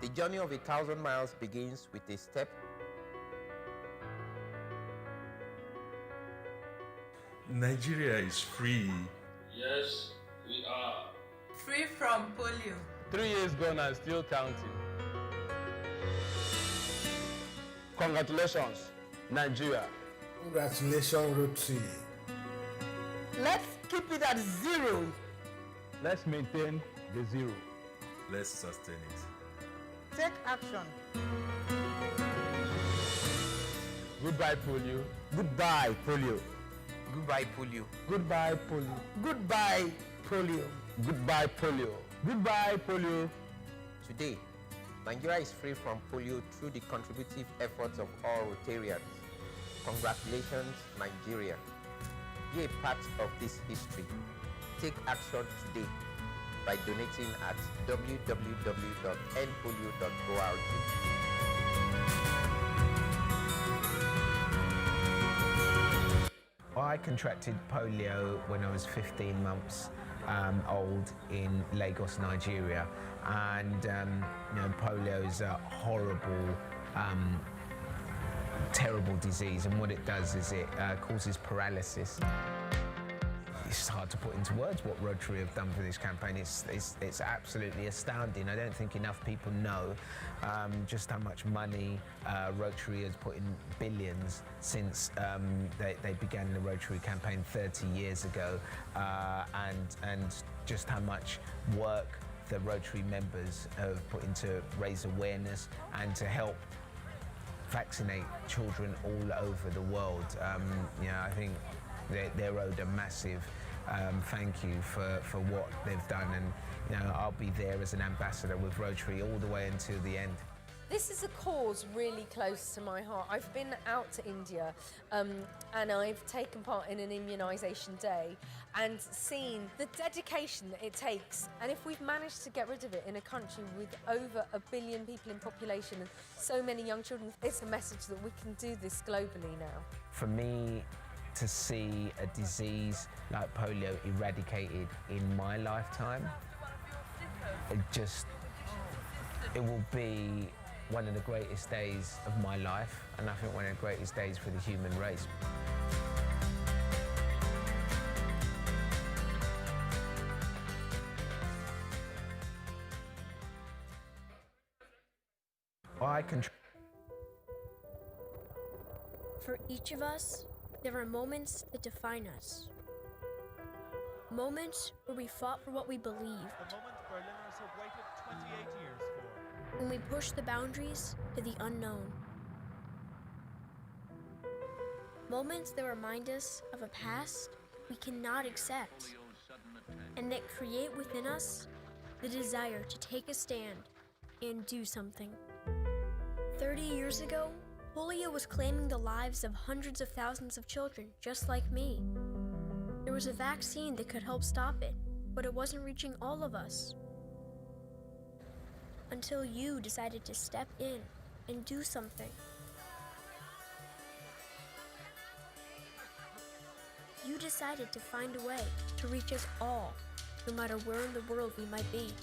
The journey of 1,000 miles begins with a step. Nigeria is free. Yes, we are. Free from polio. 3 years gone and still counting. Congratulations, Nigeria. Congratulations, Rotary. Let's keep it at 0. Let's maintain the 0. Let's sustain it. Take action. Goodbye, polio. Goodbye, polio. Goodbye, polio. Goodbye, polio. Goodbye, polio. Goodbye, polio. Goodbye, polio. Today, Nigeria is free from polio through the contributive efforts of all Rotarians. Congratulations, Nigeria. Be a part of this history. Take action today by donating at www.endpolio.org. I contracted polio when I was 15 months old in Lagos, Nigeria, and polio is a horrible, terrible disease, and what it does is it causes paralysis. It's hard to put into words what Rotary have done for this campaign. It's absolutely astounding. I don't think enough people know just how much money Rotary has put in, billions, since they began the Rotary campaign 30 years ago, and just how much work the Rotary members have put into raise awareness and to help vaccinate children all over the world. I think they're owed a massive thank you for what they've done, and I'll be there as an ambassador with Rotary all the way until the end. This is a cause really close to my heart. I've been out to India and I've taken part in an immunisation day and seen the dedication that it takes. And if we've managed to get rid of it in a country with over 1 billion people in population and so many young children, it's a message that we can do this globally now. For me, to see a disease like polio eradicated in my lifetime, it will be one of the greatest days of my life, and I think one of the greatest days for the human race. For each of us, there are moments that define us. Moments where we fought for what we believed. The moment Berliners have waited 28 years for. When we pushed the boundaries to the unknown. Moments that remind us of a past we cannot accept, and that create within us the desire to take a stand and do something. 30 years ago, polio was claiming the lives of hundreds of thousands of children just like me. There was a vaccine that could help stop it, but it wasn't reaching all of us. Until you decided to step in and do something. You decided to find a way to reach us all, no matter where in the world we might be.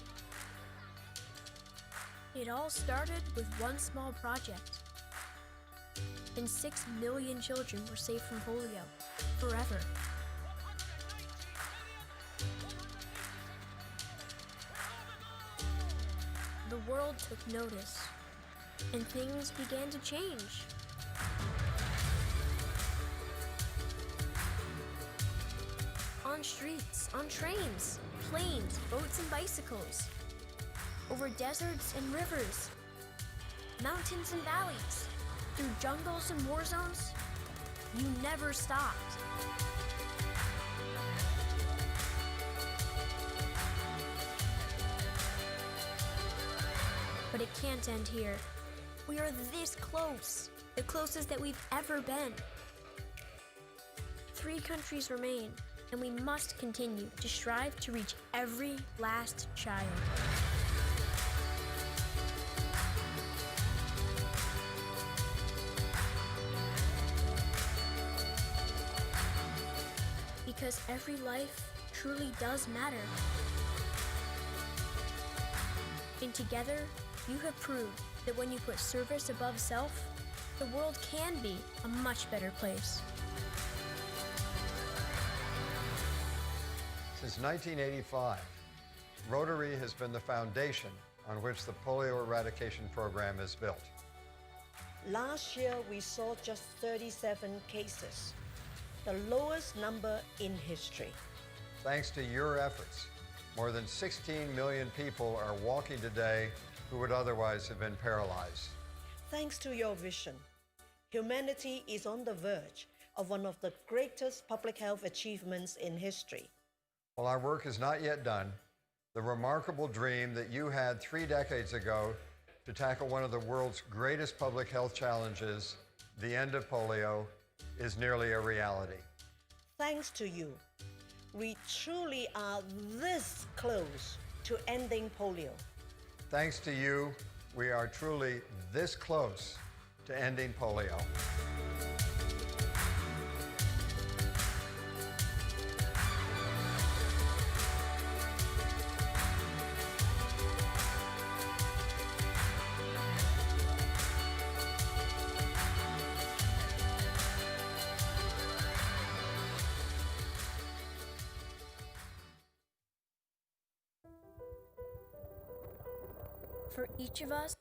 It all started with one small project, and 6 million children were saved from polio forever. The world took notice, and things began to change. On streets, on trains, planes, boats, and bicycles. over deserts and rivers, mountains and valleys, through jungles and war zones. You never stopped. But it can't end here. We are this close, the closest that we've ever been. 3 countries remain, and we must continue to strive to reach every last child. Because every life truly does matter. And together, you have proved that when you put service above self, the world can be a much better place. Since 1985, Rotary has been the foundation on which the polio eradication program is built. Last year, we saw just 37 cases, the lowest number in history. Thanks to your efforts, more than 16 million people are walking today who would otherwise have been paralyzed. Thanks to your vision, humanity is on the verge of one of the greatest public health achievements in history. While our work is not yet done, the remarkable dream that you had 3 decades ago to tackle one of the world's greatest public health challenges, the end of polio, is nearly a reality. Thanks to you, we truly are this close to ending polio. Thanks to you, we are truly this close to ending polio. For each of us,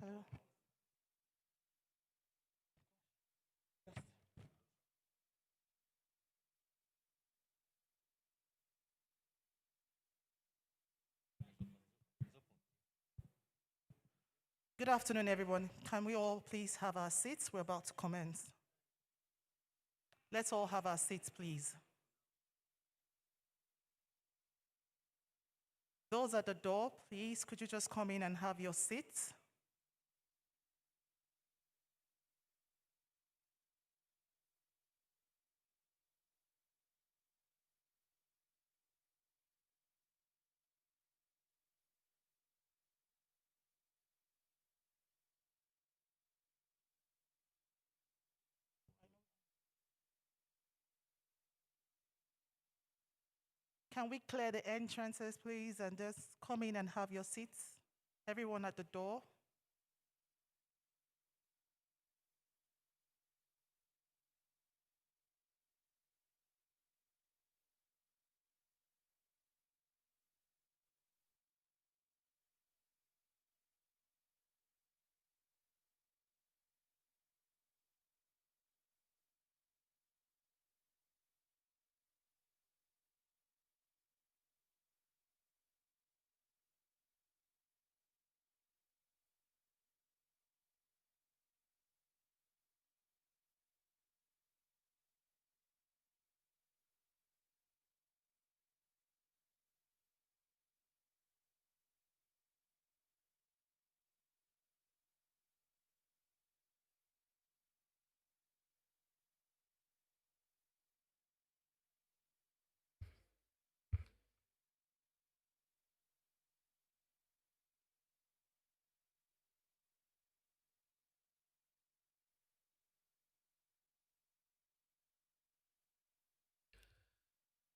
Hello. Good afternoon, everyone. Can we all please have our seats? We're about to commence. Let's all have our seats, please. Those at the door, please, could you just come in and have your seats? Can we clear the entrances, please, and just come in and have your seats? Everyone at the door.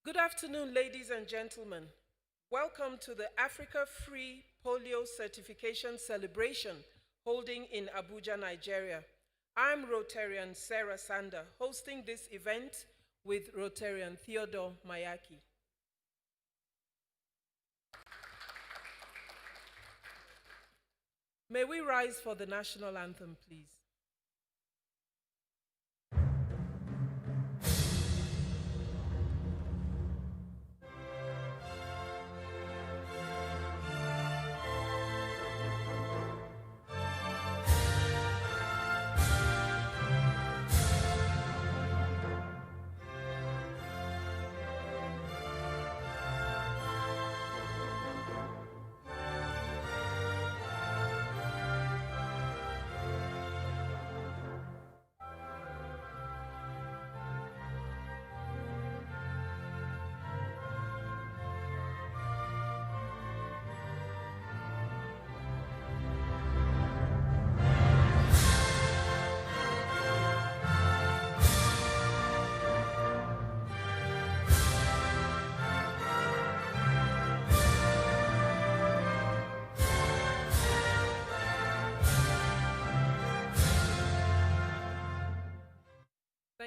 Good afternoon, ladies and gentlemen. Welcome to the Africa Free Polio Certification Celebration holding in Abuja, Nigeria. I'm Rotarian Sarah Sander, hosting this event with Rotarian Theodore Mayaki. May we rise for the national anthem, please.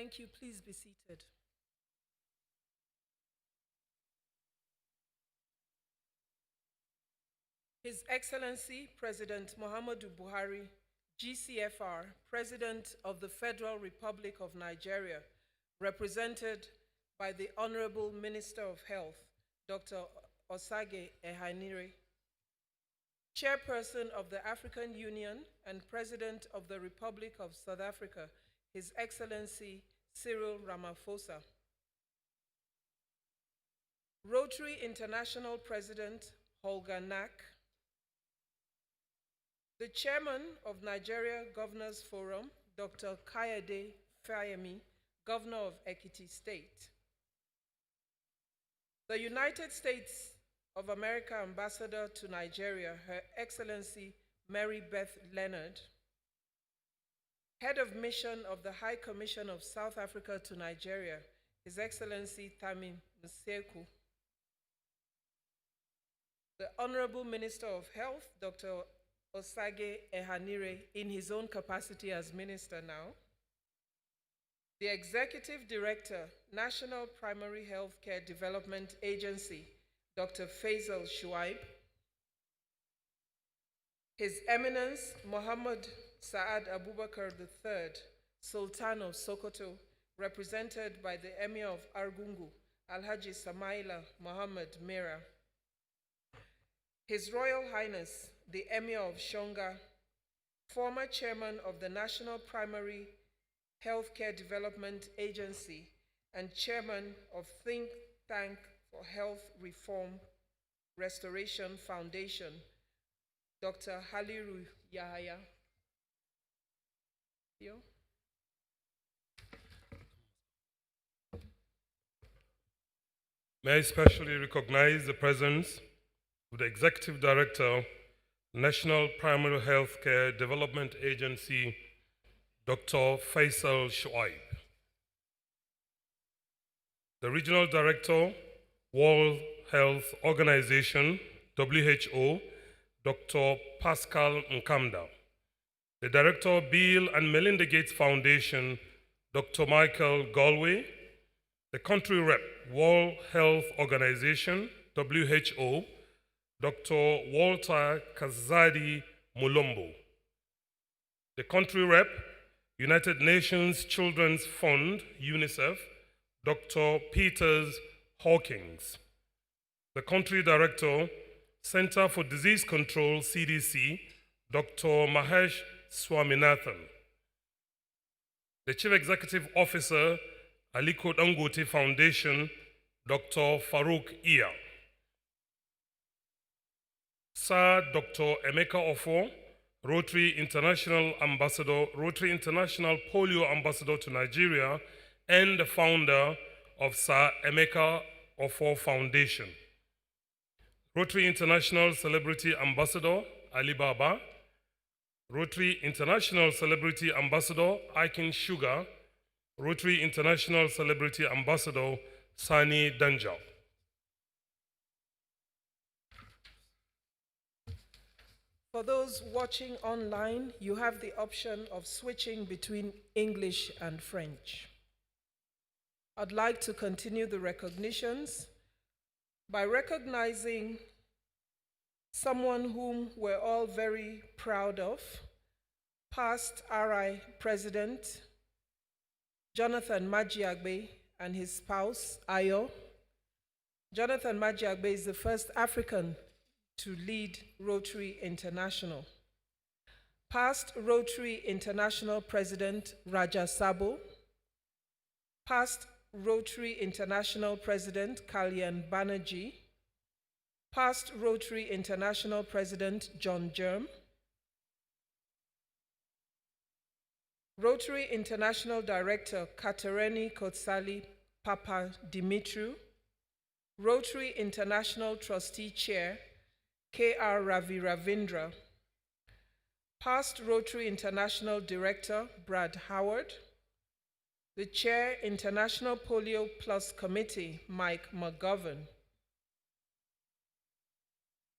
Thank you. Please be seated. His Excellency President Muhammadu Buhari, GCFR, President of the Federal Republic of Nigeria, represented by the Honorable Minister of Health, Dr. Osage Ehanire, Chairperson of the African Union and President of the Republic of South Africa, His Excellency Cyril Ramaphosa, Rotary International President Holger Knack, the Chairman of Nigeria Governors Forum, Dr. Kayode Fayemi, Governor of Ekiti State, the United States of America Ambassador to Nigeria, Her Excellency Mary Beth Leonard, Head of Mission of the High Commission of South Africa to Nigeria, His Excellency Thami Mseku, the Honorable Minister of Health, Dr. Osage Ehanire, in his own capacity as Minister now, the Executive Director, National Primary Healthcare Development Agency, Dr. Faisal Shuaib, His Eminence Muhammad Saad Abubakar III, Sultan of Sokoto, represented by the Emir of Argungu, Alhaji Samaila Muhammad Mira. His Royal Highness, the Emir of Shonga, former chairman of the National Primary Healthcare Development Agency and chairman of Think Tank for Health Reform Restoration Foundation, Dr. Haliru Yahaya. May I especially recognize the presence of the Executive Director, National Primary Healthcare Development Agency, Dr. Faisal Shuaib. The Regional Director, World Health Organization, WHO, Dr. Pascal Nkamda. The Director, Bill and Melinda Gates Foundation, Dr. Michael Galway. The Country Rep, World Health Organization, WHO, Dr. Walter Kazadi Mulombo. The Country Rep, United Nations Children's Fund, UNICEF, Dr. Peters Hawkins. The Country Director, Center for Disease Control, CDC, Dr. Mahesh Swaminathan. The Chief Executive Officer, Aliko Dangote Foundation, Dr. Farouk Iya. Sir Dr. Emeka Ofo, Rotary International Ambassador, Rotary International Polio Ambassador to Nigeria, and the founder of Sir Emeka Ofo Foundation. Rotary International Celebrity Ambassador, Ali Baba. Rotary International Celebrity Ambassador, Aiken Sugar. Rotary International Celebrity Ambassador, Sani Danjau. For those watching online, you have the option of switching between English and French. I'd like to continue the recognitions by recognizing someone whom we're all very proud of, past RI President Jonathan Majiagbe and his spouse, Ayo. Jonathan Majiagbe is the first African to lead Rotary International. Past Rotary International President Raja Sabo. Past Rotary International President Kalyan Banerjee. Past Rotary International President John Germ. Rotary International Director Katereni Kotsali Papa Dimitru. Rotary International Trustee Chair K.R. Ravi Ravindra. Past Rotary International Director Brad Howard. The Chair International Polio Plus Committee Mike McGovern.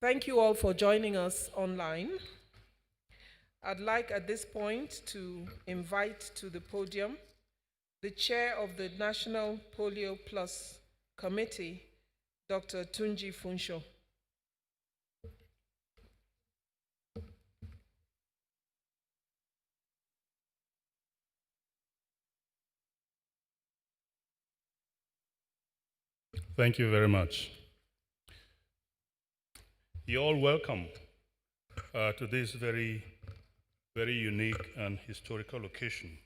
Thank you all for joining us online. I'd like at this point to invite to the podium the Chair of the National Polio Plus Committee, Dr. Tunji Funsho. Thank you very much. You're all welcome to this very unique and historical occasion.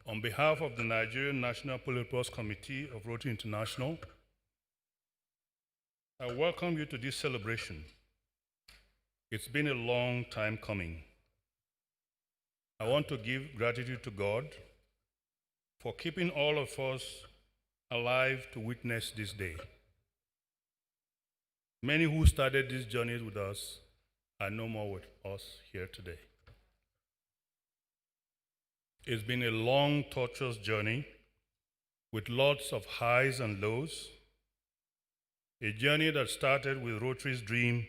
On behalf of the Nigerian National Polio Plus Committee of Rotary International, I welcome you to this celebration. It's been a long time coming. I want to give gratitude to God for keeping all of us alive to witness this day. Many who started this journey with us are no more with us here today. It's been a long, tortuous journey with lots of highs and lows, a journey that started with Rotary's dream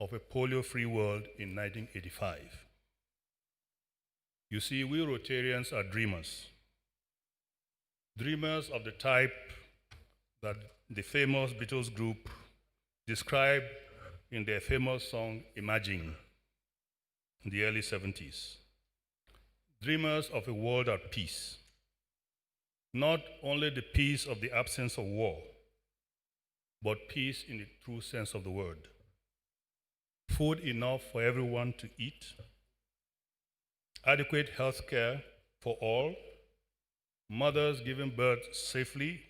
of a polio-free world in 1985. You see, we Rotarians are dreamers. Dreamers of the type that the famous Beatles group described in their famous song, Imagine. in the early 70s. Dreamers of a world at peace. Not only the peace of the absence of war, but peace in the true sense of the word. Food enough for everyone to eat, adequate health care for all, mothers giving birth safely,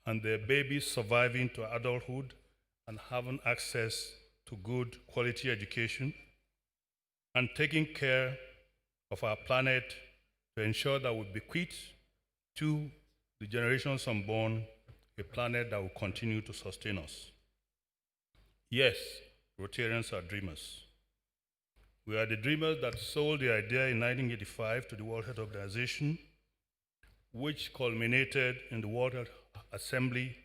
and their babies surviving to adulthood and having access to good quality education, and taking care of our planet to ensure that we bequeath to the generations unborn a planet that will continue to sustain us. Yes, Rotarians are dreamers. We are the dreamers that sold the idea in 1985 to the World Health Organization, which culminated in the World Health Assembly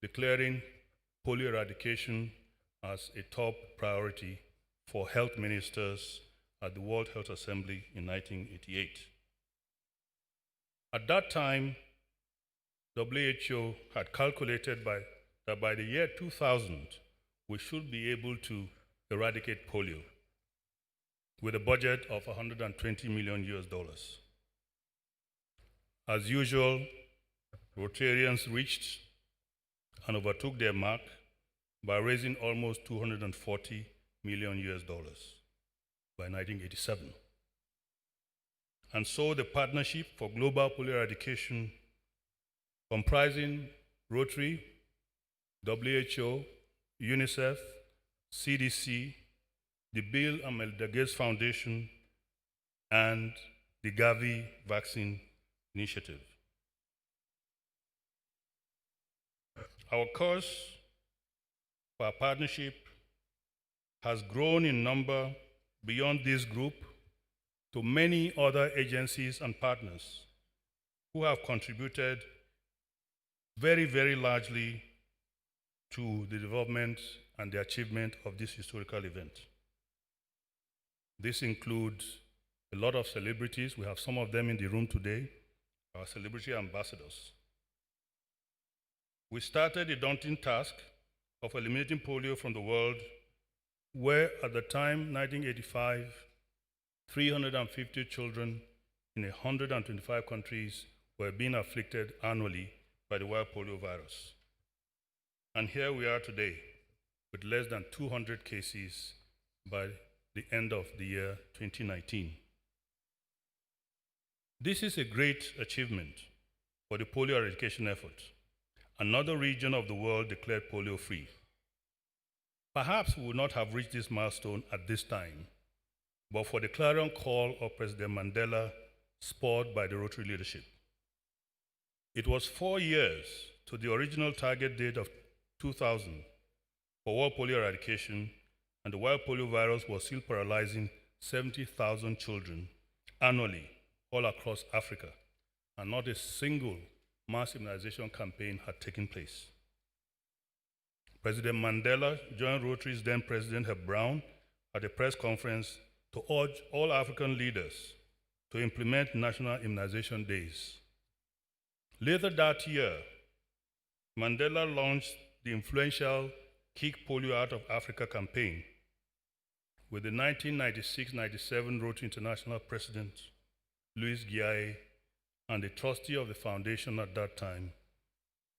declaring polio eradication as a top priority for health ministers at the World Health Assembly in 1988. At that time, WHO had calculated that by the year 2000, we should be able to eradicate polio with a budget of $120 million US. As usual, Rotarians reached and overtook their mark by raising almost $240 million US by 1987. And so the Partnership for Global Polio Eradication, comprising Rotary, WHO, UNICEF, CDC, the Bill and Melinda Gates Foundation, and the Gavi Vaccine Initiative. Our course for our partnership has grown in number beyond this group to many other agencies and partners who have contributed very, very largely to the development and the achievement of this historical event. This includes a lot of celebrities. We have some of them in the room today, our celebrity ambassadors. We started the daunting task of eliminating polio from the world, where at the time, 1985, 350 children in 125 countries were being afflicted annually by the wild polio virus. And here we are today with less than 200 cases by the end of the year 2019. This is a great achievement for the polio eradication effort. Another region of the world declared polio free. Perhaps we would not have reached this milestone at this time, but for the clarion call of President Mandela, spurred by the Rotary leadership. It was 4 years to the original target date of 2000 for world polio eradication, and the wild polio virus was still paralyzing 70,000 children annually all across Africa, and not a single mass immunization campaign had taken place. President Mandela joined Rotary's then President Herb Brown at a press conference to urge all African leaders to implement national immunization days. Later that year, Mandela launched the influential Kick Polio Out of Africa campaign with the 1996-97 Rotary International President, Louis Giaye, and the trustee of the foundation at that time,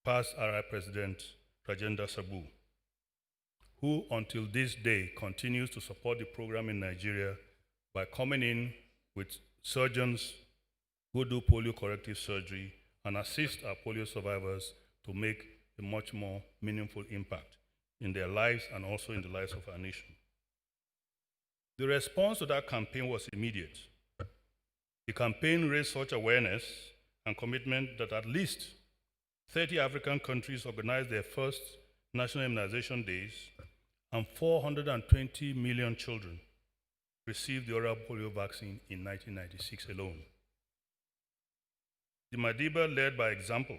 past RI President Rajendra Sabu, who until this day continues to support the program in Nigeria by coming in with surgeons who do polio corrective surgery and assist our polio survivors to make a much more meaningful impact in their lives and also in the lives of our nation. The response to that campaign was immediate. The campaign raised such awareness and commitment that at least 30 African countries organized their first national immunization days, and 420 million children received the oral polio vaccine in 1996 alone. The Madiba led by example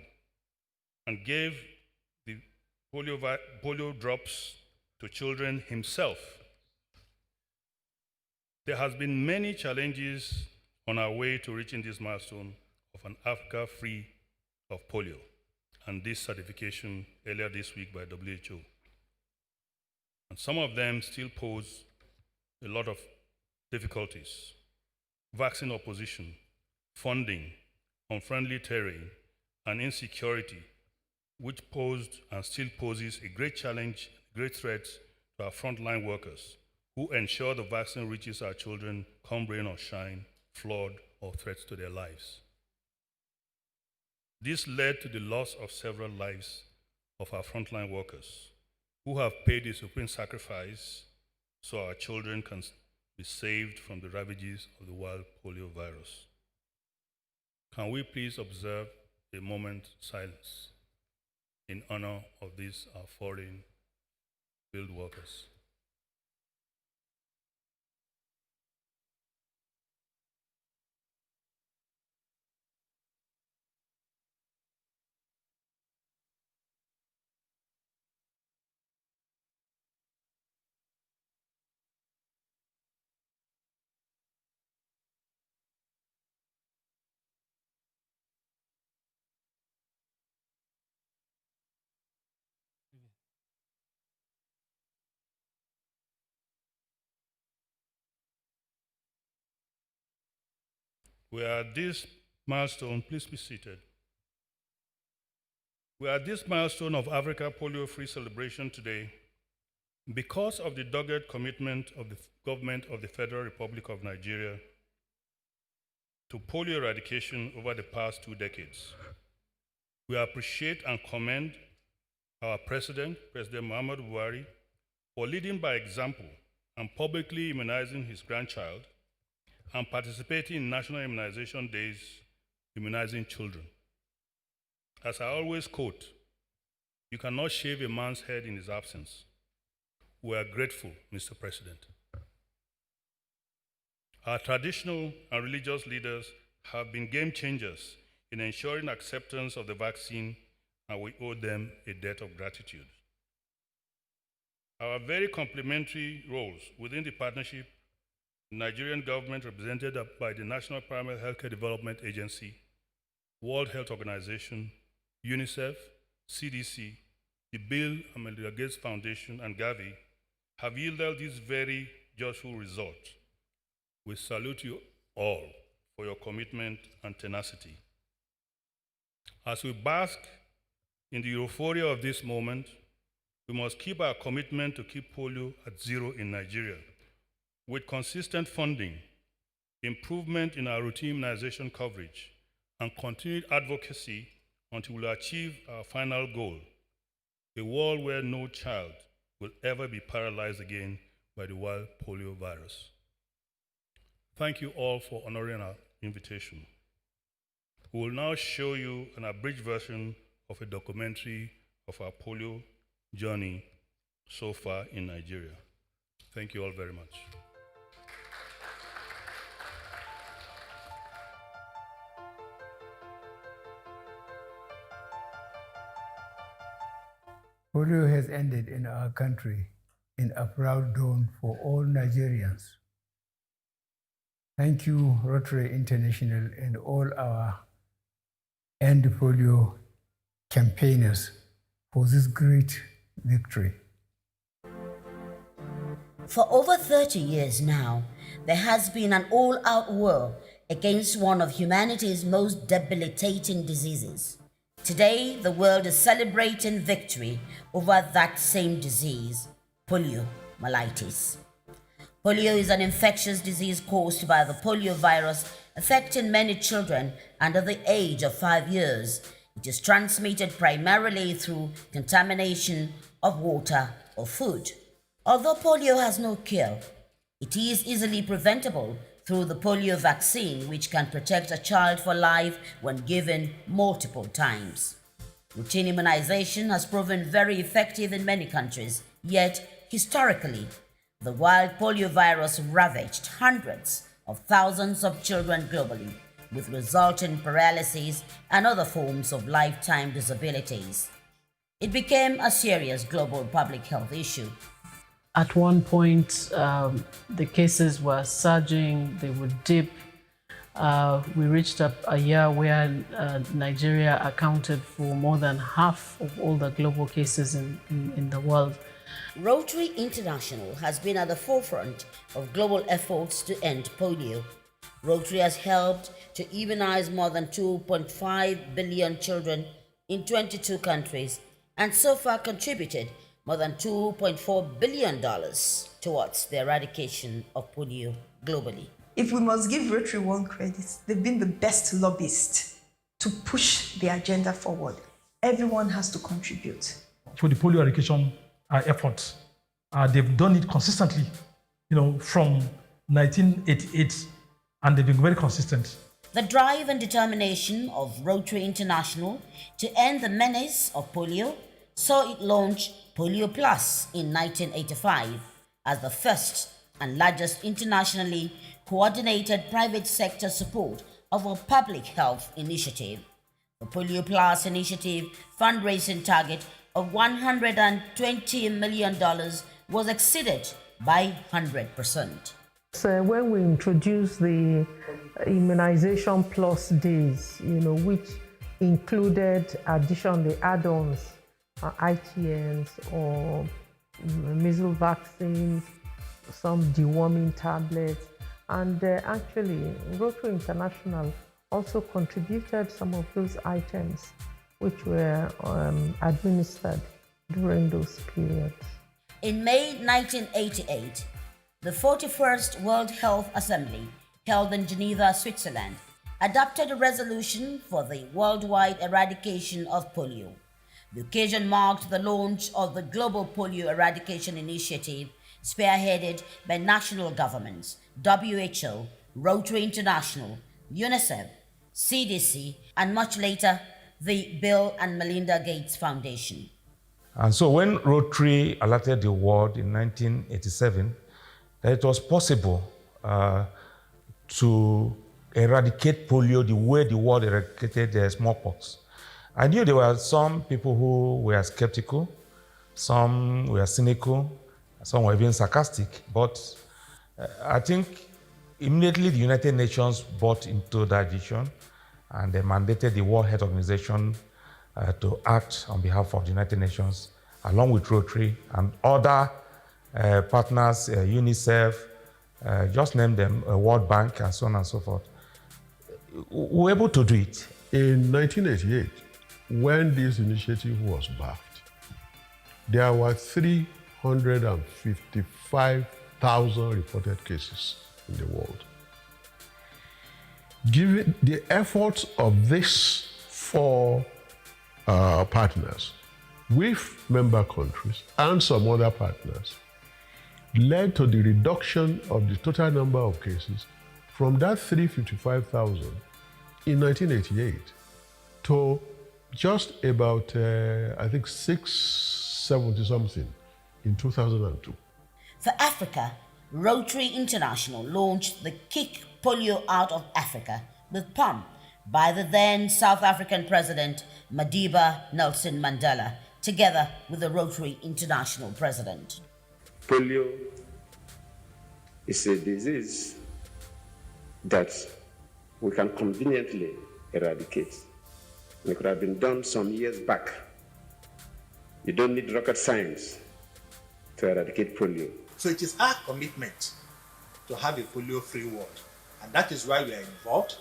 and gave the polio drops to children himself. There has been many challenges on our way to reaching this milestone of an Africa free of polio, and this certification earlier this week by WHO. And some of them still pose a lot of difficulties: vaccine opposition, funding, unfriendly terrain, and insecurity, which posed and still poses a great challenge, great threat to our frontline workers who ensure the vaccine reaches our children, come rain or shine, flood, or threats to their lives. This led to the loss of several lives of our frontline workers who have paid a supreme sacrifice so our children can be saved from the ravages of the wild polio virus. Can we please observe a moment's silence in honor of these our foreign field workers? We are at this milestone, please be seated. We are at this milestone of Africa Polio-Free celebration today because of the dogged commitment of the government of the Federal Republic of Nigeria to polio eradication over the past 2 decades. We appreciate and commend our President, President Muhammadu Buhari, for leading by example and publicly immunizing his grandchild and participating in National Immunization Days, immunizing children. As I always quote, you cannot shave a man's head in his absence. We are grateful, Mr. President. Our traditional and religious leaders have been game changers in ensuring acceptance of the vaccine, and we owe them a debt of gratitude. Our very complementary roles within the partnership, the Nigerian government represented by the National Primary Healthcare Development Agency, World Health Organization, UNICEF, CDC, the Bill and Melinda Gates Foundation, and Gavi, have yielded this very joyful result. We salute you all for your commitment and tenacity. As we bask in the euphoria of this moment, we must keep our commitment to keep polio at zero in Nigeria, with consistent funding, improvement in our routine immunization coverage, and continued advocacy until we achieve our final goal, a world where no child will ever be paralyzed again by the wild polio virus. Thank you all for honoring our invitation. We will now show you an abridged version of a documentary of our polio journey so far in Nigeria. Thank you all very much. Polio has ended in our country in a proud dawn for all Nigerians. Thank you, Rotary International, and all our End Polio campaigners for this great victory. For over 30 years now, there has been an all-out war against one of humanity's most debilitating diseases. Today, the world is celebrating victory over that same disease, poliomyelitis. Polio is an infectious disease caused by the polio virus, affecting many children under the age of 5 years. It is transmitted primarily through contamination of water or food. Although polio has no cure, it is easily preventable through the polio vaccine, which can protect a child for life when given multiple times. Routine immunization has proven very effective in many countries, yet historically, the wild polio virus ravaged hundreds of thousands of children globally, with resulting paralysis and other forms of lifetime disabilities. It became a serious global public health issue. At one point, the cases were surging, they would dip. We reached a year where Nigeria accounted for more than half of all the global cases in the world. Rotary International has been at the forefront of global efforts to end polio. Rotary has helped to immunize more than 2.5 billion children in 22 countries and so far contributed more than $2.4 billion towards the eradication of polio globally. If we must give Rotary one credit, they've been the best lobbyists to push the agenda forward. Everyone has to contribute. For the polio eradication efforts, they've done it consistently, from 1988, and they've been very consistent. The drive and determination of Rotary International to end the menace of polio saw it launch Polio Plus in 1985 as the first and largest internationally coordinated private sector support of a public health initiative. The Polio Plus initiative fundraising target of $120 million was exceeded by 100%. So when we introduced the immunization plus days, which included the add-ons, ITNs or measles vaccines, some deworming tablets, and actually Rotary International also contributed some of those items which were administered during those periods. In May 1988, the 41st World Health Assembly, held in Geneva, Switzerland, adopted a resolution for the worldwide eradication of polio. The occasion marked the launch of the Global Polio Eradication Initiative, spearheaded by national governments, WHO, Rotary International, UNICEF, CDC, and much later, the Bill and Melinda Gates Foundation. And so when Rotary alerted the world in 1987 that it was possible to eradicate polio the way the world eradicated smallpox, I knew there were some people who were skeptical, some were cynical, some were even sarcastic, but I think immediately the United Nations bought into that vision and they mandated the World Health Organization to act on behalf of the United Nations, along with Rotary and other partners, UNICEF, just name them, World Bank, and so on and so forth. We were able to do it. In 1988, when this initiative was backed, there were 355,000 reported cases in the world. Given the efforts of these four partners, with member countries and some other partners, led to the reduction of the total number of cases from that 355,000 in 1988 to just about, I think, 670 something in 2002. For Africa, Rotary International launched the Kick Polio Out of Africa with pomp by the then South African President Madiba Nelson Mandela, together with the Rotary International President. Polio is a disease that we can conveniently eradicate. It could have been done some years back. You don't need rocket science to eradicate polio. So it is our commitment to have a polio-free world. And that is why we are involved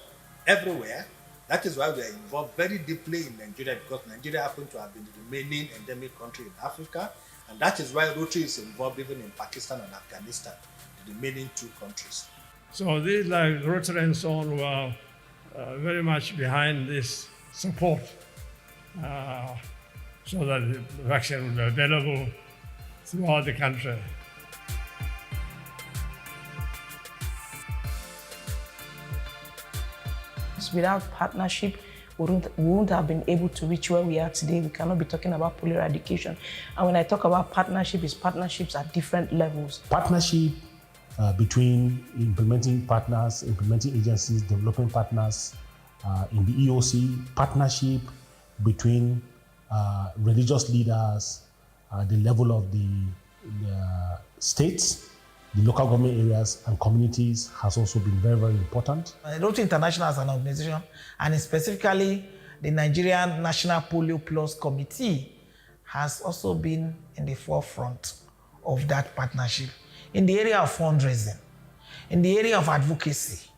everywhere. That is why we are involved very deeply in Nigeria, because Nigeria happens to have been the remaining endemic country in Africa. And that is why Rotary is involved even in Pakistan and Afghanistan, the remaining two countries. So these like Rotary and so on were very much behind this support so that the vaccine would be available throughout the country. Without partnership, we wouldn't have been able to reach where we are today. We cannot be talking about polio eradication. And when I talk about partnership, it's partnerships at different levels. Partnership between implementing partners, implementing agencies, developing partners in the EOC, partnership between religious leaders, the level of the states, the local government areas and communities has also been very, very important. Rotary International as an organization, and specifically the Nigerian National Polio Plus Committee, has also been in the forefront of that partnership in the area of fundraising, in the area of advocacy,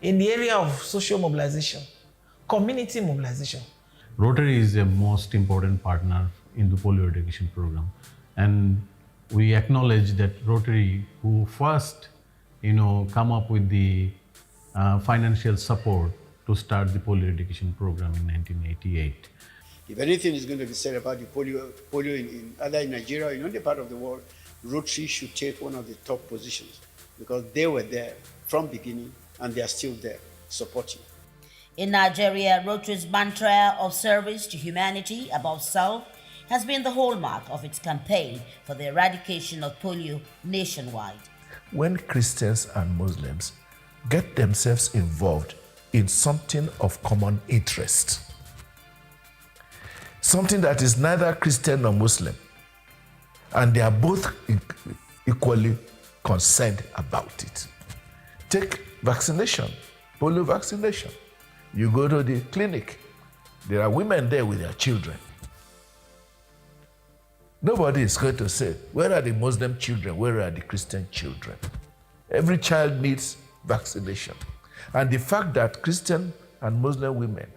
in the area of social mobilization, community mobilization. Rotary is the most important partner in the polio eradication program, and we acknowledge that Rotary, who first, come up with the financial support to start the polio eradication program in 1988. If anything is going to be said about the polio in either in Nigeria or in any part of the world, Rotary should take one of the top positions because they were there from beginning and they are still there supporting. In Nigeria, Rotary's mantra of service to humanity above self has been the hallmark of its campaign for the eradication of polio nationwide. When Christians and Muslims get themselves involved in something of common interest, something that is neither Christian nor Muslim, and they are both equally concerned about it. Take vaccination, polio vaccination. You go to the clinic, there are women there with their children. Nobody is going to say, where are the Muslim children? Where are the Christian children? Every child needs vaccination. And the fact that Christian and Muslim women,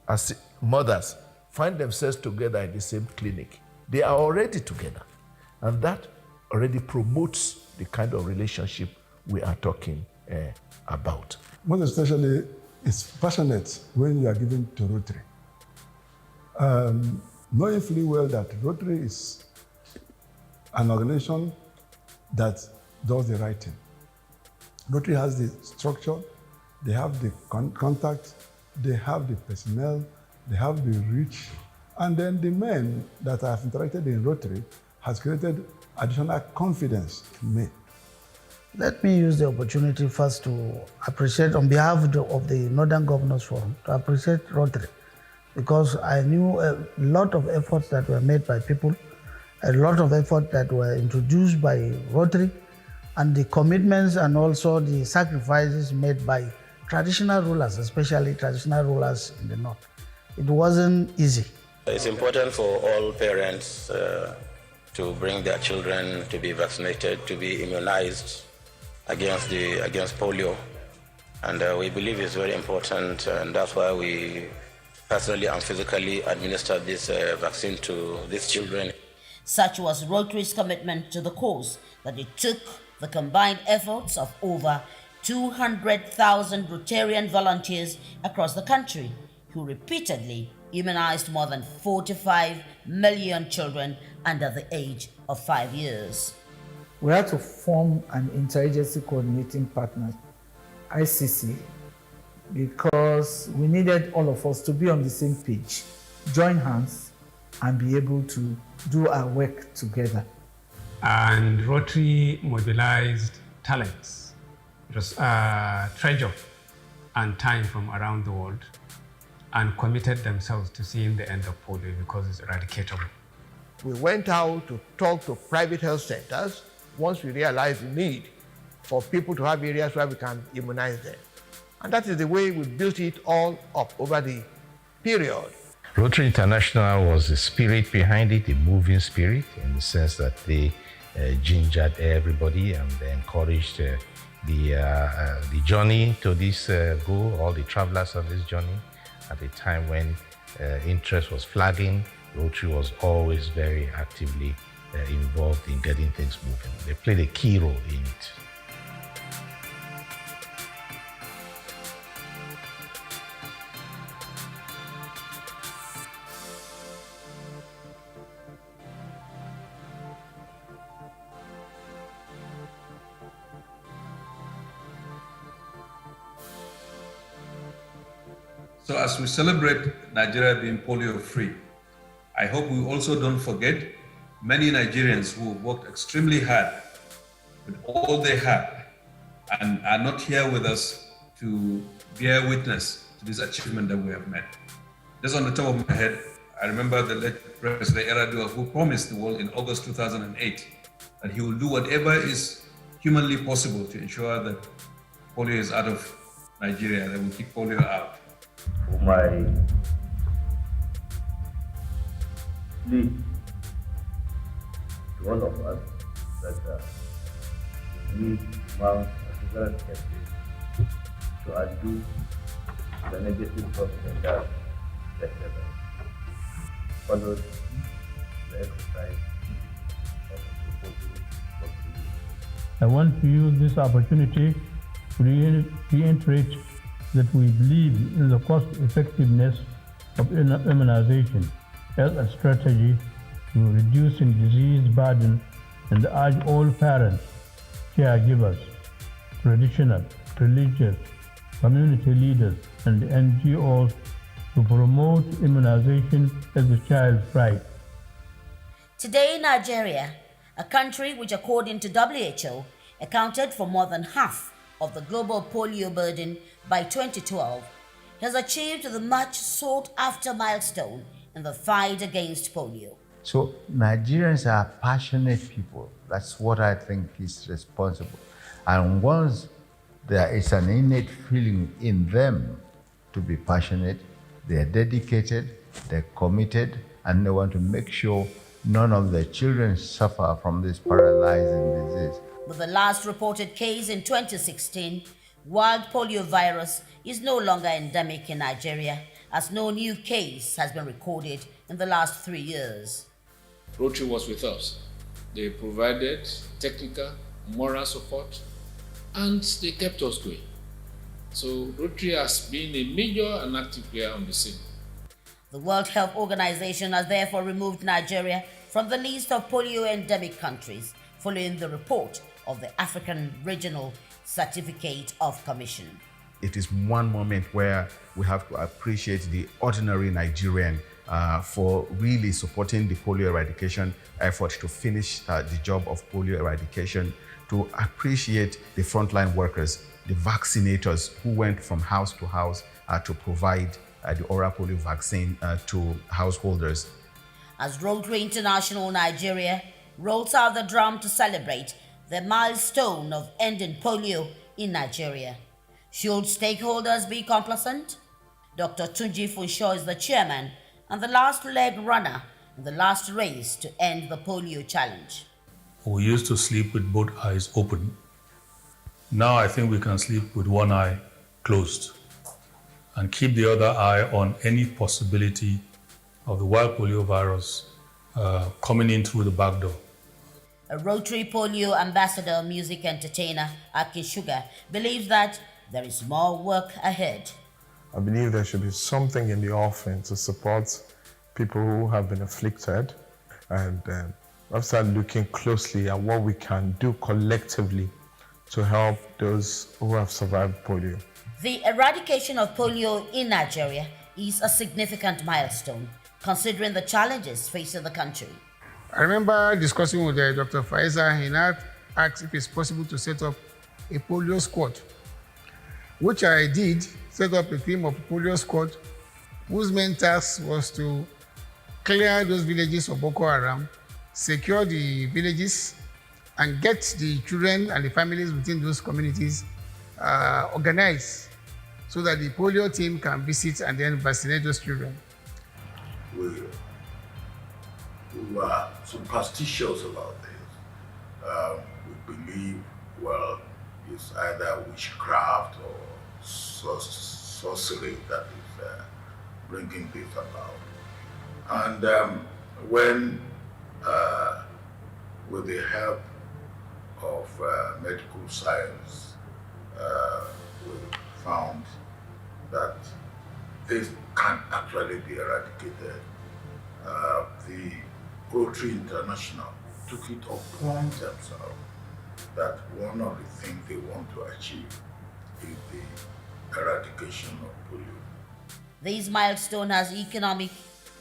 as mothers, find themselves together in the same clinic, they are already together. And that already promotes the kind of relationship we are talking about. Most especially, it's passionate when you are given to Rotary. Knowing fully well that Rotary is an organization that does the right thing. Rotary has the structure, they have the contact, they have the personnel, they have the reach, and then the men that have interacted in Rotary has created additional confidence in me. Let me use the opportunity first to appreciate, on behalf of the Northern Governors Forum, to appreciate Rotary, because I knew a lot of efforts that were made by people, a lot of effort that were introduced by Rotary, and the commitments and also the sacrifices made by traditional rulers, especially traditional rulers in the North. It wasn't easy. It's important for all parents to bring their children to be vaccinated, to be immunized against polio. And we believe it's very important, and that's why we personally and physically administered this vaccine to these children. Such was Rotary's commitment to the cause that it took the combined efforts of over 200,000 Rotarian volunteers across the country who repeatedly immunized more than 45 million children under the age of 5 years. We had to form an interagency coordinating partner, ICC, because we needed all of us to be on the same page, join hands, and be able to do our work together. And Rotary mobilized talents, treasure, and time from around the world, and committed themselves to seeing the end of polio because it's eradicatable. We went out to talk to private health centers once we realized the need for people to have areas where we can immunize them. And that is the way we built it all up over the period. Rotary International was the spirit behind it, a moving spirit, in the sense that they gingered everybody and they encouraged the journey to this goal, all the travelers on this journey. At a time when interest was flagging, Rotary was always very actively involved in getting things moving. They played a key role in it. So as we celebrate Nigeria being polio-free, I hope we also don't forget many Nigerians who worked extremely hard with all they have and are not here with us to bear witness to this achievement that we have made. Just on the top of my head, I remember the late President Yar'Adua, who promised the world in August 2008 that he will do whatever is humanly possible to ensure that polio is out of Nigeria, that we kick polio out. My plea to all of us that we need to mount a vigilant campaign to undo the negative propaganda that followed the exercise of the proposal. I want to use this opportunity to reiterate that we believe in the cost effectiveness of immunization as a strategy to reducing disease burden and urge all parents, caregivers, traditional, religious, community leaders, and NGOs to promote immunization as a child's right. Today, Nigeria, a country which according to WHO accounted for more than half of the global polio burden by 2012, has achieved the much sought after milestone in the fight against polio. So Nigerians are passionate people. That's what I think is responsible. And once there is an innate feeling in them to be passionate, they are dedicated, they're committed, and they want to make sure none of their children suffer from this paralyzing disease. With the last reported case in 2016, wild polio virus is no longer endemic in Nigeria, as no new case has been recorded in the last 3 years. Rotary was with us. They provided technical, moral support, and they kept us going. So Rotary has been a major and active player on the scene. The World Health Organization has therefore removed Nigeria from the list of polio endemic countries, following the report of the African Regional Certificate of Commission. It is one moment where we have to appreciate the ordinary Nigerian for really supporting the polio eradication effort to finish the job of polio eradication, to appreciate the frontline workers, the vaccinators who went from house to house to provide the oral polio vaccine to householders. As Rotary International Nigeria rolls out the drum to celebrate the milestone of ending polio in Nigeria, should stakeholders be complacent? Dr. Tunji Funshaw is the chairman and the last leg runner in the last race to end the polio challenge. We used to sleep with both eyes open. Now I think we can sleep with one eye closed and keep the other eye on any possibility of the wild polio virus coming in through the back door. A Rotary polio ambassador, music entertainer Aki Sugar, believes that there is more work ahead. I believe there should be something in the offering to support people who have been afflicted, and I've started looking closely at what we can do collectively to help those who have survived polio. The eradication of polio in Nigeria is a significant milestone, considering the challenges facing the country. I remember discussing with Dr. Faiza. He now asked if it's possible to set up a polio squad, which I did, set up a team of polio squad whose main task was to clear those villages of Boko Haram, secure the villages, and get the children and the families within those communities organized so that the polio team can visit and then vaccinate those children. We were superstitious about this. We believe, well, it's either witchcraft or sorcery that is bringing this about. And when, with the help of medical science, we found that this can actually be eradicated, the Rotary International took it upon themselves that one of the things they want to achieve is the eradication of polio. This milestone has economic,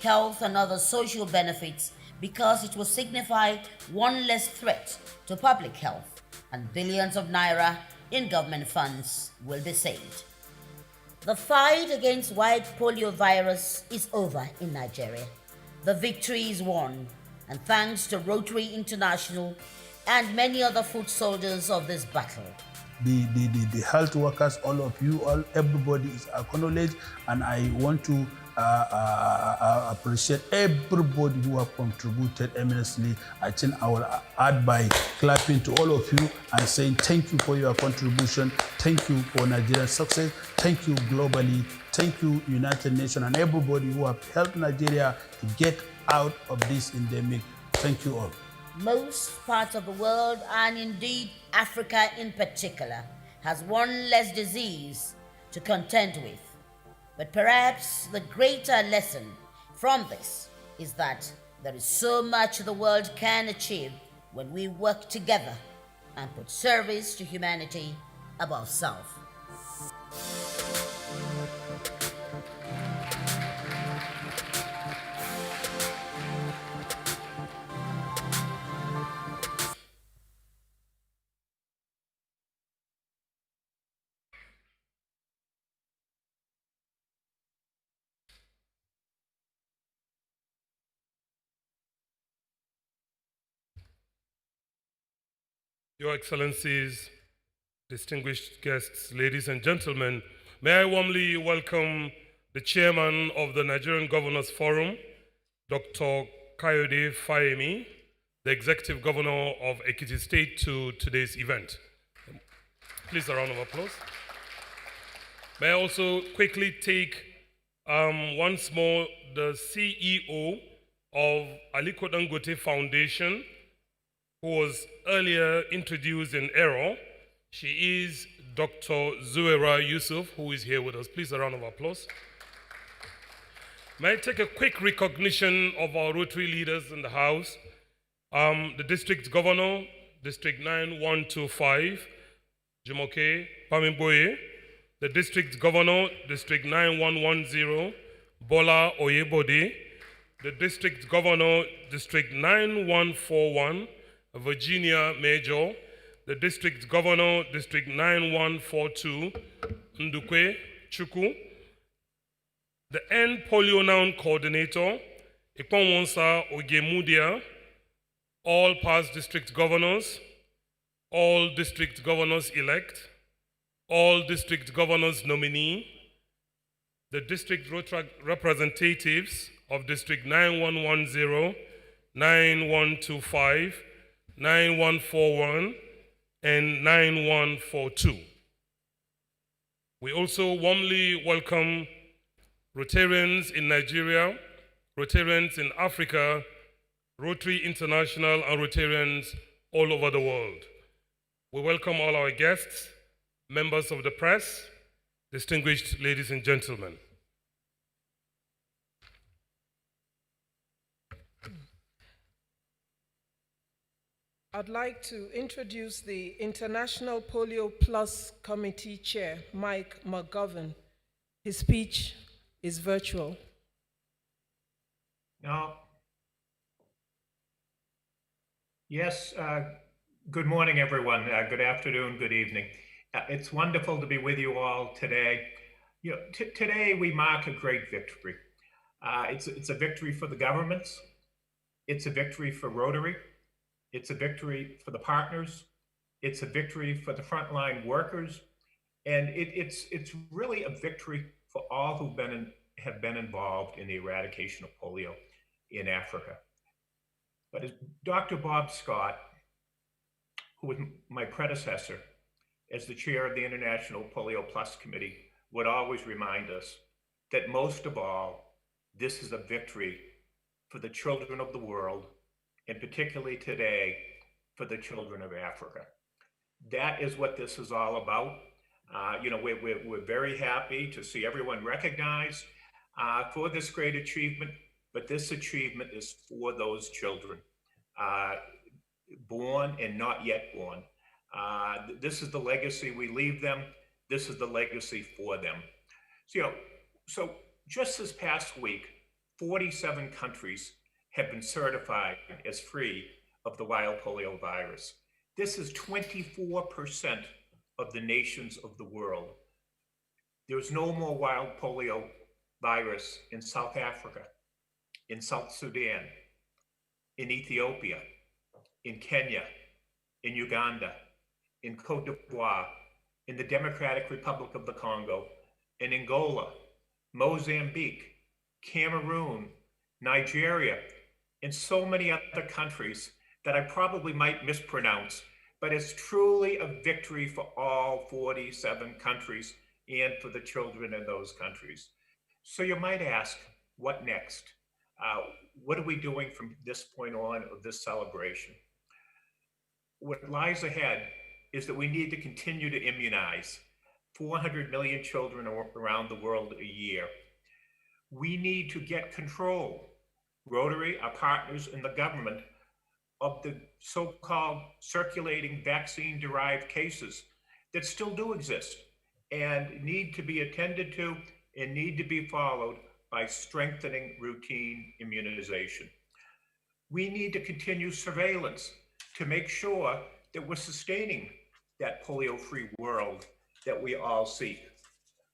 health, and other social benefits because it will signify one less threat to public health, and billions of naira in government funds will be saved. The fight against wild polio virus is over in Nigeria. The victory is won, and thanks to Rotary International and many other foot soldiers of this battle, the health workers, all of you, everybody is acknowledged, and I want to appreciate everybody who have contributed immensely. I think I will add by clapping to all of you and saying thank you for your contribution, thank you for Nigeria's success, thank you globally, thank you United Nations and everybody who have helped Nigeria to get out of this endemic. Thank you all. Most parts of the world, and indeed Africa in particular, has one less disease to contend with. But perhaps the greater lesson from this is that there is so much the world can achieve when we work together and put service to humanity above self. Your Excellencies, distinguished guests, ladies and gentlemen, may I warmly welcome the chairman of the Nigerian Governors Forum, Dr. Kayode Fayemi, the executive governor of Ekiti State, to today's event. Please a round of applause. May I also quickly take once more the CEO of Aliko Dangote Foundation, who was earlier introduced in error. She is Dr. Zuera Yusuf, who is here with us. Please a round of applause. May I take a quick recognition of our Rotary leaders in the house? The District Governor, District 9125, Jumoke Pamimboye. The District Governor, District 9110, Bola Oyebode. The District Governor, District 9141, Virginia Major. The District Governor, District 9142, Ndukwe Chukwu. The End Polio Now Coordinator, Iponwonsa Ogemudia. All past district governors, all district governors-elect, all district governors nominee, the district representatives of District 9110, 9125, 9141, and 9142. We also warmly welcome Rotarians in Nigeria, Rotarians in Africa, Rotary International, and Rotarians all over the world. We welcome all our guests, members of the press, distinguished ladies and gentlemen. I'd like to introduce the International Polio Plus Committee Chair, Mike McGovern. His speech is virtual. Yes, good morning, everyone. Good afternoon, good evening. It's wonderful to be with you all today. You know, today we mark a great victory. It's a victory for the governments. It's a victory for Rotary. It's a victory for the partners. It's a victory for the frontline workers. And it's really a victory for all who have been involved in the eradication of polio in Africa. But as Dr. Bob Scott, who was my predecessor as the chair of the International Polio Plus Committee, would always remind us that most of all, this is a victory for the children of the world, and particularly today, for the children of Africa. That is what this is all about. You know, we're very happy to see everyone recognized for this great achievement, but this achievement is for those children, born and not yet born. This is the legacy we leave them. This is the legacy for them. So just this past week, 47 countries have been certified as free of the wild polio virus. This is 24% of the nations of the world. There's no more wild polio virus in South Africa, in South Sudan, in Ethiopia, in Kenya, in Uganda, in Cote d'Ivoire, in the Democratic Republic of the Congo, in Angola, Mozambique, Cameroon, Nigeria, and so many other countries that I probably might mispronounce, but it's truly a victory for all 47 countries and for the children in those countries. So you might ask, what next? What are we doing from this point on of this celebration? What lies ahead is that we need to continue to immunize 400 million children around the world a year. We need to get control, Rotary, our partners in the government, of the so-called circulating vaccine-derived cases that still do exist and need to be attended to and need to be followed by strengthening routine immunization. We need to continue surveillance to make sure that we're sustaining that polio-free world that we all seek.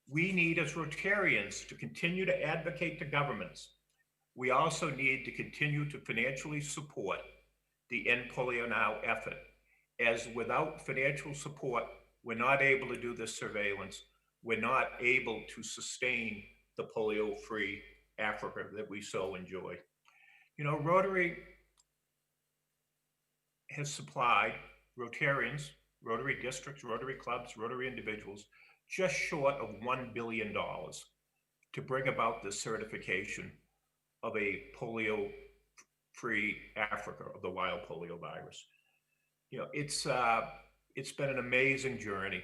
We need, as Rotarians, to continue to advocate to governments. We also need to continue to financially support the End Polio Now effort, as without financial support, we're not able to do this surveillance. We're not able to sustain the polio-free Africa that we so enjoy. You know, Rotary has supplied Rotarians, Rotary districts, Rotary clubs, Rotary individuals, just short of $1 billion to bring about this certification of a polio-free Africa, of the wild polio virus. You know, it's been an amazing journey,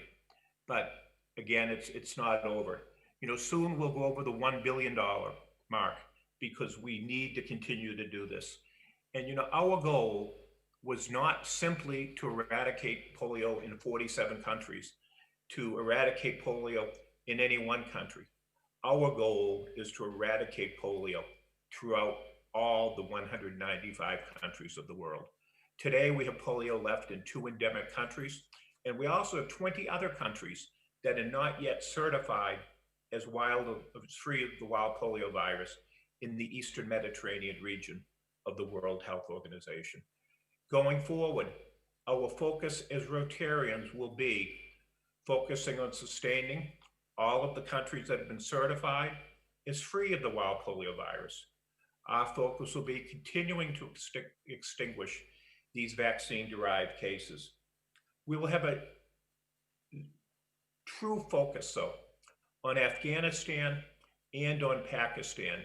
but again, it's not over. You know, soon we'll go over the $1 billion mark because we need to continue to do this. And you know, our goal was not simply to eradicate polio in 47 countries, to eradicate polio in any one country. Our goal is to eradicate polio throughout all the 195 countries of the world. Today, we have polio left in 2 endemic countries, and we also have 20 other countries that are not yet certified as free of the wild polio virus in the Eastern Mediterranean region of the World Health Organization. Going forward, our focus as Rotarians will be focusing on sustaining all of the countries that have been certified as free of the wild polio virus. Our focus will be continuing to extinguish these vaccine-derived cases. We will have a true focus, though, on Afghanistan and on Pakistan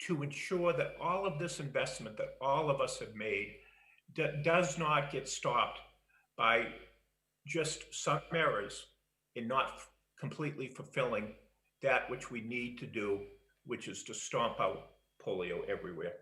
to ensure that all of this investment that all of us have made does not get stopped by just some errors in not completely fulfilling that which we need to do, which is to stomp out polio everywhere.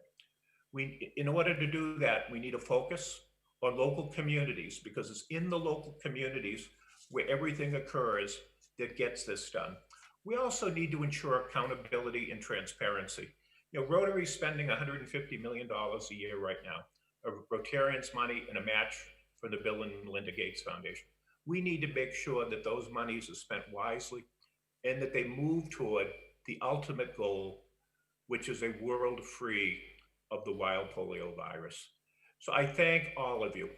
In order to do that, we need to focus on local communities, because it's in the local communities where everything occurs that gets this done. We also need to ensure accountability and transparency. You know, Rotary is spending $150 million a year right now, of Rotarians' money and a match from the Bill and Melinda Gates Foundation. We need to make sure that those monies are spent wisely and that they move toward the ultimate goal, which is a world free of the wild polio virus. So I thank all of you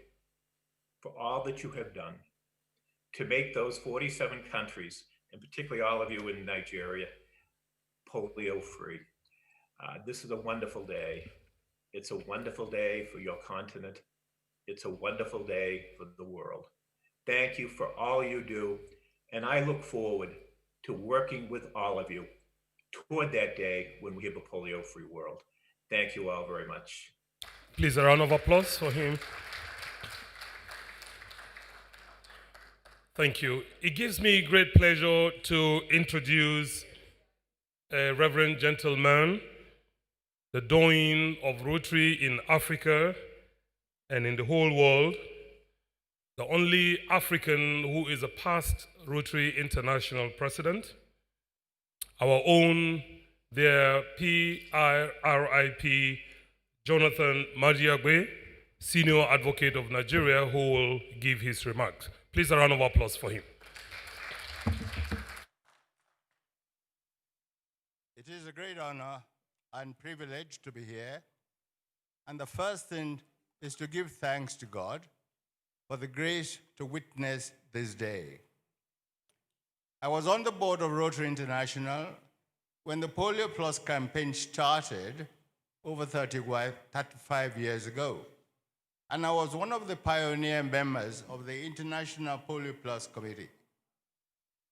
for all that you have done to make those 47 countries, and particularly all of you in Nigeria, polio free. This is a wonderful day. It's a wonderful day for your continent. It's a wonderful day for the world. Thank you for all you do, and I look forward to working with all of you toward that day when we have a polio-free world. Thank you all very much. Please, a round of applause for him. Thank you. It gives me great pleasure to introduce a reverend gentleman, the doyen of Rotary in Africa and in the whole world, the only African who is a past Rotary International president, our own, their PRIP, Jonathan Madiagbe, Senior Advocate of Nigeria, who will give his remarks. Please, a round of applause for him. It is a great honor and privilege to be here. And the first thing is to give thanks to God for the grace to witness this day. I was on the board of Rotary International when the Polio Plus campaign started over 35 years ago. And I was one of the pioneer members of the International Polio Plus Committee.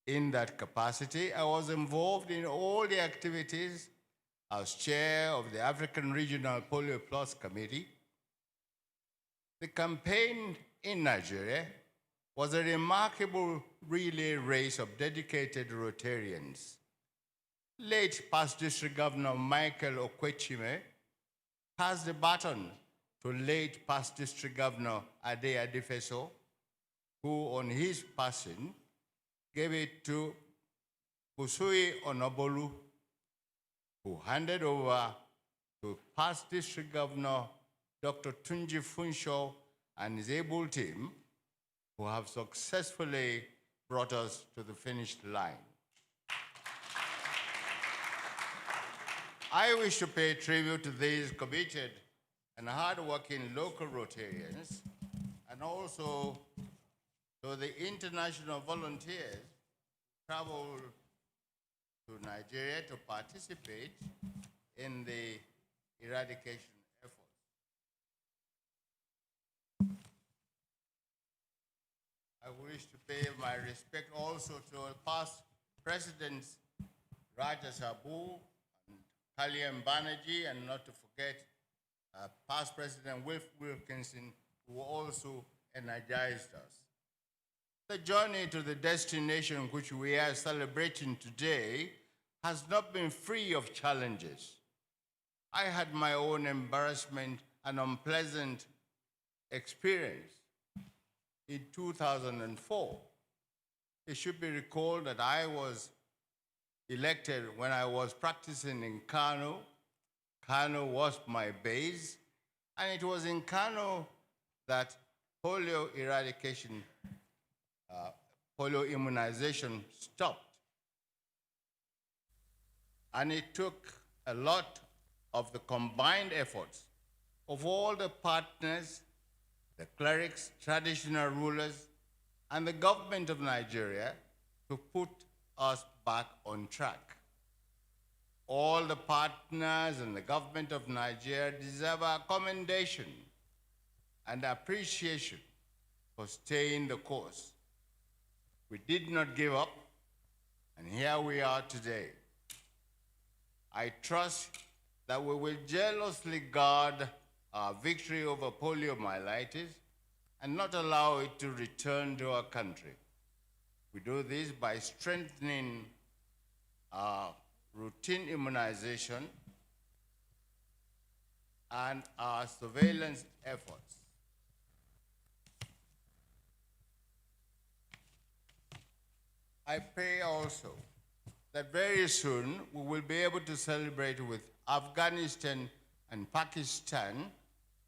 In that capacity, I was involved in all the activities as chair of the African Regional Polio Plus Committee. The campaign in Nigeria was a remarkable relay race of dedicated Rotarians. Late past District Governor Michael Okwechime passed the baton to late past District Governor Ade Adefeso, who on his passing gave it to Busui Onobolu, who handed over to past District Governor Dr. Tunji Funsho and his able team, who have successfully brought us to the finish line. I wish to pay tribute to these committed and hard-working local Rotarians, and also to the international volunteers who traveled to Nigeria to participate in the eradication efforts. I wish to pay my respect also to our past presidents, Raja Sabu and Kalyan Banerjee, and not to forget past President Wilkinson, who also energized us. The journey to the destination which we are celebrating today has not been free of challenges. I had my own embarrassment and unpleasant experience in 2004. It should be recalled that I was elected when I was practicing in Kano. Kano was my base, and it was in Kano that polio eradication, polio immunization stopped. And it took a lot of the combined efforts of all the partners, the clerics, traditional rulers, and the government of Nigeria to put us back on track. All the partners and the government of Nigeria deserve our commendation and appreciation for staying the course. We did not give up, and here we are today. I trust that we will jealously guard our victory over poliomyelitis and not allow it to return to our country. We do this by strengthening our routine immunization and our surveillance efforts. I pray also that very soon we will be able to celebrate with Afghanistan and Pakistan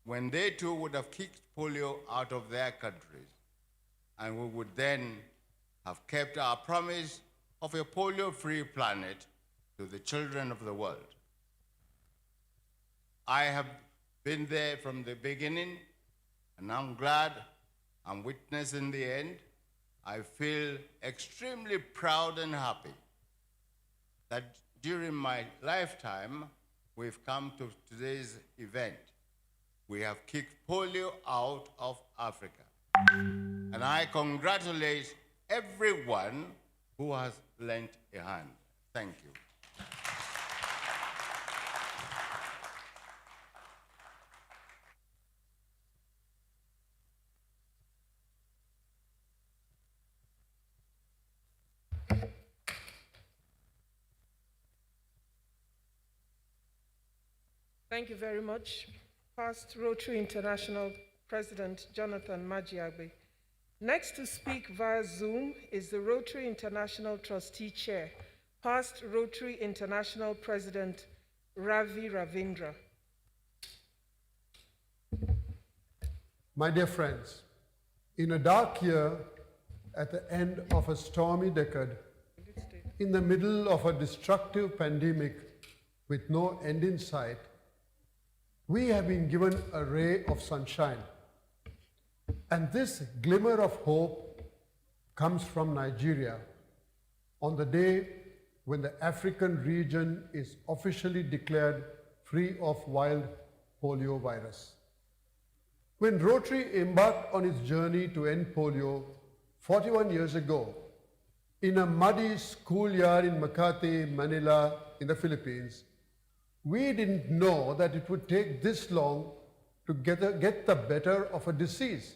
when they too would have kicked polio out of their countries. And we would then have kept our promise of a polio-free planet to the children of the world. I have been there from the beginning, and I'm glad I'm witnessing the end. I feel extremely proud and happy that during my lifetime, we've come to today's event. We have kicked polio out of Africa. And I congratulate everyone who has lent a hand. Thank you. Thank you very much, past Rotary International President Jonathan Majiagbe. Next to speak via Zoom is the Rotary International Trustee Chair, past Rotary International President Ravi Ravindra. My dear friends, in a dark year, at the end of a stormy decade, in the middle of a destructive pandemic with no end in sight, we have been given a ray of sunshine. And this glimmer of hope comes from Nigeria, on the day when the African region is officially declared free of wild polio virus. When Rotary embarked on its journey to end polio 41 years ago, in a muddy schoolyard in Makati, Manila, in the Philippines, we didn't know that it would take this long to get the better of a disease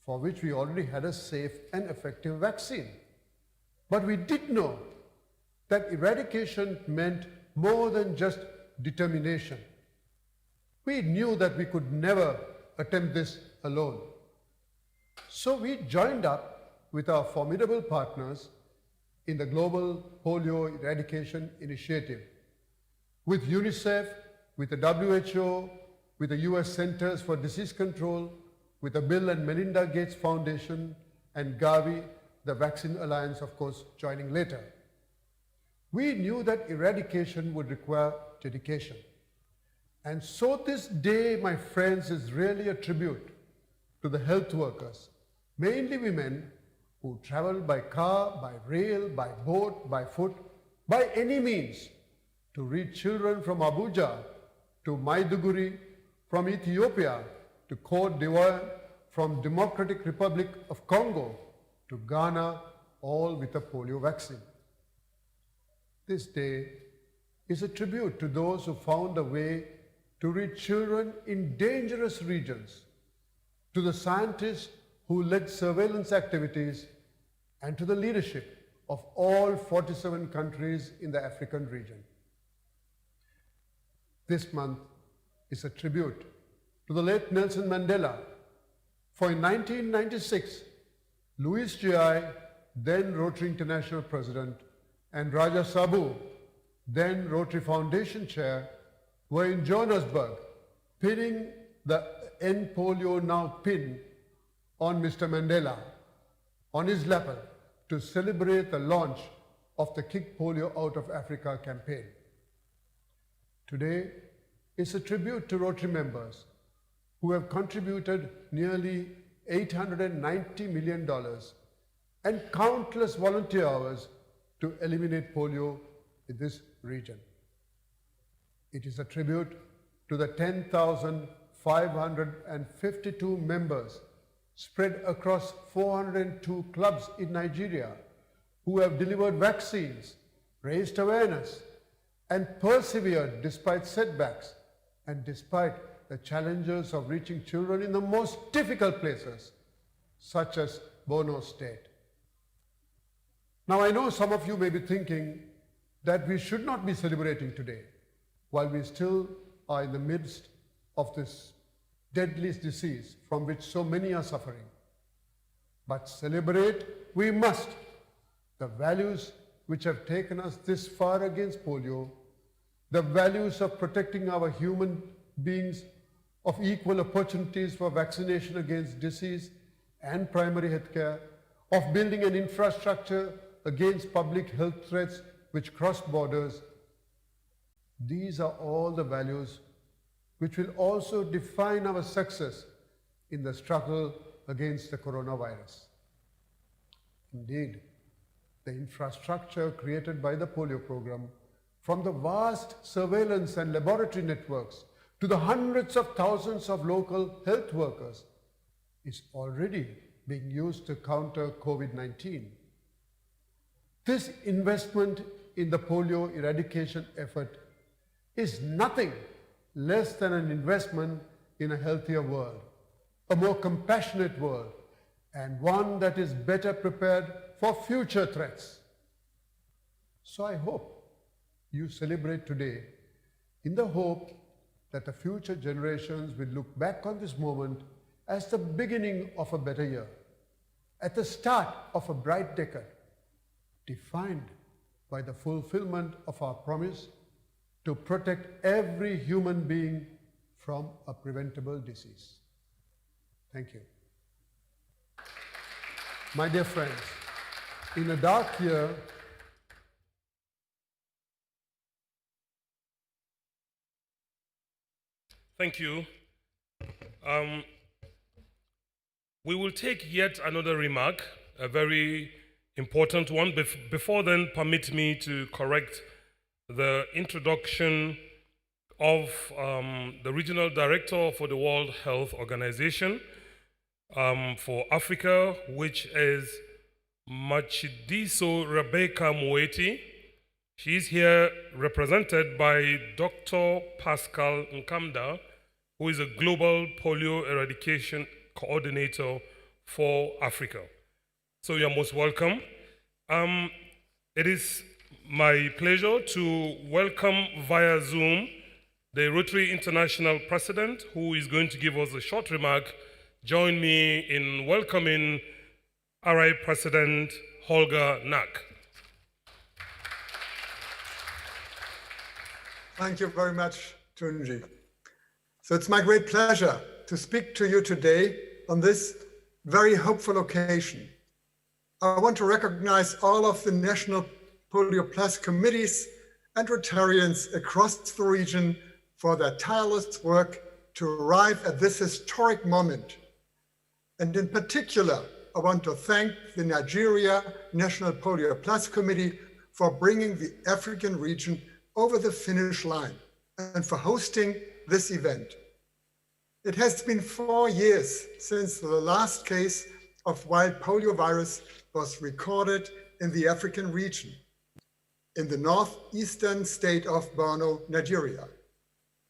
for which we already had a safe and effective vaccine. But we did know that eradication meant more than just determination. We knew that we could never attempt this alone. So we joined up with our formidable partners in the Global Polio Eradication Initiative, with UNICEF, with the WHO, with the US Centers for Disease Control, with the Bill and Melinda Gates Foundation, and Gavi, the Vaccine Alliance, of course, joining later. We knew that eradication would require dedication. And so this day, my friends, is really a tribute to the health workers, mainly women, who travel by car, by rail, by boat, by foot, by any means, to reach children from Abuja to Maiduguri, from Ethiopia to Côte d'Ivoire, from Democratic Republic of Congo to Ghana, all with a polio vaccine. This day is a tribute to those who found a way to reach children in dangerous regions, to the scientists who led surveillance activities, and to the leadership of all 47 countries in the African region. This month is a tribute to the late Nelson Mandela, for in 1996, Louis G.I., then Rotary International President, and Raja Sabu, then Rotary Foundation Chair, were in Johannesburg, pinning the End Polio Now pin on Mr. Mandela, on his lapel, to celebrate the launch of the Kick Polio Out of Africa campaign. Today is a tribute to Rotary members who have contributed nearly $890 million and countless volunteer hours to eliminate polio in this region. It is a tribute to the 10,552 members spread across 402 clubs in Nigeria who have delivered vaccines, raised awareness, and persevered despite setbacks and despite the challenges of reaching children in the most difficult places, such as Borno State. Now, I know some of you may be thinking that we should not be celebrating today, while we still are in the midst of this deadly disease from which so many are suffering. But celebrate we must the values which have taken us this far against polio, the values of protecting our human beings, of equal opportunities for vaccination against disease and primary health care, of building an infrastructure against public health threats which cross borders. These are all the values which will also define our success in the struggle against the coronavirus. Indeed, the infrastructure created by the polio program, from the vast surveillance and laboratory networks to the hundreds of thousands of local health workers, is already being used to counter COVID-19. This investment in the polio eradication effort is nothing less than an investment in a healthier world, a more compassionate world, and one that is better prepared for future threats. So I hope you celebrate today in the hope that the future generations will look back on this moment as the beginning of a better year, at the start of a bright decade, defined by the fulfillment of our promise to protect every human being from a preventable disease. Thank you. My dear friends, in a dark year, thank you. We will take yet another remark, a very important one. Before then, permit me to correct the introduction of the Regional Director for the World Health Organization for Africa, which is Matshidiso Rebecca Moeti. She's here represented by Dr. Pascal Nkamda, who is a Global Polio Eradication Coordinator for Africa. So you're most welcome. It is my pleasure to welcome via Zoom the Rotary International President, who is going to give us a short remark. Join me in welcoming RI President Holger Nack. Thank you very much, Tunji. So it's my great pleasure to speak to you today on this very hopeful occasion. I want to recognize all of the national Polio Plus committees and Rotarians across the region for their tireless work to arrive at this historic moment. And in particular, I want to thank the Nigeria National Polio Plus Committee for bringing the African region over the finish line and for hosting this event. It has been 4 years since the last case of wild polio virus was recorded in the African region, in the northeastern state of Borno, Nigeria.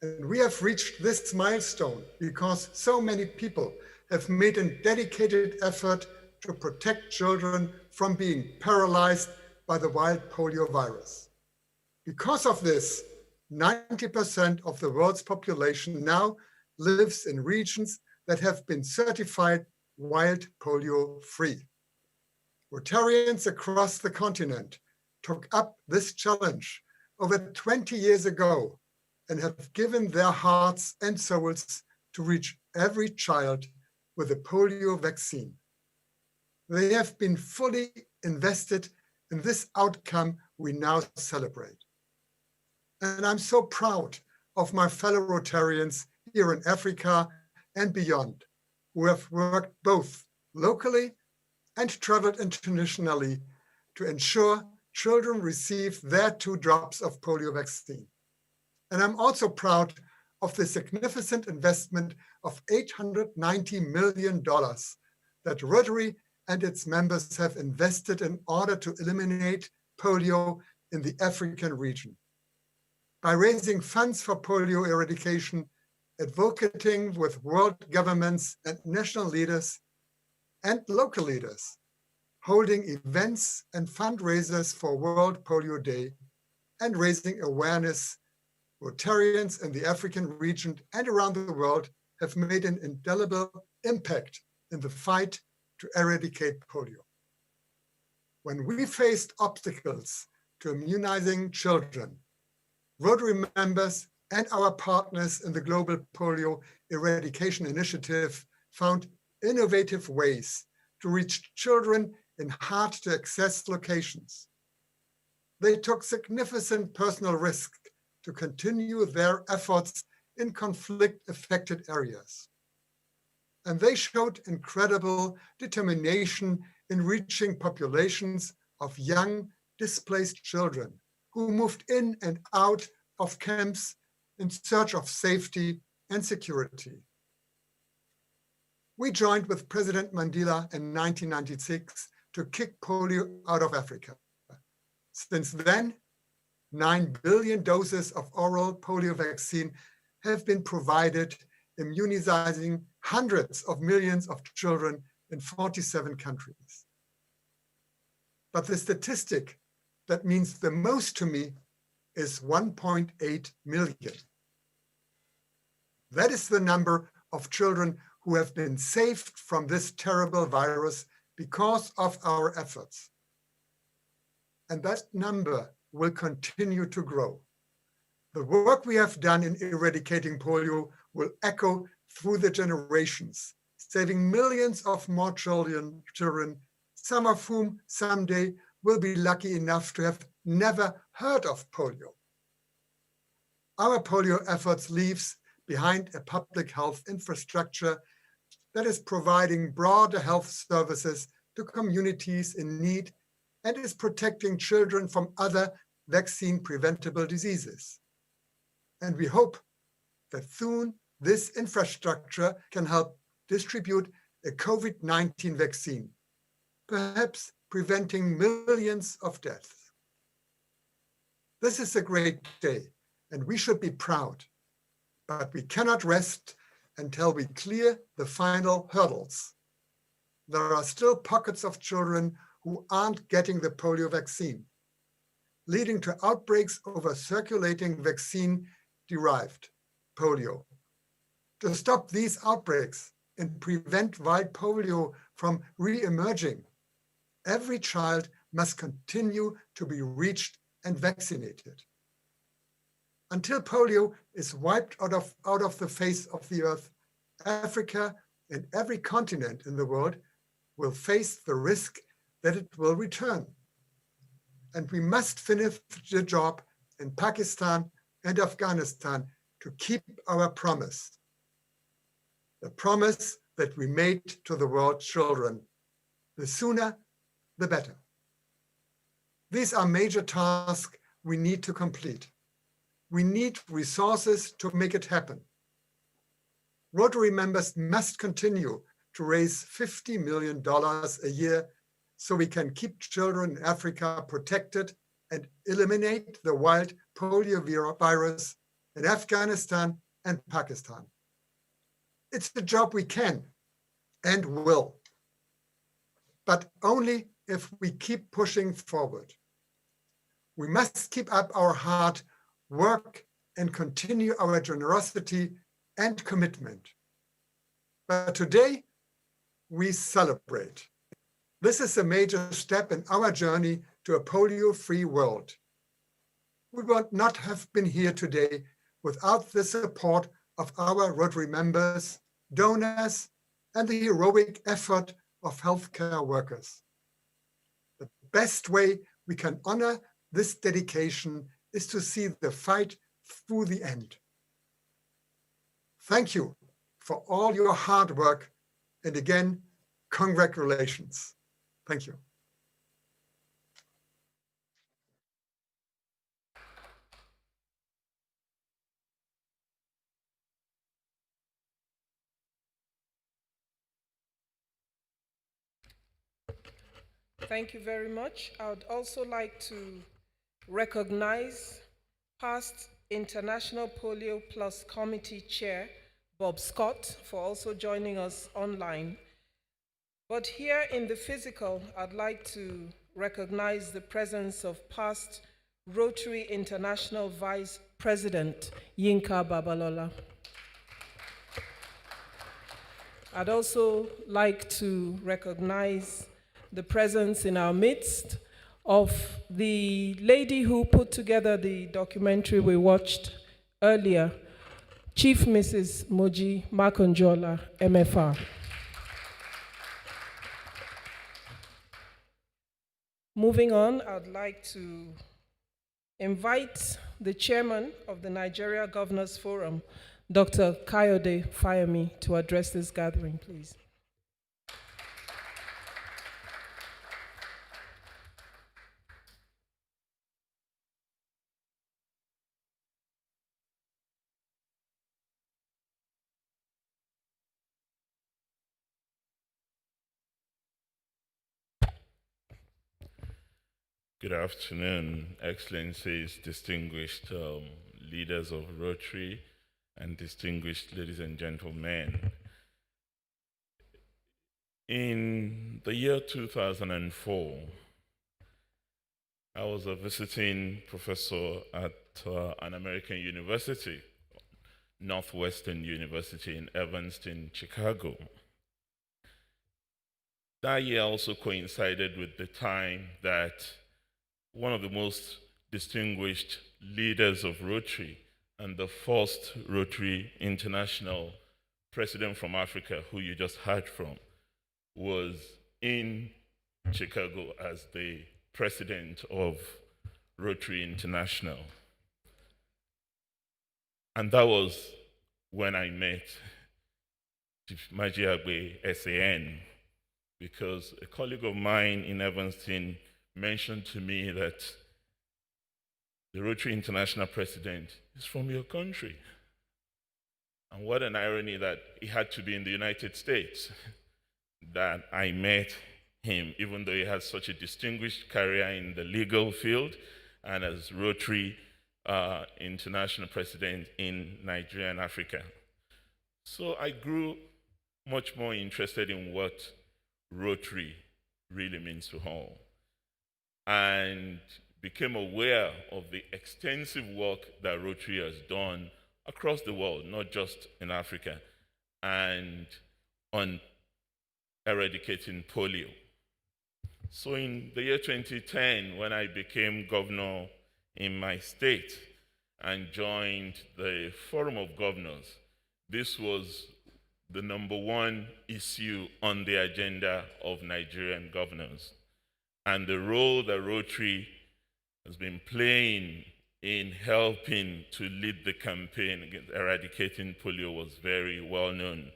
And we have reached this milestone because so many people have made a dedicated effort to protect children from being paralyzed by the wild polio virus. Because of this, 90% of the world's population now lives in regions that have been certified wild polio free. Rotarians across the continent took up this challenge over 20 years ago and have given their hearts and souls to reach every child with a polio vaccine. They have been fully invested in this outcome we now celebrate. And I'm so proud of my fellow Rotarians here in Africa and beyond, who have worked both locally and traveled internationally to ensure children receive their 2 drops of polio vaccine. And I'm also proud of the significant investment of $890 million that Rotary and its members have invested in order to eliminate polio in the African region. By raising funds for polio eradication, advocating with world governments and national leaders and local leaders, holding events and fundraisers for World Polio Day, and raising awareness, Rotarians in the African region and around the world have made an indelible impact in the fight to eradicate polio. When we faced obstacles to immunizing children, Rotary members and our partners in the Global Polio Eradication Initiative found innovative ways to reach children in hard-to-access locations. They took significant personal risk to continue their efforts in conflict-affected areas. And they showed incredible determination in reaching populations of young, displaced children who moved in and out of camps in search of safety and security. We joined with President Mandela in 1996 to kick polio out of Africa. Since then, 9 billion doses of oral polio vaccine have been provided, immunizing hundreds of millions of children in 47 countries. But the statistic that means the most to me is 1.8 million. That is the number of children who have been saved from this terrible virus because of our efforts. And that number will continue to grow. The work we have done in eradicating polio will echo through the generations, saving millions of more children, some of whom someday will be lucky enough to have never heard of polio. Our polio efforts leaves behind a public health infrastructure that is providing broader health services to communities in need and is protecting children from other vaccine-preventable diseases. And we hope that soon this infrastructure can help distribute a COVID-19 vaccine, perhaps preventing millions of deaths. This is a great day, and we should be proud, but we cannot rest until we clear the final hurdles. There are still pockets of children who aren't getting the polio vaccine, leading to outbreaks over circulating vaccine-derived polio. To stop these outbreaks and prevent wild polio from re-emerging, every child must continue to be reached and vaccinated. Until polio is wiped out of the face of the earth, Africa and every continent in the world will face the risk that it will return. And we must finish the job in Pakistan and Afghanistan to keep our promise. The promise that we made to the world's children. The sooner, the better. These are major tasks we need to complete. We need resources to make it happen. Rotary members must continue to raise $50 million a year so we can keep children in Africa protected and eliminate the wild polio virus in Afghanistan and Pakistan. It's the job we can and will, but only if we keep pushing forward. We must keep up our hard work and continue our generosity and commitment. But today, we celebrate. This is a major step in our journey to a polio-free world. We would not have been here today without the support of our Rotary members, donors, and the heroic effort of healthcare workers. The best way we can honor this dedication is to see the fight through the end. Thank you for all your hard work, and again, congratulations. Thank you. Thank you very much. I would also like to recognize past International Polio Plus Committee Chair, Bob Scott, for also joining us online. But here in the physical, I'd like to recognize the presence of past Rotary International Vice President, Yinka Babalola. I'd also like to recognize the presence in our midst of the lady who put together the documentary we watched earlier, Chief Mrs. Moji Makonjola, MFR. Moving on, I'd like to invite the chairman of the Nigeria Governors Forum, Dr. Kayode Fayemi, to address this gathering, please. Good afternoon, Excellencies, distinguished leaders of Rotary, and distinguished ladies and gentlemen. In the year 2004, I was a visiting professor at an American university, Northwestern University in Evanston, Chicago. That year also coincided with the time that one of the most distinguished leaders of Rotary and the first Rotary International president from Africa, who you just heard from, was in Chicago as the president of Rotary International. And that was when I met Chief Majiagbe, SAN, because a colleague of mine in Evanston mentioned to me that the Rotary International president is from your country. And what an irony that he had to be in the United States that I met him, even though he has such a distinguished career in the legal field and as Rotary International president in Nigeria and Africa. So I grew much more interested in what Rotary really means to all, and became aware of the extensive work that Rotary has done across the world, not just in Africa, and on eradicating polio. So in the year 2010, when I became governor in my state and joined the Forum of Governors, this was the #1 issue on the agenda of Nigerian governors. And the role that Rotary has been playing in helping to lead the campaign against eradicating polio was very well known.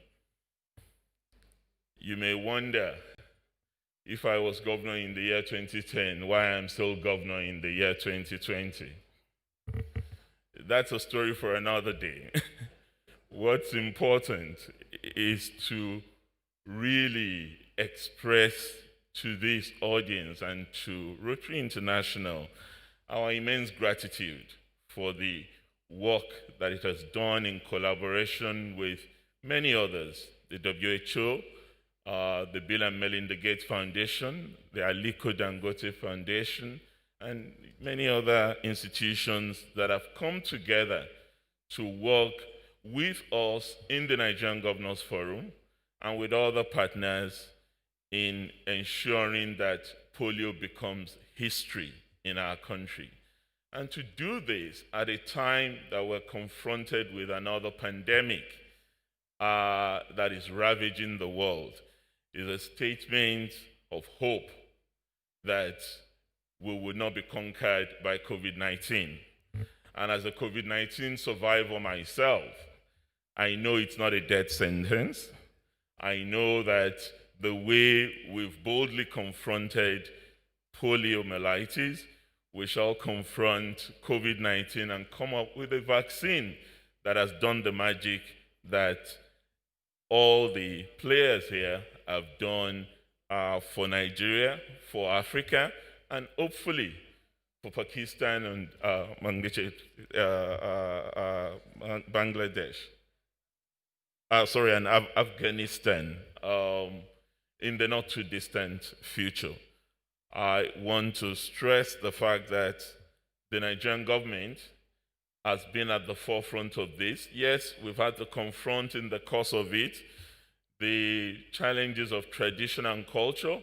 You may wonder, if I was governor in the year 2010, why I'm still governor in the year 2020. That's a story for another day. What's important is to really express to this audience and to Rotary International our immense gratitude for the work that it has done in collaboration with many others, the WHO, the Bill and Melinda Gates Foundation, the Aliko Dangote Foundation, and many other institutions that have come together to work with us in the Nigerian Governors Forum and with other partners in ensuring that polio becomes history in our country. And to do this at a time that we're confronted with another pandemic that is ravaging the world is a statement of hope that we will not be conquered by COVID-19. And as a COVID-19 survivor myself, I know it's not a death sentence. I know that the way we've boldly confronted poliomyelitis, we shall confront COVID-19 and come up with a vaccine that has done the magic that all the players here have done for Nigeria, for Africa, and hopefully for Pakistan and Bangladesh. And Afghanistan in the not too distant future. I want to stress the fact that the Nigerian government has been at the forefront of this. Yes, we've had to confront in the course of it the challenges of tradition and culture,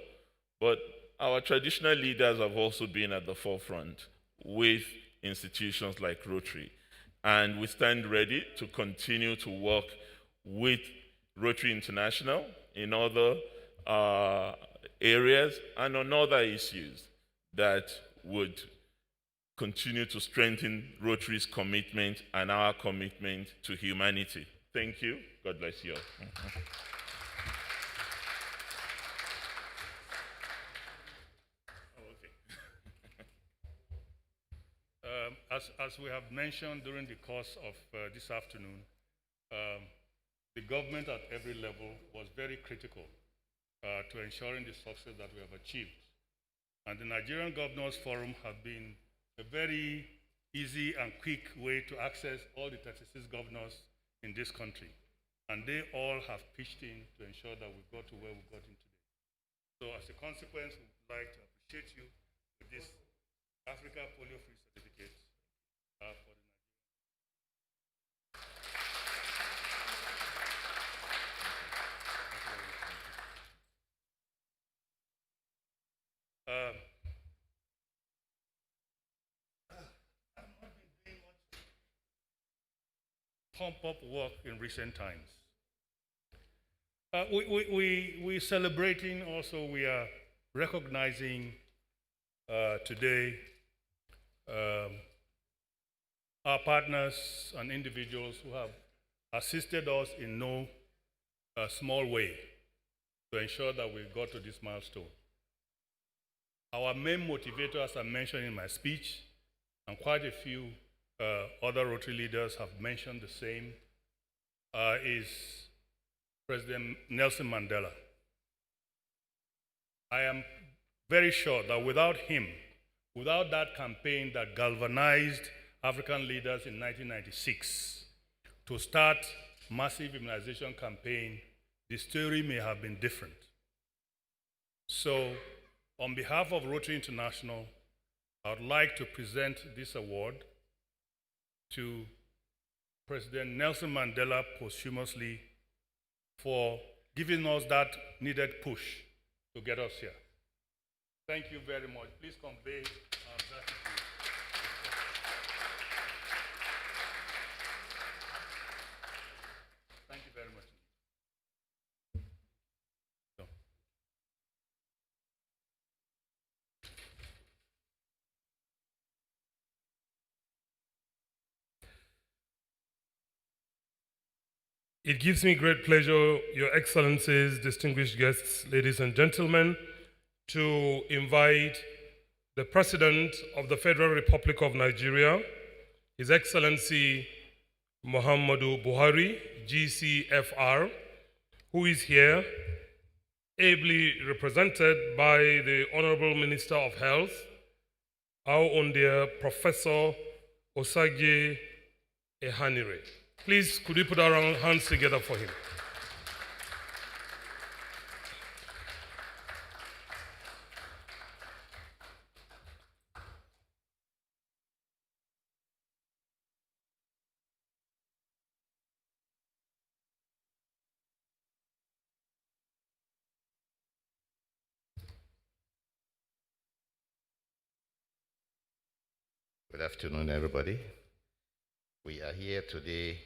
but our traditional leaders have also been at the forefront with institutions like Rotary. And we stand ready to continue to work with Rotary International in other areas and on other issues that would continue to strengthen Rotary's commitment and our commitment to humanity. Thank you. God bless you all. As we have mentioned during the course of this afternoon, the government at every level was very critical to ensuring the success that we have achieved. And the Nigerian Governors Forum have been a very easy and quick way to access all the 36 governors in this country. And they all have pitched in to ensure that we got to where we got in today. So as a consequence, we would like to appreciate you with this Africa Polio-Free certificate for the pump-up work in recent times. We're celebrating also, we are recognizing today our partners and individuals who have assisted us in no small way to ensure that we got to this milestone. Our main motivator, as I mentioned in my speech, and quite a few other Rotary leaders have mentioned the same, is President Nelson Mandela. I am very sure that without him, without that campaign that galvanized African leaders in 1996 to start massive immunization campaign, the story may have been different. So, on behalf of Rotary International, I would like to present this award to President Nelson Mandela posthumously for giving us that needed push to get us here. Thank you very much. Please convey our gratitude. Thank you very much. It gives me great pleasure, Your Excellencies, distinguished guests, ladies and gentlemen, to invite the President of the Federal Republic of Nigeria, His Excellency Muhammadu Buhari, GCFR, who is here, ably represented by the Honorable Minister of Health, our own dear Professor Osage Ehanire. Please, could we put our hands together for him? Good afternoon, everybody. We are here today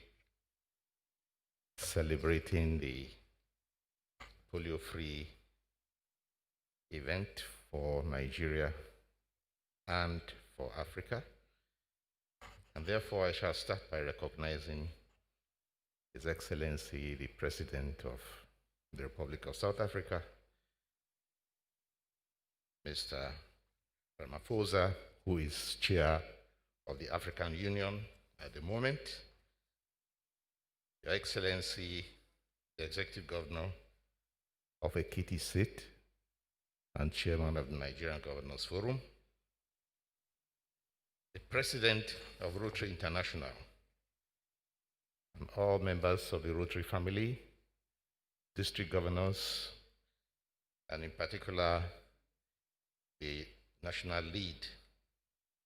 celebrating the polio-free event for Nigeria and for Africa. And therefore, I shall start by recognizing His Excellency, the President of the Republic of South Africa, Mr. Ramaphosa, who is chair of the African Union at the moment, Your Excellency, the Executive Governor of Ekiti State and Chairman of the Nigerian Governors Forum, the President of Rotary International, and all members of the Rotary family, district governors, and in particular, the national lead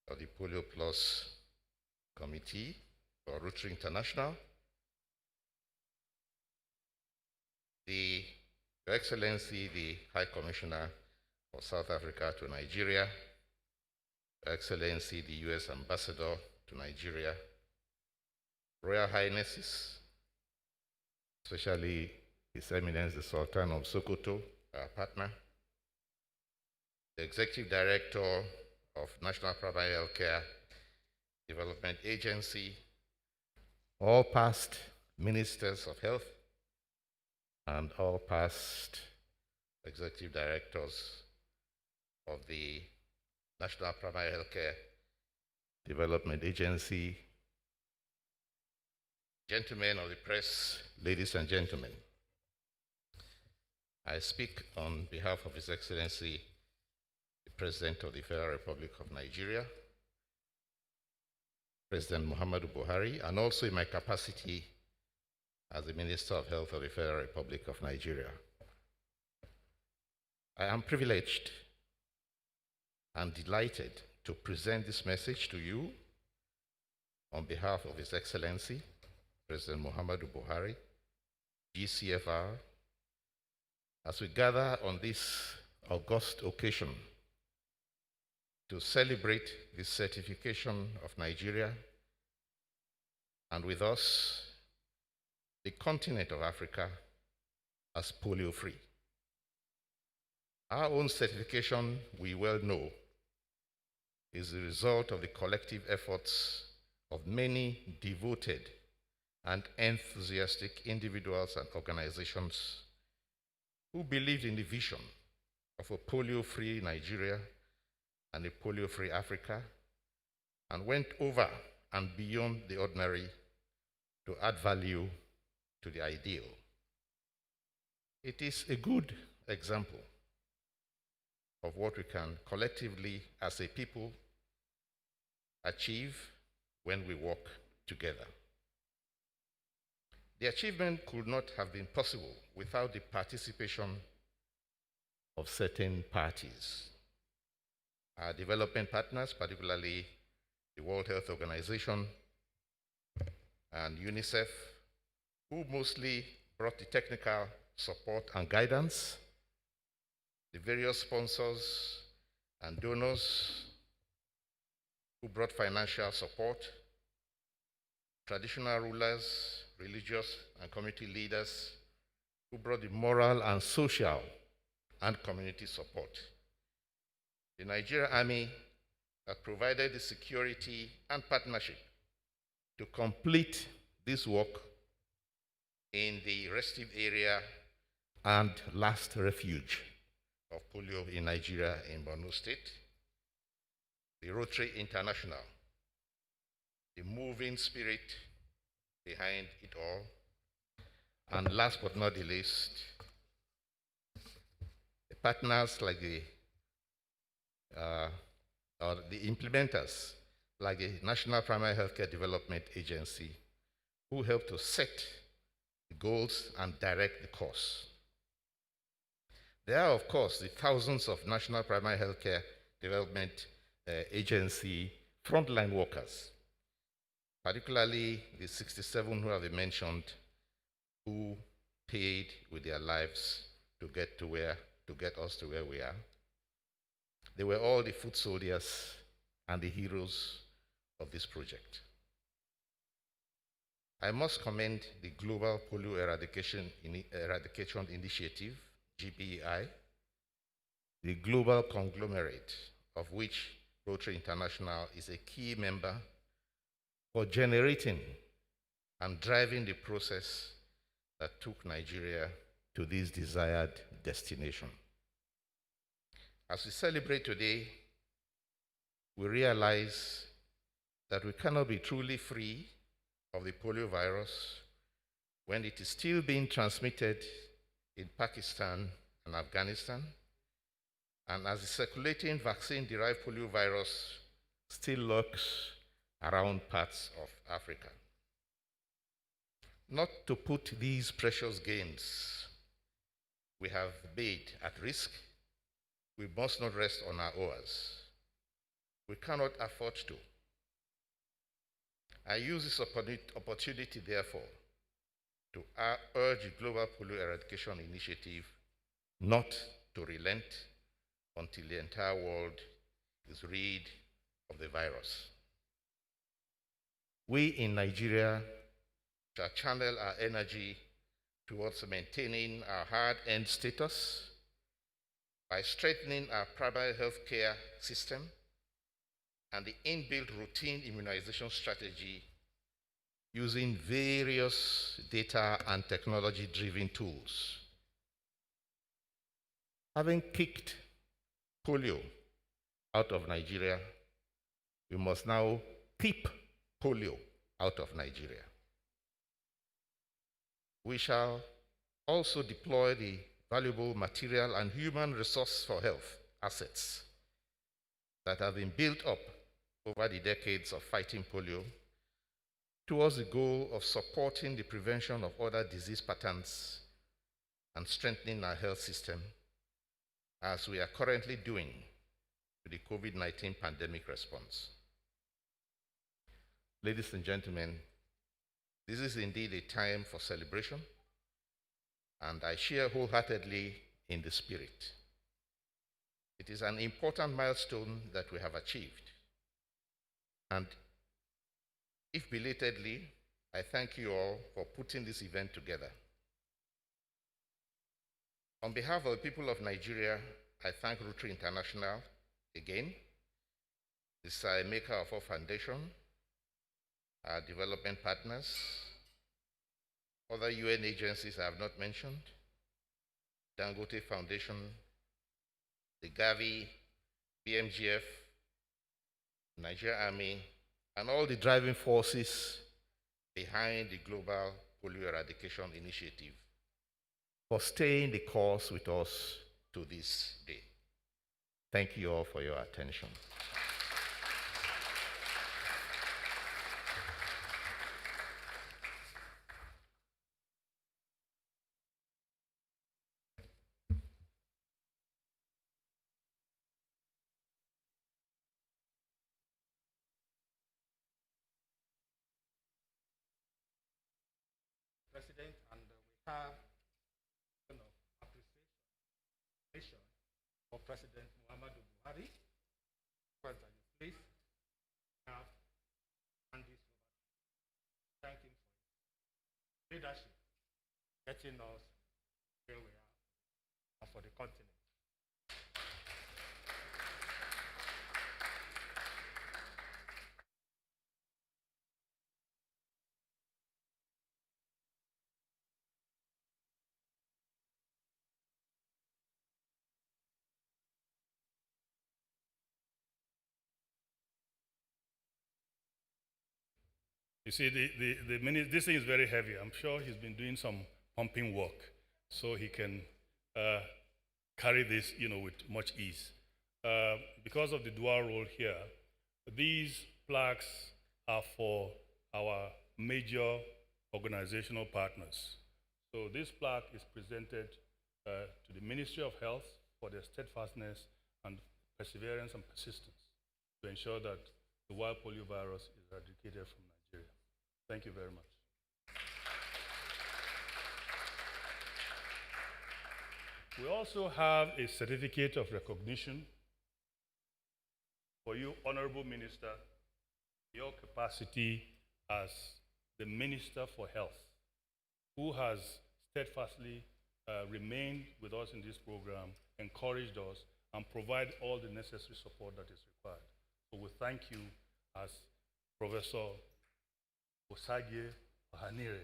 of the Polio Plus Committee for Rotary International, Your Excellency, the High Commissioner for South Africa to Nigeria, Your Excellency, the U.S. Ambassador to Nigeria, Royal Highnesses, especially His Eminence the Sultan of Sokoto, our partner, the Executive Director of National Primary Healthcare Development Agency, all past ministers of health, and all past executive directors of the National Primary Healthcare Development Agency, gentlemen of the press, ladies and gentlemen. I speak on behalf of His Excellency, the President of the Federal Republic of Nigeria, President Muhammadu Buhari, and also in my capacity as the Minister of Health of the Federal Republic of Nigeria. I am privileged and delighted to present this message to you on behalf of His Excellency, President Muhammadu Buhari, GCFR, as we gather on this august occasion to celebrate the certification of Nigeria, and with us, the continent of Africa as polio-free. Our own certification, we well know, is the result of the collective efforts of many devoted and enthusiastic individuals and organizations who believed in the vision of a polio-free Nigeria and a polio-free Africa, and went over and beyond the ordinary to add value to the ideal. It is a good example of what we can collectively as a people achieve when we work together. The achievement could not have been possible without the participation of certain parties. Our development partners, particularly the World Health Organization and UNICEF, who mostly brought the technical support and guidance, the various sponsors and donors who brought financial support, traditional rulers, religious and community leaders who brought the moral and social and community support. The Nigerian Army that provided the security and partnership to complete this work in the restive area and last refuge of polio in Nigeria in Borno State. The Rotary International, the moving spirit behind it all. And last but not the least, the partners like the implementers, like the National Primary Healthcare Development Agency, who helped to set the goals and direct the course. There are, of course, the thousands of National Primary Healthcare Development Agency frontline workers, particularly the 67 who have been mentioned, who paid with their lives to get us to where we are. They were all the foot soldiers and the heroes of this project. I must commend the Global Polio Eradication Initiative, GPEI, the global conglomerate of which Rotary International is a key member, for generating and driving the process that took Nigeria to this desired destination. As we celebrate today, we realize that we cannot be truly free of the polio virus when it is still being transmitted in Pakistan and Afghanistan, and as the circulating vaccine-derived polio virus still lurks around parts of Africa. Not to put these precious gains we have made at risk, we must not rest on our oars. We cannot afford to. I use this opportunity, therefore, to urge the Global Polio Eradication Initiative not to relent until the entire world is rid of the virus. We in Nigeria shall channel our energy towards maintaining our hard-earned status by strengthening our primary health care system and the inbuilt routine immunization strategy using various data and technology-driven tools. Having kicked polio out of Nigeria, we must now keep polio out of Nigeria. We shall also deploy the valuable material and human resource for health assets that have been built up over the decades of fighting polio towards the goal of supporting the prevention of other disease patterns and strengthening our health system, as we are currently doing with the COVID-19 pandemic response. Ladies and gentlemen, this is indeed a time for celebration, and I share wholeheartedly in the spirit. It is an important milestone that we have achieved, and if belatedly, I thank you all for putting this event together. On behalf of the people of Nigeria, I thank Rotary International again, the maker of our foundation, our development partners, other UN agencies I have not mentioned, Dangote Foundation, the Gavi, BMGF, Nigerian Army, and all the driving forces behind the Global Polio Eradication Initiative for staying the course with us to this day. Thank you all for your attention. President, and we have appreciation for President Muhammadu Buhari. President, please now hand this over. Thank him for his leadership, getting us where we are and for the continent. You see, this thing is very heavy. I'm sure he's been doing some pumping work so he can carry this, with much ease. Because of the dual role here, these plaques are for our major organizational partners. So this plaque is presented to the Ministry of Health for their steadfastness and perseverance and persistence to ensure that the wild polio virus is eradicated from Nigeria. Thank you very much. We also have a certificate of recognition for you, Honorable Minister, your capacity as the Minister for Health, who has steadfastly remained with us in this program, encouraged us, and provide all the necessary support that is required. So we thank you as Professor Osagie Ohanire,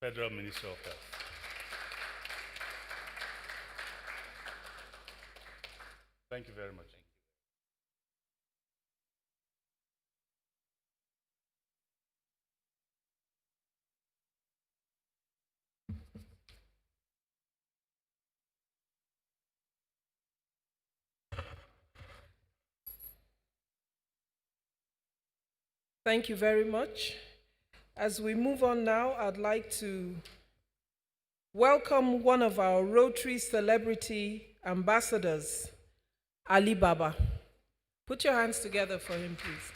Federal Minister of Health. Thank you very much. Thank you very much. As we move on now, I'd like to welcome one of our Rotary celebrity ambassadors, Ali Baba. Put your hands together for him, please.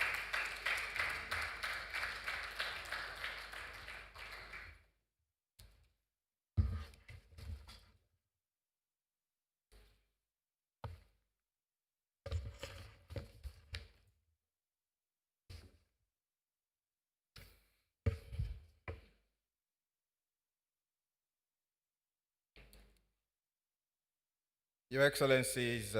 Your Excellencies,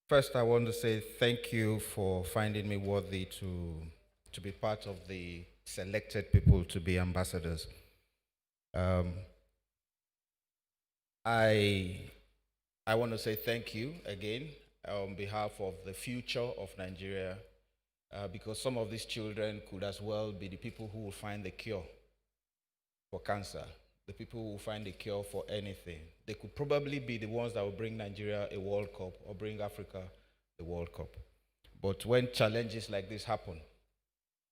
first I want to say thank you for finding me worthy to be part of the selected people to be ambassadors. I want to say thank you again on behalf of the future of Nigeria, because some of these children could as well be the people who will find the cure for cancer, the people who will find the cure for anything. They could probably be the ones that will bring Nigeria a World Cup or bring Africa the World Cup. But when challenges like this happen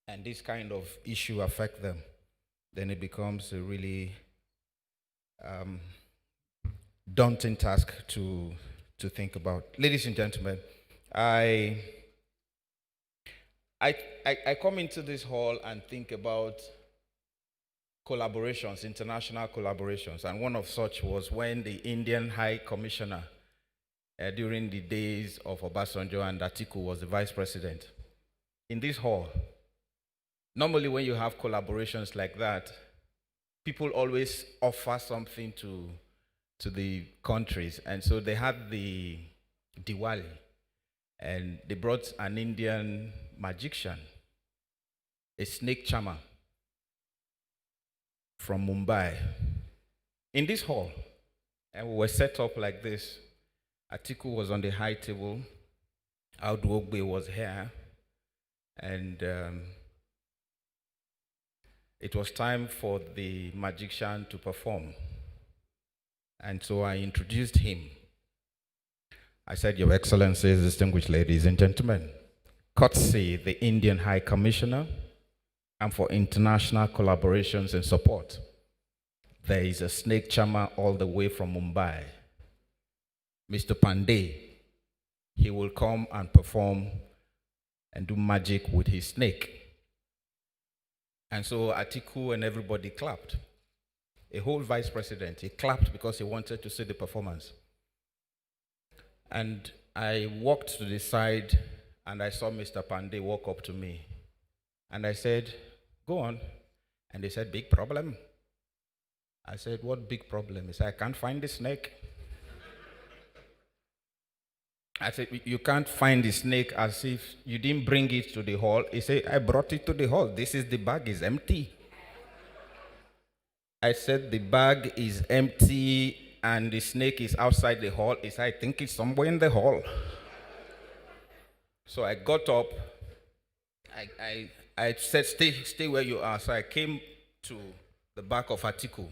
and this kind of issue affect them, then it becomes a really daunting task to think about. Ladies and gentlemen, I come into this hall and think about collaborations, international collaborations, and one of such was when the Indian High Commissioner during the days of Obasanjo and Atiku was the Vice President. In this hall, normally when you have collaborations like that, people always offer something to the countries, and so they had the Diwali, and they brought an Indian magician, a snake charmer from Mumbai, in this hall, and we were set up like this. Atiku was on the high table, Ogbe was here, and it was time for the magician to perform. And so I introduced him. I said, Your Excellencies, distinguished ladies and gentlemen, courtesy the Indian High Commissioner and for international collaborations and support, there is a snake charmer all the way from Mumbai, Mr. Pandey. He will come and perform and do magic with his snake. And so Atiku and everybody clapped. A whole vice president, he clapped because he wanted to see the performance. And I walked to the side and I saw Mr. Pandey walk up to me. And I said, Go on. And they said, Big problem. I said, What big problem? He said, I can't find the snake. I said, You can't find the snake as if you didn't bring it to the hall. He said, I brought it to the hall. The bag is empty. I said, the bag is empty and the snake is outside the hall. He said, I think it's somewhere in the hall. So I got up. I said, stay where you are. So I came to the back of Atiku.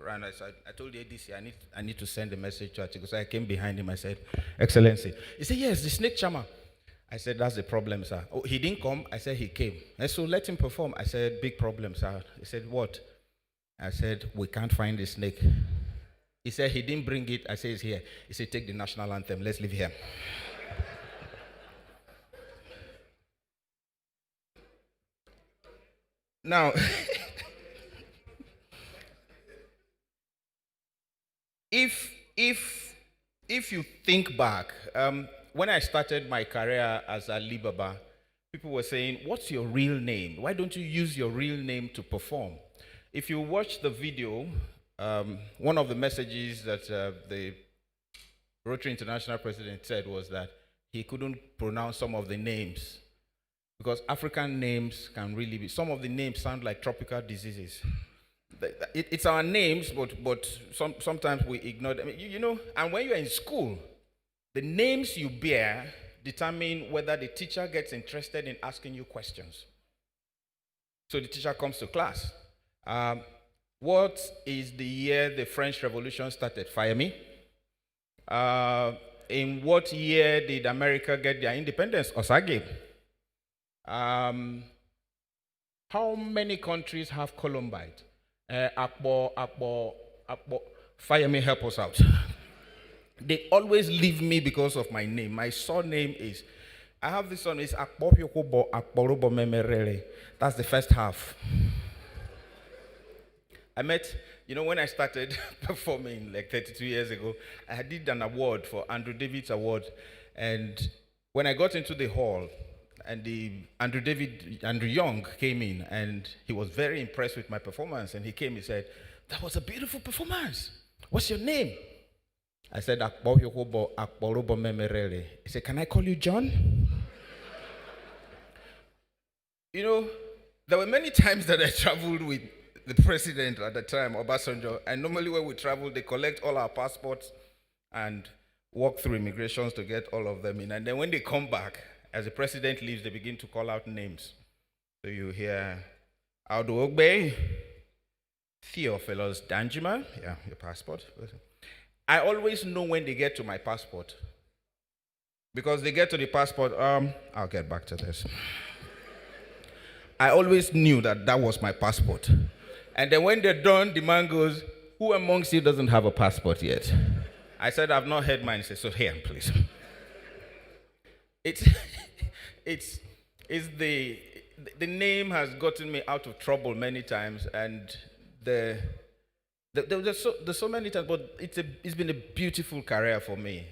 And I told the ADC, I need to send a message to Atiku. So I came behind him. I said, Excellency. He said, Yes, the snake charmer. I said, That's the problem, sir. Oh, he didn't come. I said, He came. And so let him perform. I said, Big problem, sir. He said, What? I said, We can't find the snake. He said, He didn't bring it. I said, It's here. He said, Take the national anthem. Let's leave here. Now, if you think back, when I started my career as Alibaba, people were saying, What's your real name? Why don't you use your real name to perform? If you watch the video, one of the messages that the Rotary International president said was that he couldn't pronounce some of the names because African names can really be, some of the names sound like tropical diseases. It's our names, but sometimes we ignore them. You know, and when you're in school, the names you bear determine whether the teacher gets interested in asking you questions. So the teacher comes to class. What is the year the French Revolution started? Fire me. In what year did America get their independence? Osage. How many countries have Columbine? Akbo. Fire me, help us out. They always leave me because of my name. My surname is, I have this surname, it's Akborobo Memerere. That's the first half. I met, when I started performing like 32 years ago, I did an award for Andrew David's award. And when I got into the hall, and Andrew Young came in, and he was very impressed with my performance. And he came, he said, That was a beautiful performance. What's your name? I said, Akborobo Memerere. He said, Can I call you John? There were many times that I traveled with the president at the time, Obasanjo, and normally when we travel, they collect all our passports and walk through immigrations to get all of them in. And then when they come back, as the president leaves, they begin to call out names. So you hear Audu Ogbe, Theophilus Danjuma, yeah, your passport. I always know when they get to my passport. Because they get to the passport, I'll get back to this. I always knew that was my passport. And then when they're done, the man goes, Who amongst you doesn't have a passport yet? I said, I've not heard mine. He said, So here, please. It's the name has gotten me out of trouble many times, and there's so many times, but it's been a beautiful career for me.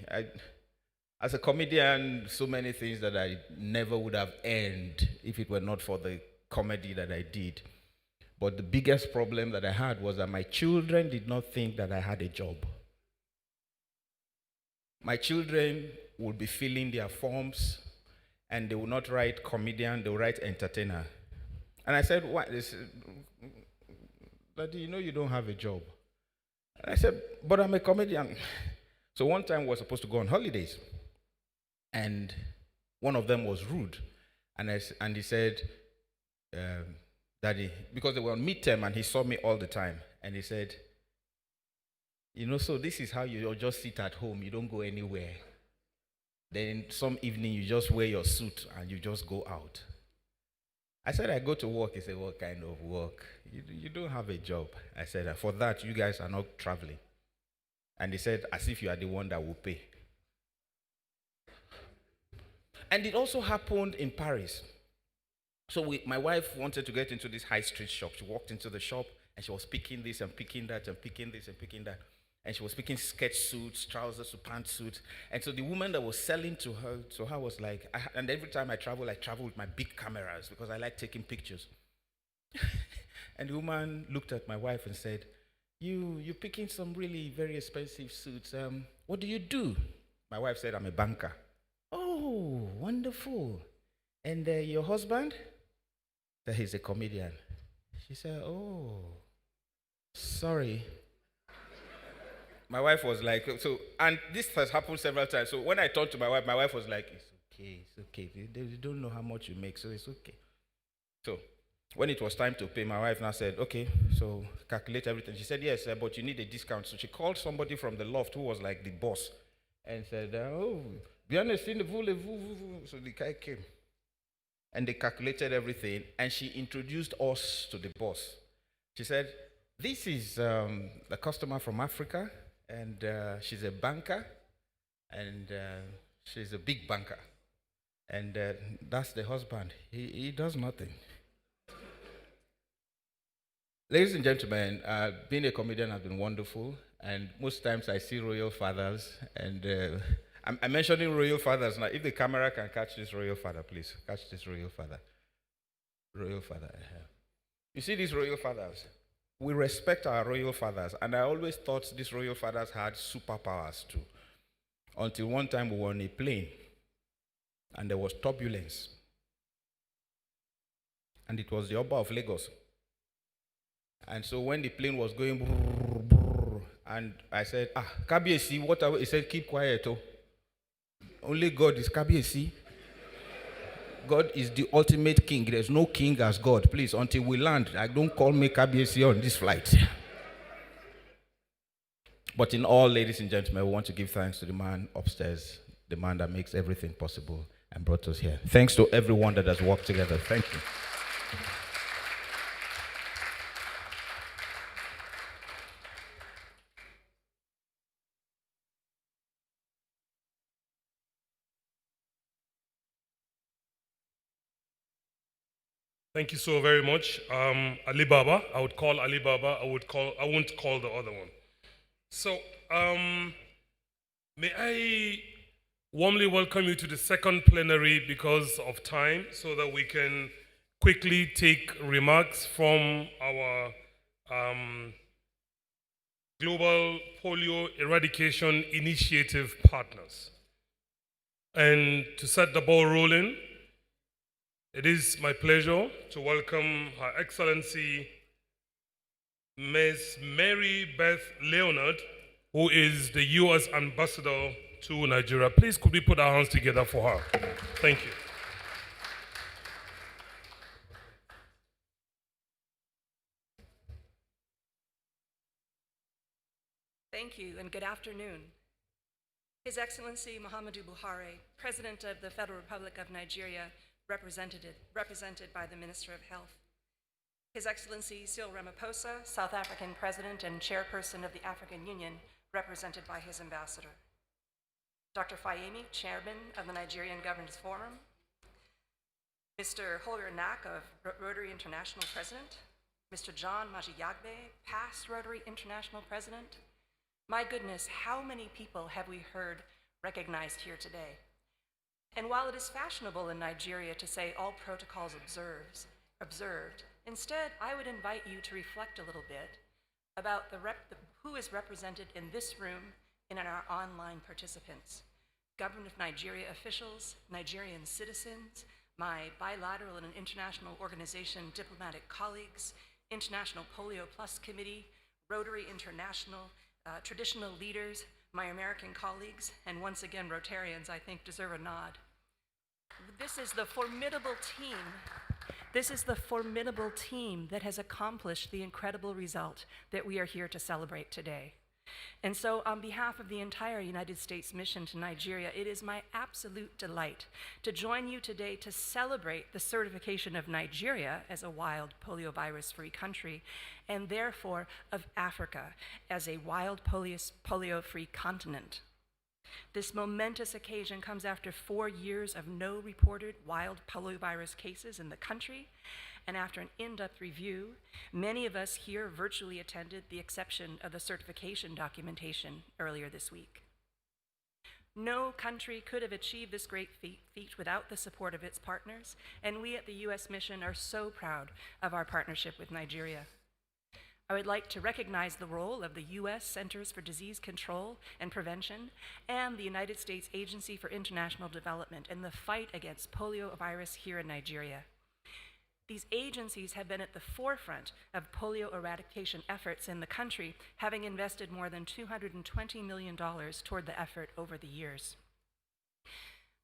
As a comedian, so many things that I never would have earned if it were not for the comedy that I did. But the biggest problem that I had was that my children did not think that I had a job. My children would be filling their forms, and they would not write comedian, they would write entertainer. And I said, Why? They said, Daddy, you don't have a job. And I said, But I'm a comedian. So one time we were supposed to go on holidays. And One of them was rude. And he said, Daddy, because they were on midterm and he saw me all the time. And he said, so this is how you just sit at home. You don't go anywhere. Then some evening you just wear your suit and you just go out. I said, I go to work. He said, what kind of work? You don't have a job. I said, for that, you guys are not traveling. And he said, as if you are the one that will pay. And it also happened in Paris. So my wife wanted to get into this high street shop. She walked into the shop and she was picking this and picking that and picking this and picking that. And she was picking sketch suits, trousers to pantsuits. And so the woman that was selling to her was like, and every time I travel with my big cameras because I like taking pictures. And the woman looked at my wife and said, you're picking some really very expensive suits. What do you do? My wife said, I'm a banker. Oh, wonderful. And your husband? That he's a comedian. She said, oh, sorry. My wife was like, and this has happened several times. So when I talked to my wife was like, it's okay. They don't know how much you make, so it's okay. So when it was time to pay, my wife now said, okay, so calculate everything. She said, yes, but you need a discount. So she called somebody from the loft who was like the boss and said, bien sûr, so the guy came. And they calculated everything, and she introduced us to the boss. She said, this is a customer from Africa, and she's a banker, and she's a big banker. And that's the husband. He does nothing. Ladies and gentlemen, being a comedian has been wonderful, and most times I see royal fathers, and I'm mentioning royal fathers now. If the camera can catch this royal father, please catch this royal father. Royal father. You see these royal fathers? We respect our royal fathers, and I always thought these royal fathers had superpowers too. Until one time we were on a plane, and there was turbulence. And it was the Oba of Lagos. And so when the plane was going, brrr, brrr, and I said, Kabiesi, what are we? He said, keep quiet. Oh. Only God is Kabiesi. God is the ultimate king. There's no king as God. Please, until we land, don't call me Kabiesi on this flight. But in all, ladies and gentlemen, we want to give thanks to the man upstairs, the man that makes everything possible and brought us here. Thanks to everyone that has worked together. Thank you. Thank you so very much. Ali Baba, I would call Ali Baba, I won't call the other one. So, may I warmly welcome you to the second plenary because of time, so that we can quickly take remarks from our Global Polio Eradication Initiative partners. And to set the ball rolling, it is my pleasure to welcome Her Excellency Ms. Mary Beth Leonard, who is the U.S. Ambassador to Nigeria. Please, could we put our hands together for her? Thank you. Thank you, and good afternoon. His Excellency Muhammadu Buhari, President of the Federal Republic of Nigeria, represented by the Minister of Health. His Excellency Cyril Ramaphosa, South African President and Chairperson of the African Union, represented by his Ambassador. Dr. Fayemi, Chairman of the Nigerian Governors Forum. Mr. Holger Knack of Rotary International President. Mr. John Majiyagbe, past Rotary International President. My goodness, how many people have we heard recognized here today? And while it is fashionable in Nigeria to say all protocols observed, instead I would invite you to reflect a little bit about who is represented in this room and in our online participants. Government of Nigeria officials, Nigerian citizens, my bilateral and international organization diplomatic colleagues, International Polio Plus Committee, Rotary International, traditional leaders, my American colleagues, and once again, Rotarians, I think, deserve a nod. This is the formidable team. This is the formidable team that has accomplished the incredible result that we are here to celebrate today. And so, on behalf of the entire United States mission to Nigeria, it is my absolute delight to join you today to celebrate the certification of Nigeria as a wild poliovirus-free country, and therefore of Africa as a wild polio-free continent. This momentous occasion comes after 4 years of no reported wild poliovirus cases in the country, and after an in-depth review, many of us here virtually attended the acceptance of the certification documentation earlier this week. No country could have achieved this great feat without the support of its partners, and we at the U.S. Mission are so proud of our partnership with Nigeria. I would like to recognize the role of the U.S. Centers for Disease Control and Prevention and the United States Agency for International Development in the fight against poliovirus here in Nigeria. These agencies have been at the forefront of polio eradication efforts in the country, having invested more than $220 million toward the effort over the years.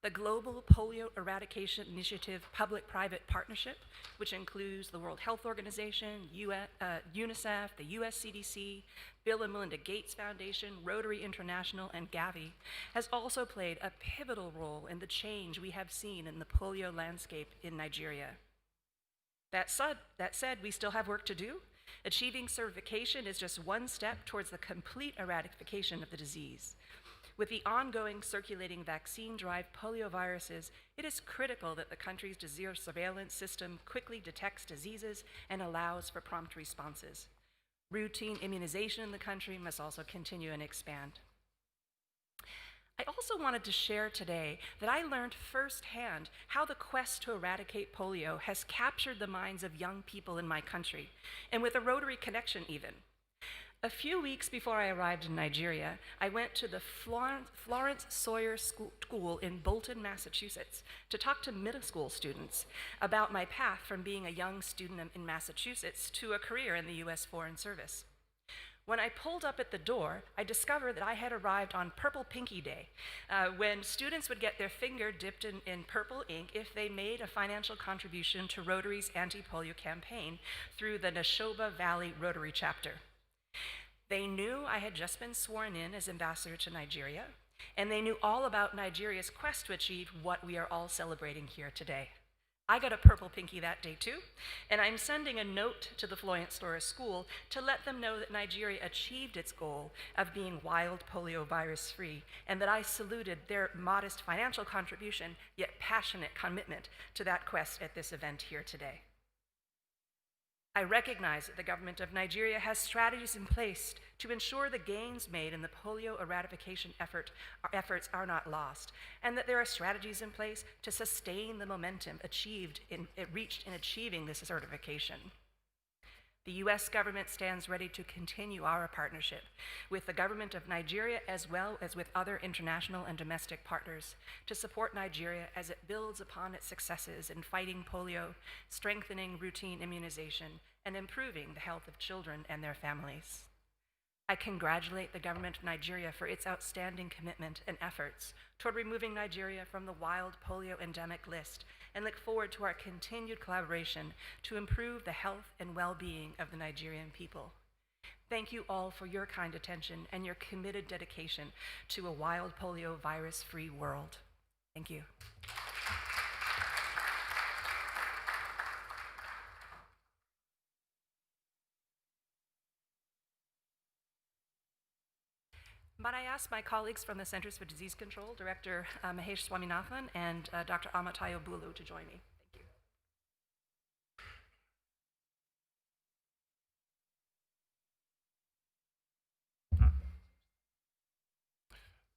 The Global Polio Eradication Initiative Public-Private Partnership, which includes the World Health Organization, UNICEF, the US CDC, Bill and Melinda Gates Foundation, Rotary International, and Gavi, has also played a pivotal role in the change we have seen in the polio landscape in Nigeria. That said, we still have work to do. Achieving certification is just one step towards the complete eradication of the disease. With the ongoing circulating vaccine-derived polioviruses, it is critical that the country's disease surveillance system quickly detects diseases and allows for prompt responses. Routine immunization in the country must also continue and expand. I also wanted to share today that I learned firsthand how the quest to eradicate polio has captured the minds of young people in my country, and with a Rotary connection even. A few weeks before I arrived in Nigeria, I went to the Florence Sawyer School in Bolton, Massachusetts, to talk to middle school students about my path from being a young student in Massachusetts to a career in the U.S. Foreign Service. When I pulled up at the door, I discovered that I had arrived on Purple Pinky Day, when students would get their finger dipped in purple ink if they made a financial contribution to Rotary's anti-polio campaign through the Neshoba Valley Rotary chapter. They knew I had just been sworn in as ambassador to Nigeria, and they knew all about Nigeria's quest to achieve what we are all celebrating here today. I got a purple pinky that day too, and I'm sending a note to the Florence Sawyer School to let them know that Nigeria achieved its goal of being wild polio virus free, and that I saluted their modest financial contribution, yet passionate commitment to that quest at this event here today. I recognize that the government of Nigeria has strategies in place to ensure the gains made in the polio eradication efforts are not lost, and that there are strategies in place to sustain the momentum reached in achieving this certification. The U.S. government stands ready to continue our partnership with the government of Nigeria as well as with other international and domestic partners to support Nigeria as it builds upon its successes in fighting polio, strengthening routine immunization, and improving the health of children and their families. I congratulate the government of Nigeria for its outstanding commitment and efforts toward removing Nigeria from the wild polio endemic list, and look forward to our continued collaboration to improve the health and well-being of the Nigerian people. Thank you all for your kind attention and your committed dedication to a wild polio virus-free world. Thank you. Might I ask my colleagues from the Centers for Disease Control, Director Mahesh Swaminathan and Dr. Amatayo Bulu to join me. Thank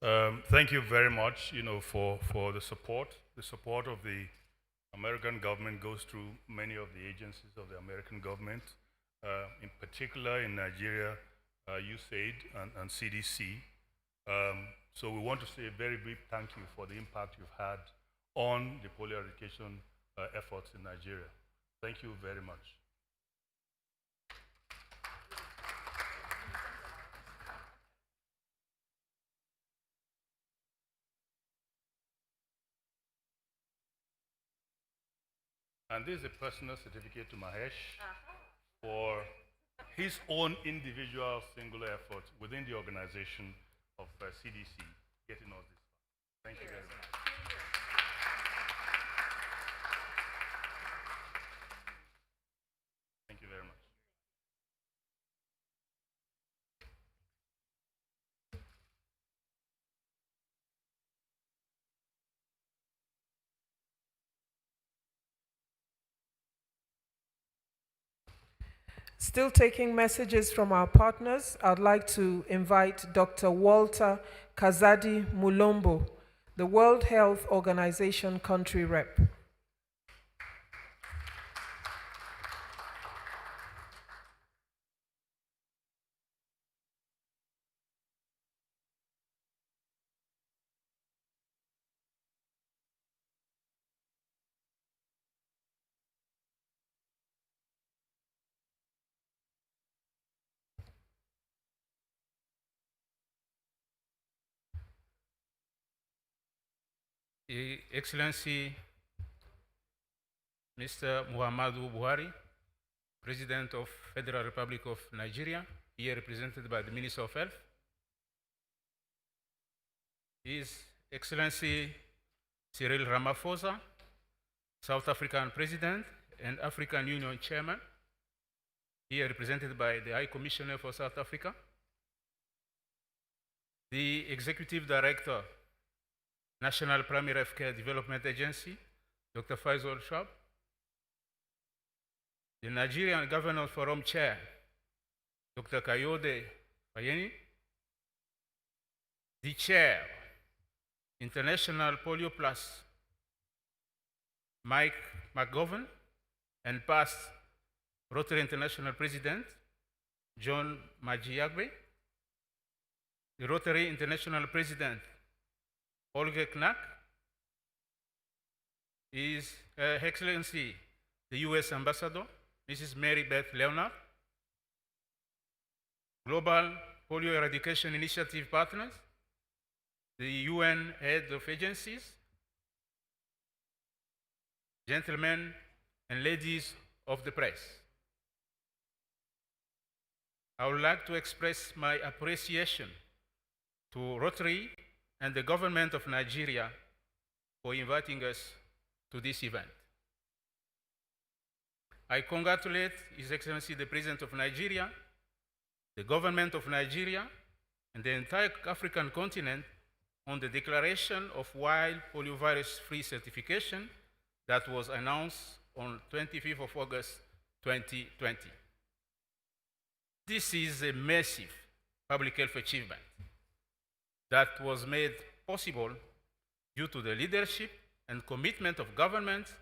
you. Thank you very much, for the support. The support of the American government goes through many of the agencies of the American government, in particular in Nigeria, USAID and CDC. So we want to say a very brief thank you for the impact you've had on the polio eradication efforts in Nigeria. Thank you very much. And this is a personal certificate to Mahesh for his own individual singular effort within the organization of CDC getting us this far. Thank you very much. Thank you very much. Still taking messages from our partners, I'd like to invite Dr. Walter Kazadi Mulombo, the World Health Organization country rep. Excellency Mr. Muhammadu Buhari, President of Federal Republic of Nigeria, here represented by the Minister of Health. His Excellency Cyril Ramaphosa, South African President and African Union Chairman, here represented by the High Commissioner for South Africa. The Executive Director, National Primary Healthcare Development Agency, Dr. Faisal Shab, the Nigerian Governors Forum Chair, Dr. Kayode Fayeni, the Chair, International Polio Plus, Mike McGovern, and past Rotary International President, John Majiagbe, the Rotary International President, Olga Knack, His Excellency, the U.S. Ambassador, Mrs. Mary Beth Leonard, Global Polio Eradication Initiative partners, the UN heads of agencies, gentlemen and ladies of the press. I would like to express my appreciation to Rotary and the government of Nigeria for inviting us to this event. I congratulate His Excellency the President of Nigeria, the government of Nigeria, and the entire African continent on the declaration of wild poliovirus-free certification that was announced on 25th of August 2020. This is a massive public health achievement that was made possible due to the leadership and commitment of governments,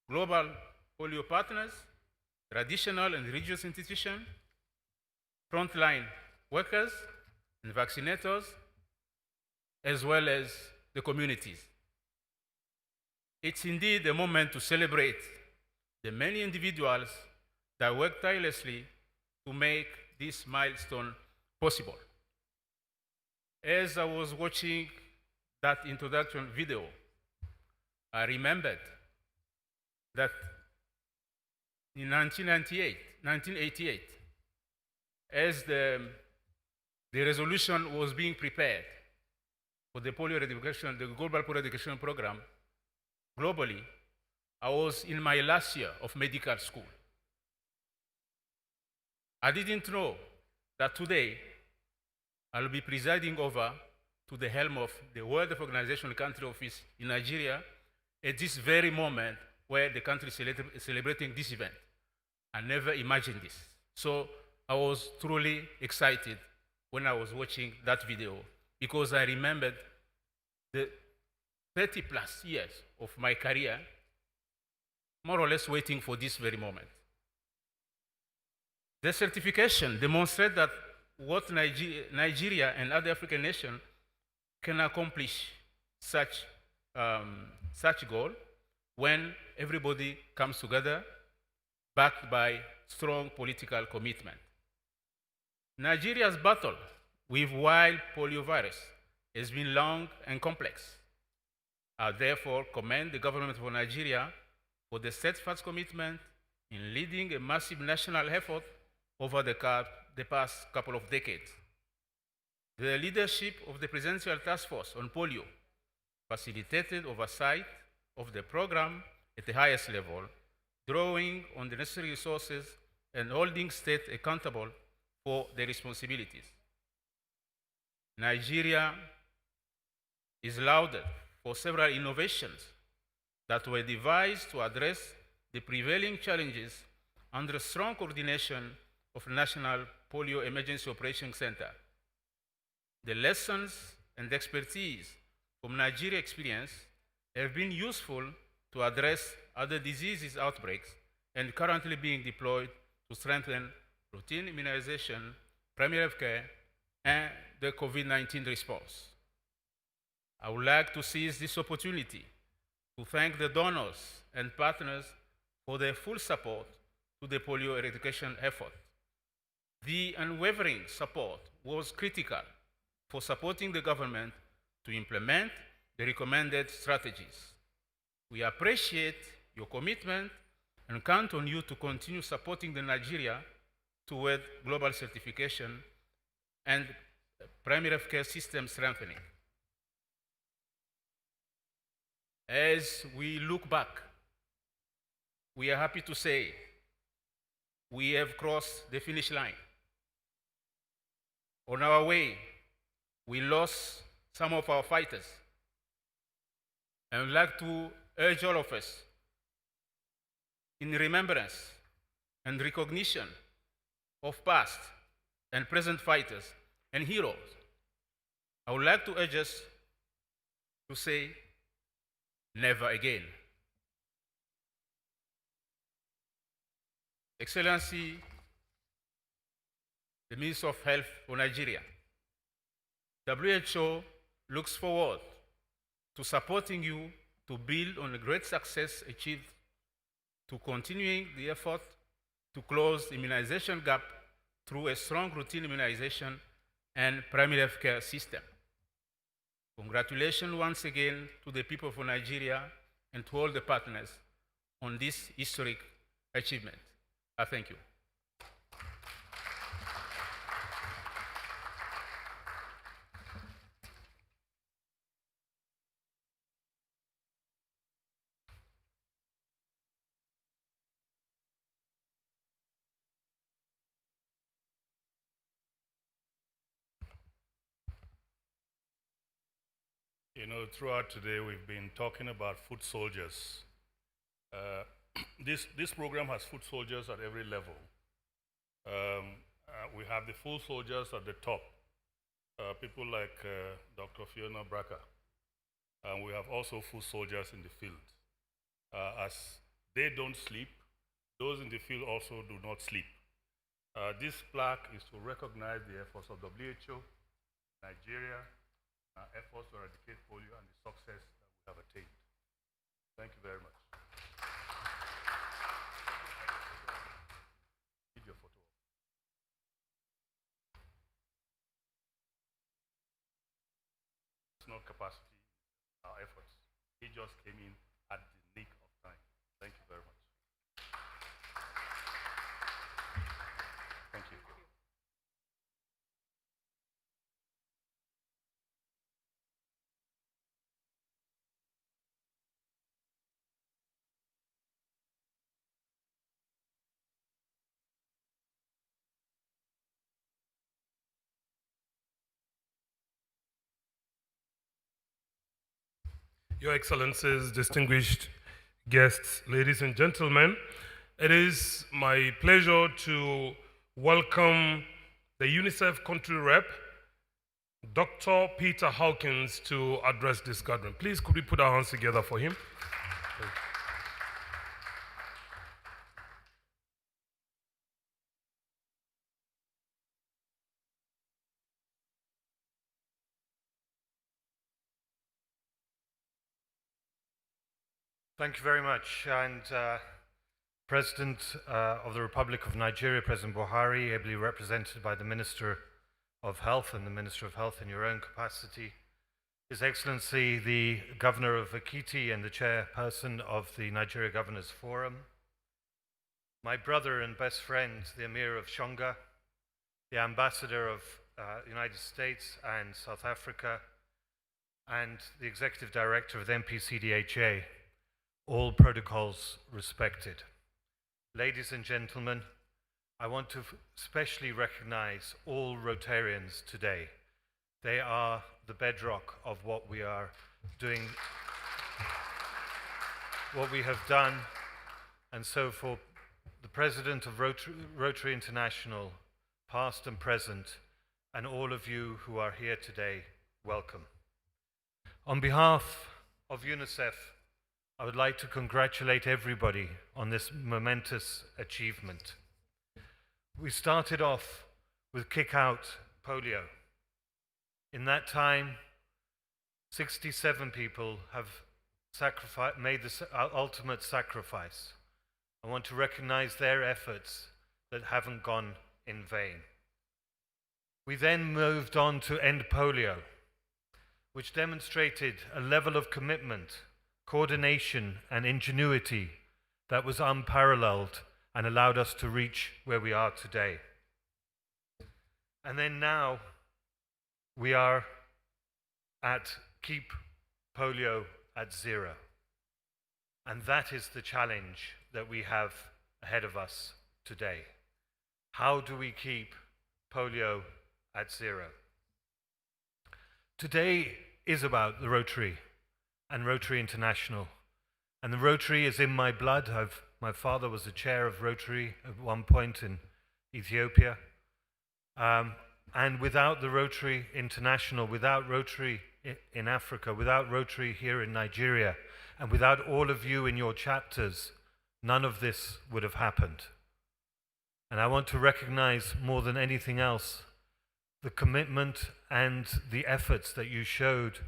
global polio partners, traditional and religious institutions, frontline workers and vaccinators, as well as the communities. It's indeed a moment to celebrate the many individuals that work tirelessly to make this milestone possible. As I was watching that introduction video, I remembered that in 1988, as the resolution was being prepared for the polio eradication, the global polio eradication program globally, I was in my last year of medical school. I didn't know that today I'll be presiding over to the helm of the World Health Organization country office in Nigeria at this very moment where the country is celebrating this event. I never imagined this. So I was truly excited when I was watching that video because I remembered the 30 plus years of my career, more or less waiting for this very moment. The certification demonstrates that what Nigeria and other African nations can accomplish such goal when everybody comes together, backed by strong political commitment. Nigeria's battle with wild poliovirus has been long and complex. I therefore commend the government of Nigeria for the steadfast commitment in leading a massive national effort over the past couple of decades. The leadership of the Presidential Task Force on Polio facilitated oversight of the program at the highest level, drawing on the necessary resources and holding states accountable for their responsibilities. Nigeria is lauded for several innovations that were devised to address the prevailing challenges under strong coordination of National Polio Emergency Operations Center. The lessons and expertise from Nigeria experience have been useful to address other diseases outbreaks and currently being deployed to strengthen routine immunization, primary health care, and the COVID-19 response. I would like to seize this opportunity to thank the donors and partners for their full support to the polio eradication effort. The unwavering support was critical for supporting the government to implement the recommended strategies. We appreciate your commitment and count on you to continue supporting the Nigeria toward global certification and primary health care system strengthening. As we look back, we are happy to say we have crossed the finish line. On our way, we lost some of our fighters. I would like to urge all of us, in remembrance and recognition of past and present fighters and heroes, I would like to urge us to say, never again. Excellency, the Minister of Health for Nigeria, WHO looks forward to supporting you to build on the great success achieved, to continuing the effort to close the immunization gap through a strong routine immunization and primary health care system. Congratulations once again to the people of Nigeria and to all the partners on this historic achievement. I thank you. You know, throughout today, we've been talking about foot soldiers. This program has foot soldiers at every level. We have the full soldiers at the top, people like Dr. Fiona Braka. And we have also foot soldiers in the field. As they don't sleep, those in the field also do not sleep. This plaque is to recognize the efforts of WHO, Nigeria, efforts to eradicate polio and the success that we have attained. Thank you very much. Need your photo. It's not capacity, our efforts. He just came in at the nick of time. Thank you very much. Thank you. Your Excellencies, distinguished guests, ladies and gentlemen, it is my pleasure to welcome the UNICEF country rep, Dr. Peter Hawkins, to address this gathering. Please, could we put our hands together for him? Thank you very much. And President of the Republic of Nigeria, President Buhari, ably represented by the Minister of Health and the Minister of Health in your own capacity, His Excellency, the Governor of Ekiti and the Chairperson of the Nigeria Governors Forum, my brother and best friend, the Emir of Shonga, the Ambassador of the United States and South Africa, and the Executive Director of the MPCDHA, all protocols respected. Ladies and gentlemen, I want to especially recognize all Rotarians today. They are the bedrock of what we are doing, what we have done. And so for the President of Rotary International, past and present, and all of you who are here today, welcome. On behalf of UNICEF, I would like to congratulate everybody on this momentous achievement. We started off with Kick Out Polio. In that time, 67 people have made the ultimate sacrifice. I want to recognize their efforts that haven't gone in vain. We then moved on to End Polio, which demonstrated a level of commitment, coordination, and ingenuity that was unparalleled and allowed us to reach where we are today. And then now, we are at Keep Polio at Zero. And that is the challenge that we have ahead of us today. How do we keep polio at zero? Today is about the Rotary and Rotary International. And the Rotary is in my blood. My father was the chair of Rotary at one point in Ethiopia. And without the Rotary International, without Rotary in Africa, without Rotary here in Nigeria, and without all of you in your chapters, none of this would have happened. And I want to recognize more than anything else the commitment and the efforts that you showed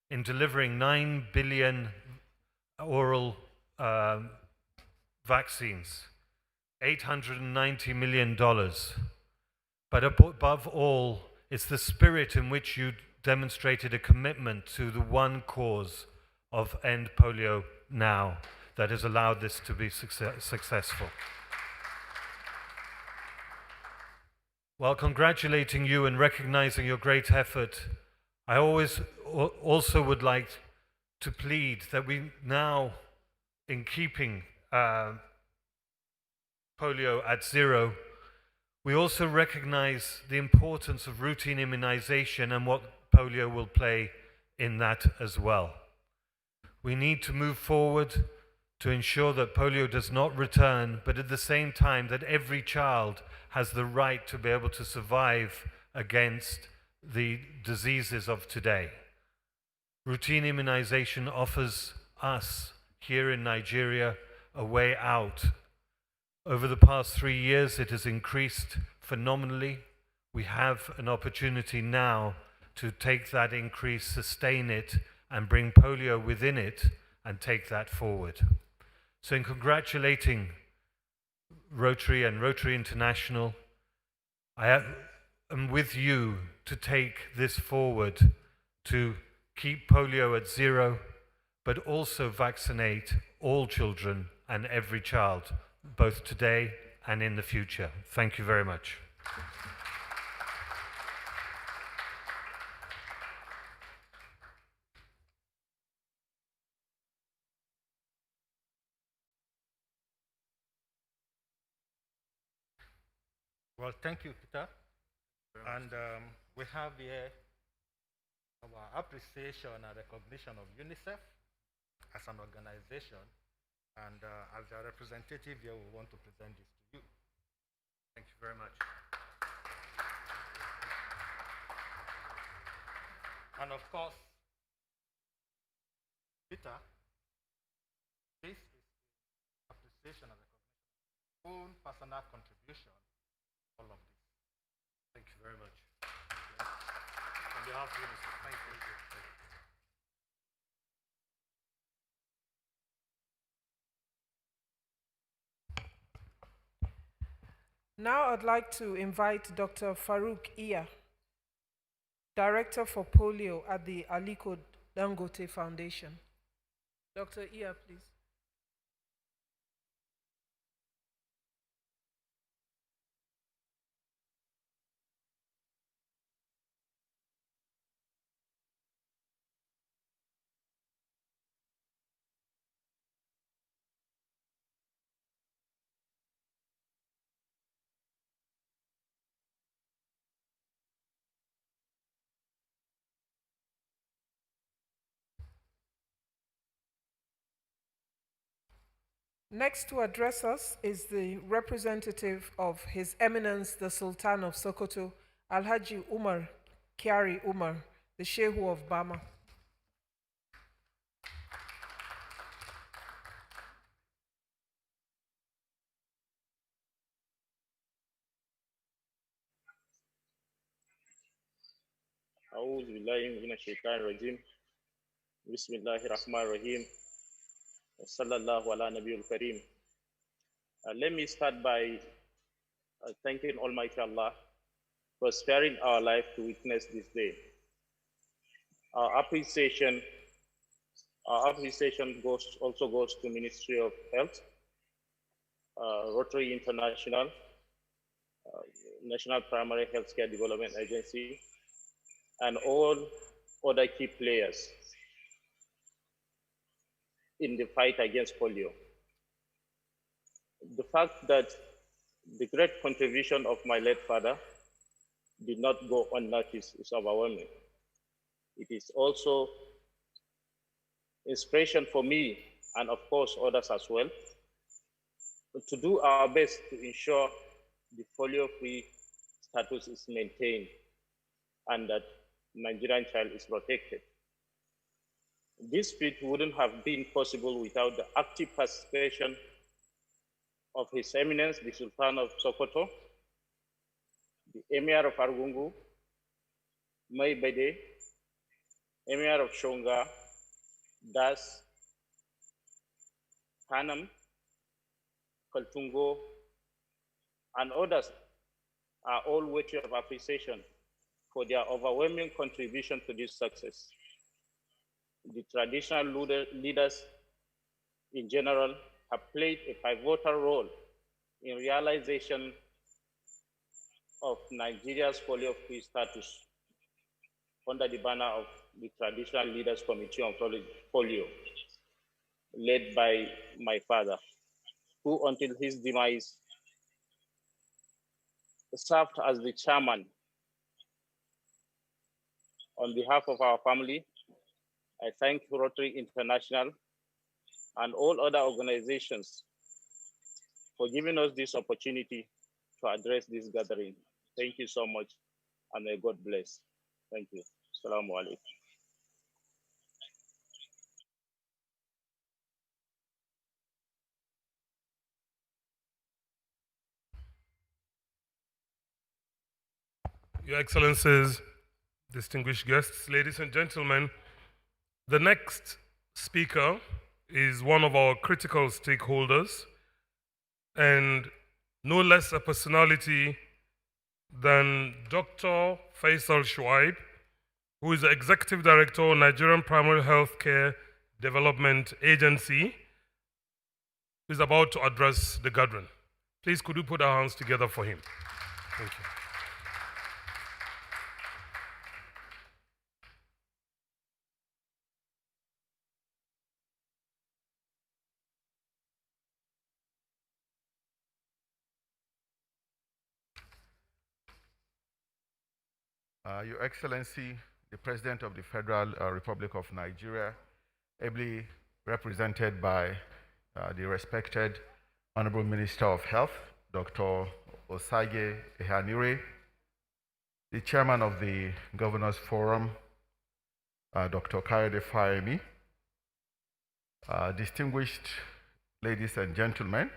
in delivering 9 billion oral vaccines, $890 million. But above all, it's the spirit in which you demonstrated a commitment to the one cause of End Polio Now that has allowed this to be successful. While congratulating you and recognizing your great effort, I also would like to plead that we now, in keeping polio at zero, we also recognize the importance of routine immunization and what polio will play in that as well. We need to move forward to ensure that polio does not return, but at the same time that every child has the right to be able to survive against the diseases of today. Routine immunization offers us here in Nigeria a way out. Over the past 3 years, it has increased phenomenally. We have an opportunity now to take that increase, sustain it, and bring polio within it and take that forward. So in congratulating Rotary and Rotary International, I am with you to take this forward to keep polio at zero, but also vaccinate all children and every child, both today and in the future. Thank you very much. Well, thank you, Peter. And we have here our appreciation and recognition of UNICEF as an organization. And as a representative here, we want to present this to you. Thank you very much. And of course, Peter, this is appreciation and recognition of own personal contribution to all of this. Thank you very much. On behalf of UNICEF, thank you. Now I'd like to invite Dr. Farouk Iya Director for Polio at the Aliko Dangote Foundation. Dr. Iya, please. Next to address us is the representative of His Eminence the Sultan of Sokoto, Alhaji Umar Kyari Umar, the Shehu of Bama. أعوذ بالله من الشيطان الرجيم بسم الله الرحمن الرحيم وصلى الله على نبي الكريم. Let me start by thanking Almighty Allah for sparing our life to witness this day. Our appreciation also goes to Ministry of Health, Rotary International, National Primary Healthcare Development Agency, and all other key players in the fight against polio. The fact that the great contribution of my late father did not go unnoticed is overwhelming. It is also inspiration for me and of course others as well to do our best to ensure the polio-free status is maintained and that Nigerian child is protected. This feat wouldn't have been possible without the active participation of His Eminence, the Sultan of Sokoto, the Emir of Argungu, Mai Bede, Emir of Shonga, Das, Panam, Kaltungo, and others are all worthy of appreciation for their overwhelming contribution to this success. The traditional leaders in general have played a pivotal role in realization of Nigeria's polio-free status under the banner of the Traditional Leaders Committee on Polio, led by my father, who until his demise served as the chairman. On behalf of our family, I thank Rotary International and all other organizations for giving us this opportunity to address this gathering. Thank you so much, and may God bless. Thank you. Assalamu alaikum. Your Excellencies, distinguished guests, ladies and gentlemen, the next speaker is one of our critical stakeholders and no less a personality than Dr. Faisal Shuaib, who is the Executive Director of Nigerian Primary Healthcare Development Agency, who is about to address the gathering. Please, could you put our hands together for him? Thank you. Your Excellency, the President of the Federal Republic of Nigeria, ably represented by the respected Honorable Minister of Health, Dr. Osage Ehanire, the Chairman of the Governors Forum, Dr. Kayode Fayemi, distinguished ladies and gentlemen,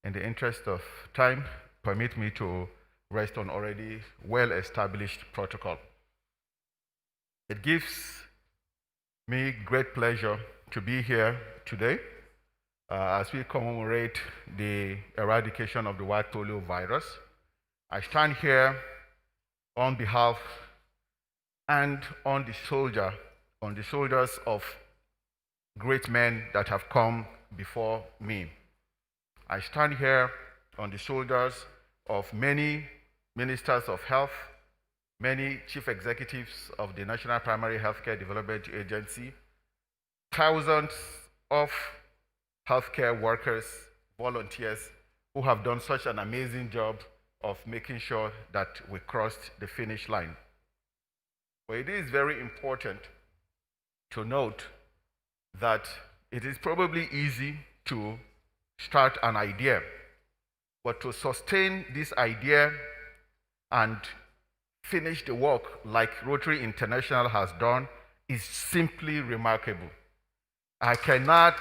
in the interest of time, permit me to rest on already well-established protocol. It gives me great pleasure to be here today as we commemorate the eradication of the white polio virus. I stand here on behalf and on the shoulders of great men that have come before me. I stand here on the shoulders of many ministers of health, many chief executives of the National Primary Healthcare Development Agency, thousands of healthcare workers, volunteers who have done such an amazing job of making sure that we crossed the finish line. But it is very important to note that it is probably easy to start an idea, but to sustain this idea and finish the work like Rotary International has done is simply remarkable. I cannot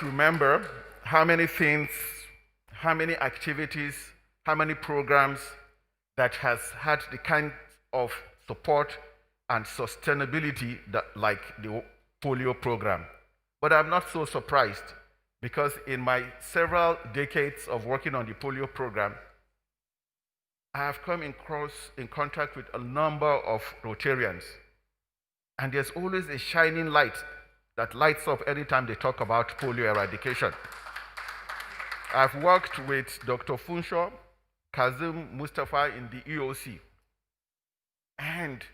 remember how many things, how many activities, how many programs that has had the kind of support and sustainability that, like the polio program. But I'm not so surprised, because in my several decades of working on the polio program, I have come in contact with a number of Rotarians, and there's always a shining light that lights up anytime they talk about polio eradication. I've worked with Dr. Funshaw, Kazim Mustafa in the EOC, and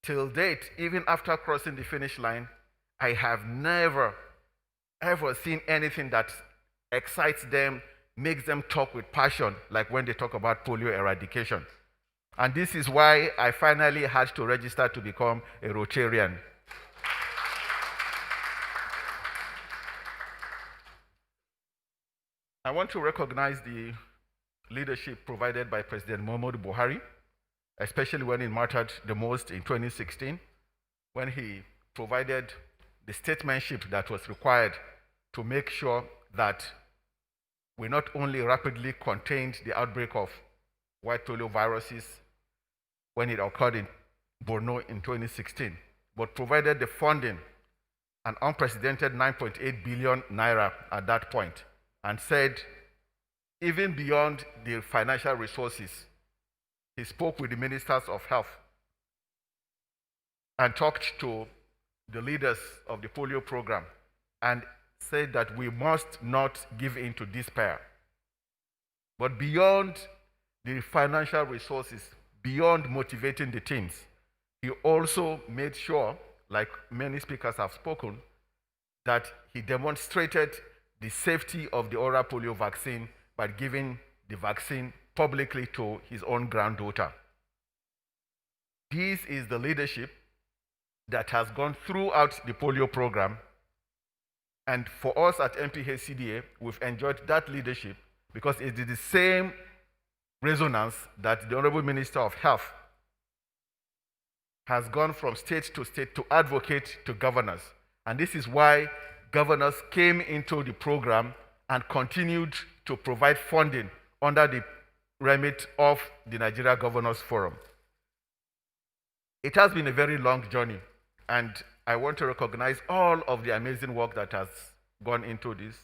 till date, even after crossing the finish line, I have never, ever seen anything that excites them, makes them talk with passion, like when they talk about polio eradication. And this is why I finally had to register to become a Rotarian. I want to recognize the leadership provided by President Muhammadu Buhari, especially when it mattered the most in 2016, when he provided the statesmanship that was required to make sure that we not only rapidly contained the outbreak of white polio viruses when it occurred in Borno in 2016, but provided the funding, an unprecedented 9.8 billion naira at that point, and said, even beyond the financial resources, he spoke with the ministers of health and talked to the leaders of the polio program and said that we must not give in to despair. But beyond the financial resources, beyond motivating the teams, he also made sure, like many speakers have spoken, that he demonstrated the safety of the oral polio vaccine by giving the vaccine publicly to his own granddaughter. This is the leadership that has gone throughout the polio program. And for us at MPHCDA, we've enjoyed that leadership because it is the same resonance that the Honorable Minister of Health has gone from state to advocate to governors. And this is why governors came into the program and continued to provide funding under the remit of the Nigeria Governors Forum. It has been a very long journey, and I want to recognize all of the amazing work that has gone into this.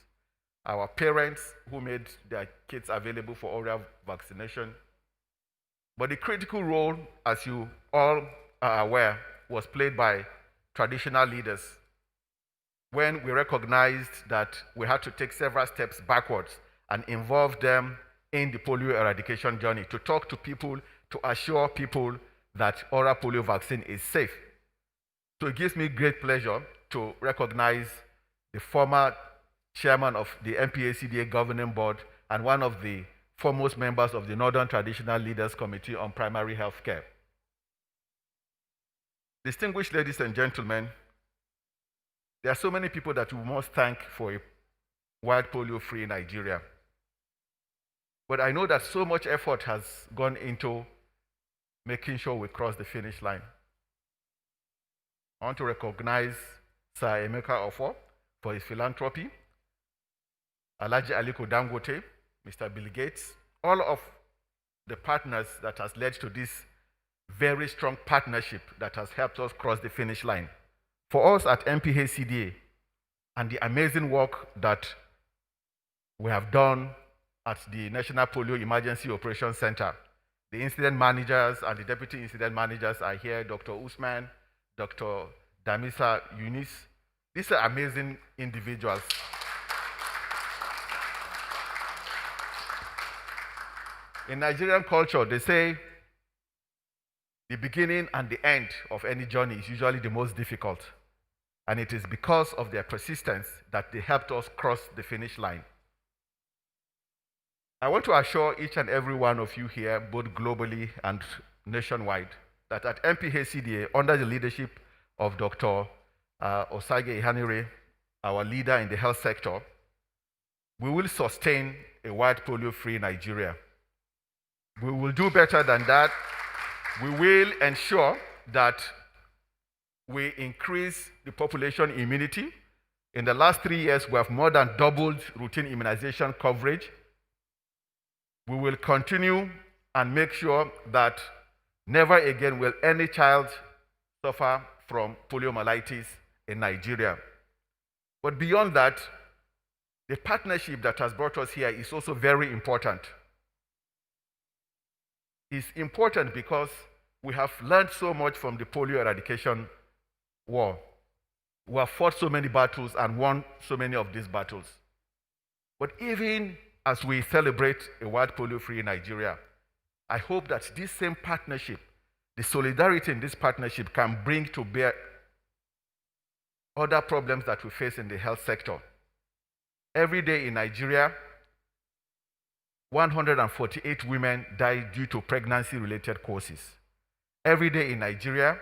Our parents who made their kids available for oral vaccination. But the critical role, as you all are aware, was played by traditional leaders when we recognized that we had to take several steps backwards and involve them in the polio eradication journey, to talk to people, to assure people that oral polio vaccine is safe. So it gives me great pleasure to recognize the former chairman of the MPHCDA governing board and one of the foremost members of the Northern Traditional Leaders Committee on Primary Health Care. Distinguished ladies and gentlemen, there are so many people that we must thank for a wild polio-free Nigeria. But I know that so much effort has gone into making sure we cross the finish line. I want to recognize Sir Emeka Ofo for his philanthropy, Alhaji Aliko Dangote, Mr. Bill Gates, all of the partners that has led to this very strong partnership that has helped us cross the finish line. For us at MPHCDA and the amazing work that we have done at the National Polio Emergency Operations Center, The incident managers and the deputy incident managers are here, Dr. Usman, Dr. Damisa Yunis. These are amazing individuals. In Nigerian culture, they say the beginning and the end of any journey is usually the most difficult. And it is because of their persistence that they helped us cross the finish line. I want to assure each and every one of you here, both globally and nationwide, that at MPHCDA, under the leadership of Dr. Osage Ihanire, our leader in the health sector, we will sustain a white polio-free Nigeria. We will do better than that. We will ensure that we increase the population immunity. In the last 3 years, we have more than doubled routine immunization coverage. We will continue and make sure that never again will any child suffer from poliomyelitis in Nigeria. But beyond that, the partnership that has brought us here is also very important. It's important because we have learned so much from the polio eradication war. We have fought so many battles and won so many of these battles. But even as we celebrate a white polio-free Nigeria, I hope that this same partnership, the solidarity in this partnership, can bring to bear other problems that we face in the health sector. Every day in Nigeria, 148 women die due to pregnancy-related causes. Every day in Nigeria,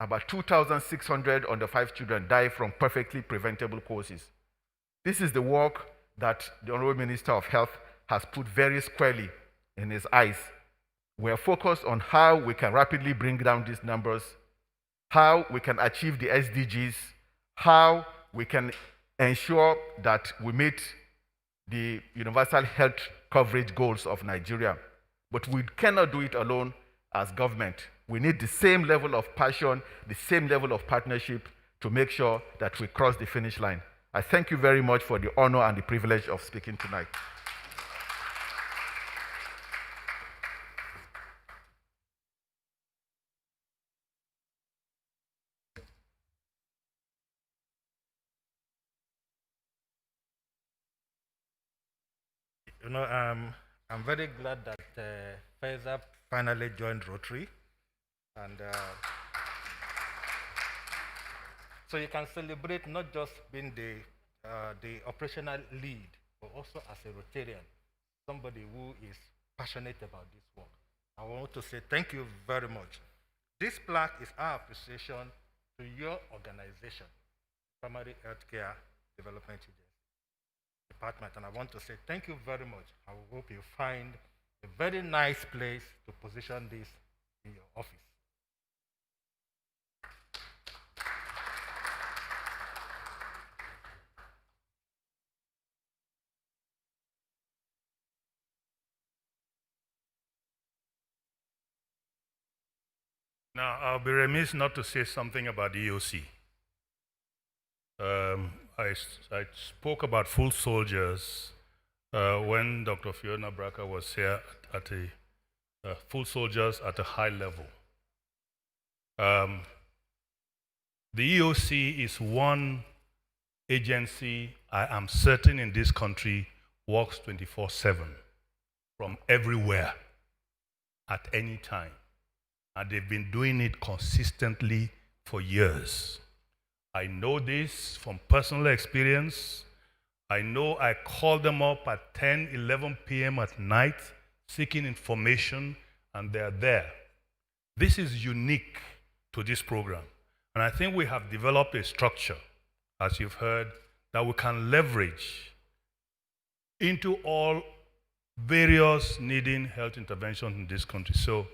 about 2,600 under 5 children die from perfectly preventable causes. This is the work that the Honorable Minister of Health has put very squarely in his eyes. We are focused on how we can rapidly bring down these numbers, how we can achieve the SDGs, how we can ensure that we meet the universal health coverage goals of Nigeria. But we cannot do it alone as government. We need the same level of passion, the same level of partnership to make sure that we cross the finish line. I thank you very much for the honor and the privilege of speaking tonight. You know, I'm very glad that Faisal finally joined Rotary. And so you can celebrate not just being the operational lead, but also as a Rotarian, somebody who is passionate about this work. I want to say thank you very much. This plaque is our appreciation to your organization, Primary Healthcare Development Agency Department, and I want to say thank you very much. I hope you find a very nice place to position this in your office. Now, I'll be remiss not to say something about the EOC. I spoke about full soldiers when Dr. Fiona Bracker was here at full soldiers at a high level. The EOC is one agency I am certain in this country works 24/7 from everywhere at any time. And they've been doing it consistently for years. I know this from personal experience. I know I call them up at 10, 11 p.m. at night seeking information, and they're there. This is unique to this program. And I think we have developed a structure, as you've heard, that we can leverage into all various needing health interventions in this country. So,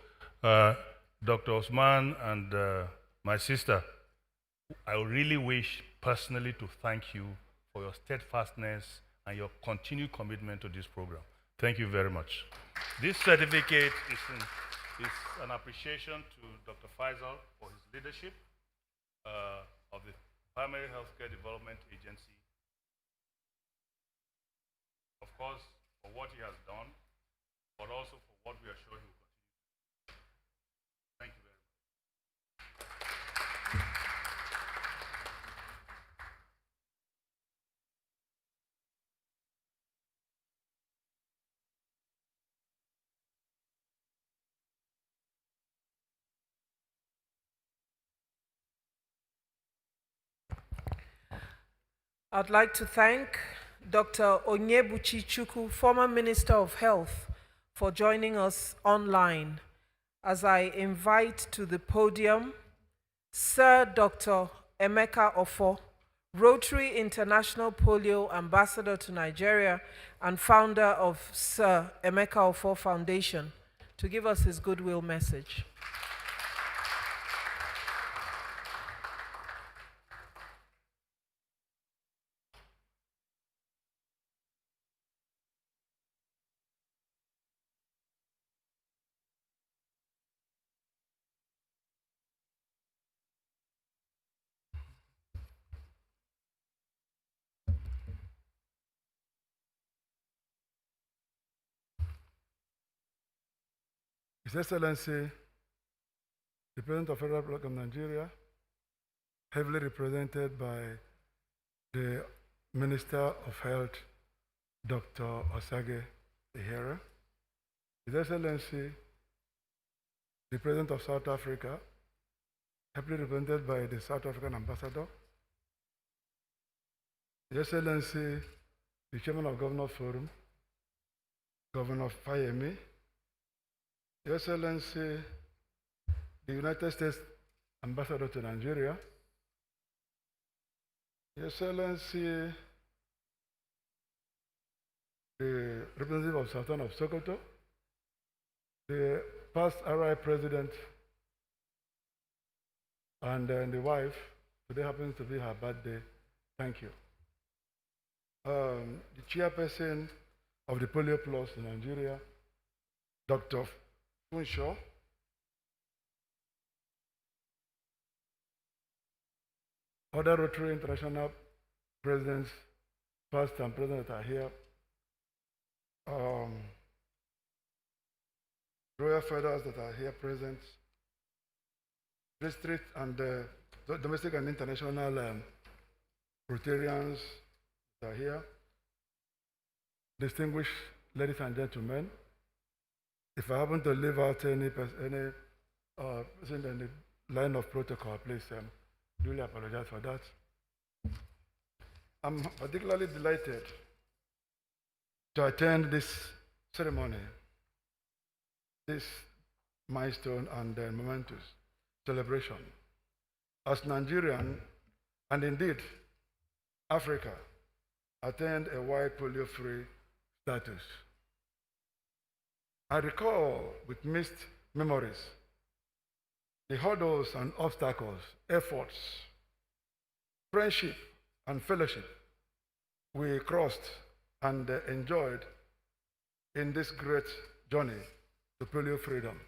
Dr. Osman and my sister, I really wish personally to thank you for your steadfastness and your continued commitment to this program. Thank you very much. This certificate is an appreciation to Dr. Faisal for his leadership of the Primary Healthcare Development Agency. Of course, for what he has done, but also for what we are sure he will continue. I'd like to thank Dr. Onyebuchi Chukwu, former Minister of Health, for joining us online. As I invite to the podium Sir Dr. Emeka Ofo, Rotary International Polio Ambassador to Nigeria and founder of Sir Emeka Ofo Foundation, to give us his goodwill message. His Excellency, the President of the Federal Republic of Nigeria, heavily represented by the Minister of Health, Dr. Osage Ihere, His Excellency, the President of South Africa, heavily represented by the South African Ambassador, His Excellency, the Chairman of Governors Forum, Governor Fayemi, Your Excellency, the United States Ambassador to Nigeria, Your Excellency, the representative of Sultan of Sokoto, the past RI President, and the wife, today happens to be her birthday, thank you. The chairperson of the Polio Plus in Nigeria, Dr. Funshaw, other Rotary International presidents, past and present that are here, Royal Fathers that are here present, district and domestic and international Rotarians that are here, distinguished ladies and gentlemen. If I happen to leave out any person in the line of protocol, please duly apologize for that. I'm particularly delighted to attend this ceremony, this milestone and momentous celebration. As Nigerian, and indeed Africa, attained a wide polio-free status. I recall with mixed memories the hurdles and obstacles, efforts, friendship and fellowship we crossed and enjoyed in this great journey to polio freedom.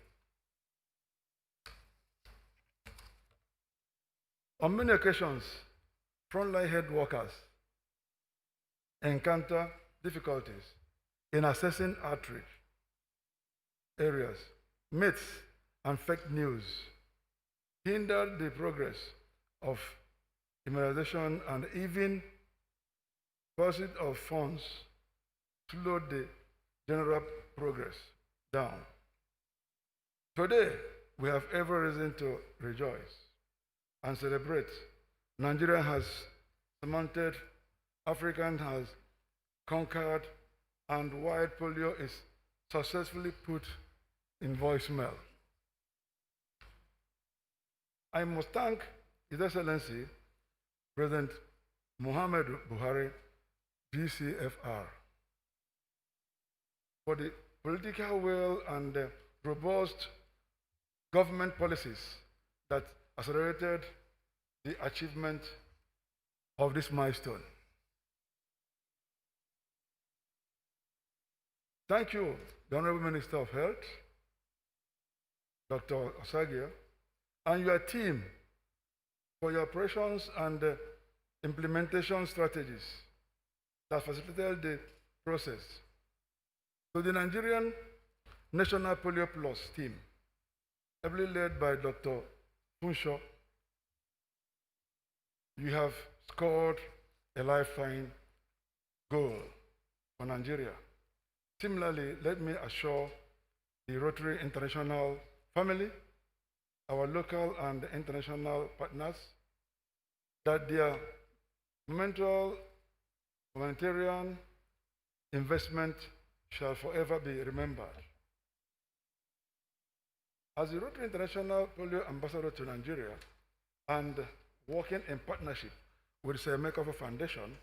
On many occasions, frontline health workers encounter difficulties in assessing outreach areas. Myths and fake news hindered the progress of immunization, and even pursuit of funds slowed the general progress down. Today, we have every reason to rejoice and celebrate. Nigeria has surmounted, Africa has conquered, and wild polio is successfully put in voicemail. I must thank His Excellency President Muhammadu Buhari, DCFR, for the political will and robust government policies that accelerated the achievement of this milestone. Thank you, the Honorable Minister of Health, Dr. Osagia, and your team for your operations and implementation strategies that facilitated the process. To the Nigerian National Polio Plus team, heavily led by Dr. Funshaw, you have scored a lifetime goal for Nigeria. Similarly, let me assure the Rotary International family, our local and international partners, that their monumental humanitarian investment shall forever be remembered. As the Rotary International Polio Ambassador to Nigeria and working in partnership with the Makeover Foundation,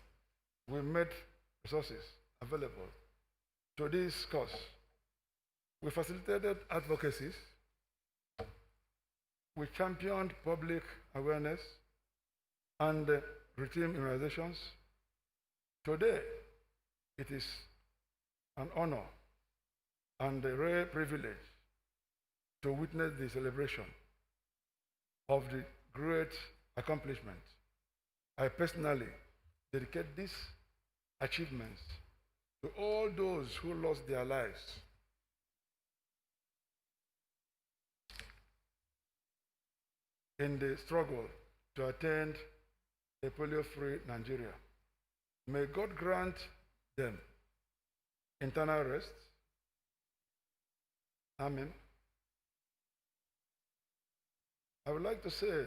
we made resources available to this cause. We facilitated advocacies, we championed public awareness and routine immunizations. Today, it is an honor and a rare privilege to witness the celebration of the great accomplishment. I personally dedicate these achievements to all those who lost their lives in the struggle to attain a polio-free Nigeria. May God grant them internal rest. Amen. I would like to say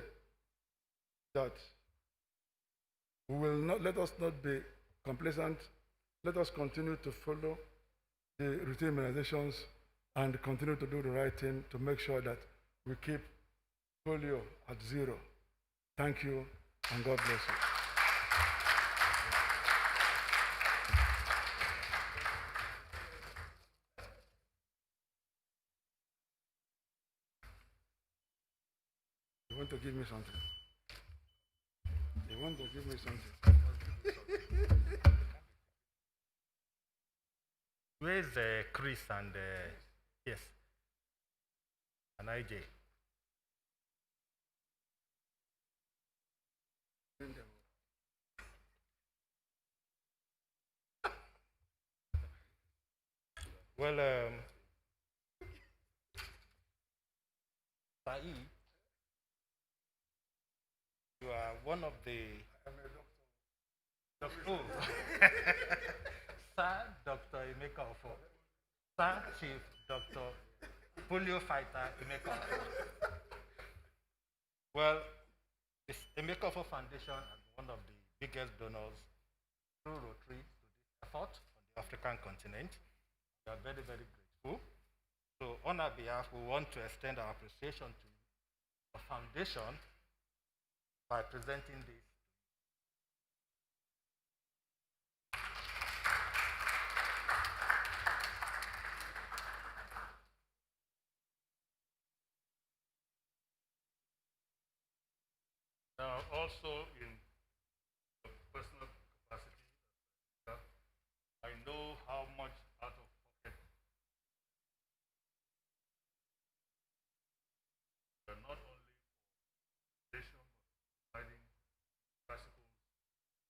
that let us not be complacent. Let us continue to follow the routine immunizations and continue to do the right thing to make sure that we keep polio at zero. Thank you, and God bless you. You want to give me something? You want to give me something? Where's Chris and yes, and IJ? Well, Saeed, you are one of the. Oh. Sir Dr. Emeka Ofo. Sir Chief Dr. Polio Fighter Emeka Ofo. Well, the Emeka Ofo Foundation is one of the biggest donors through Rotary to this effort on the African continent. We are very, very grateful. So on our behalf, we want to extend our appreciation to the foundation by presenting this. Now, also in personal capacity, I know how much out of pocket not only for education, but providing bicycles,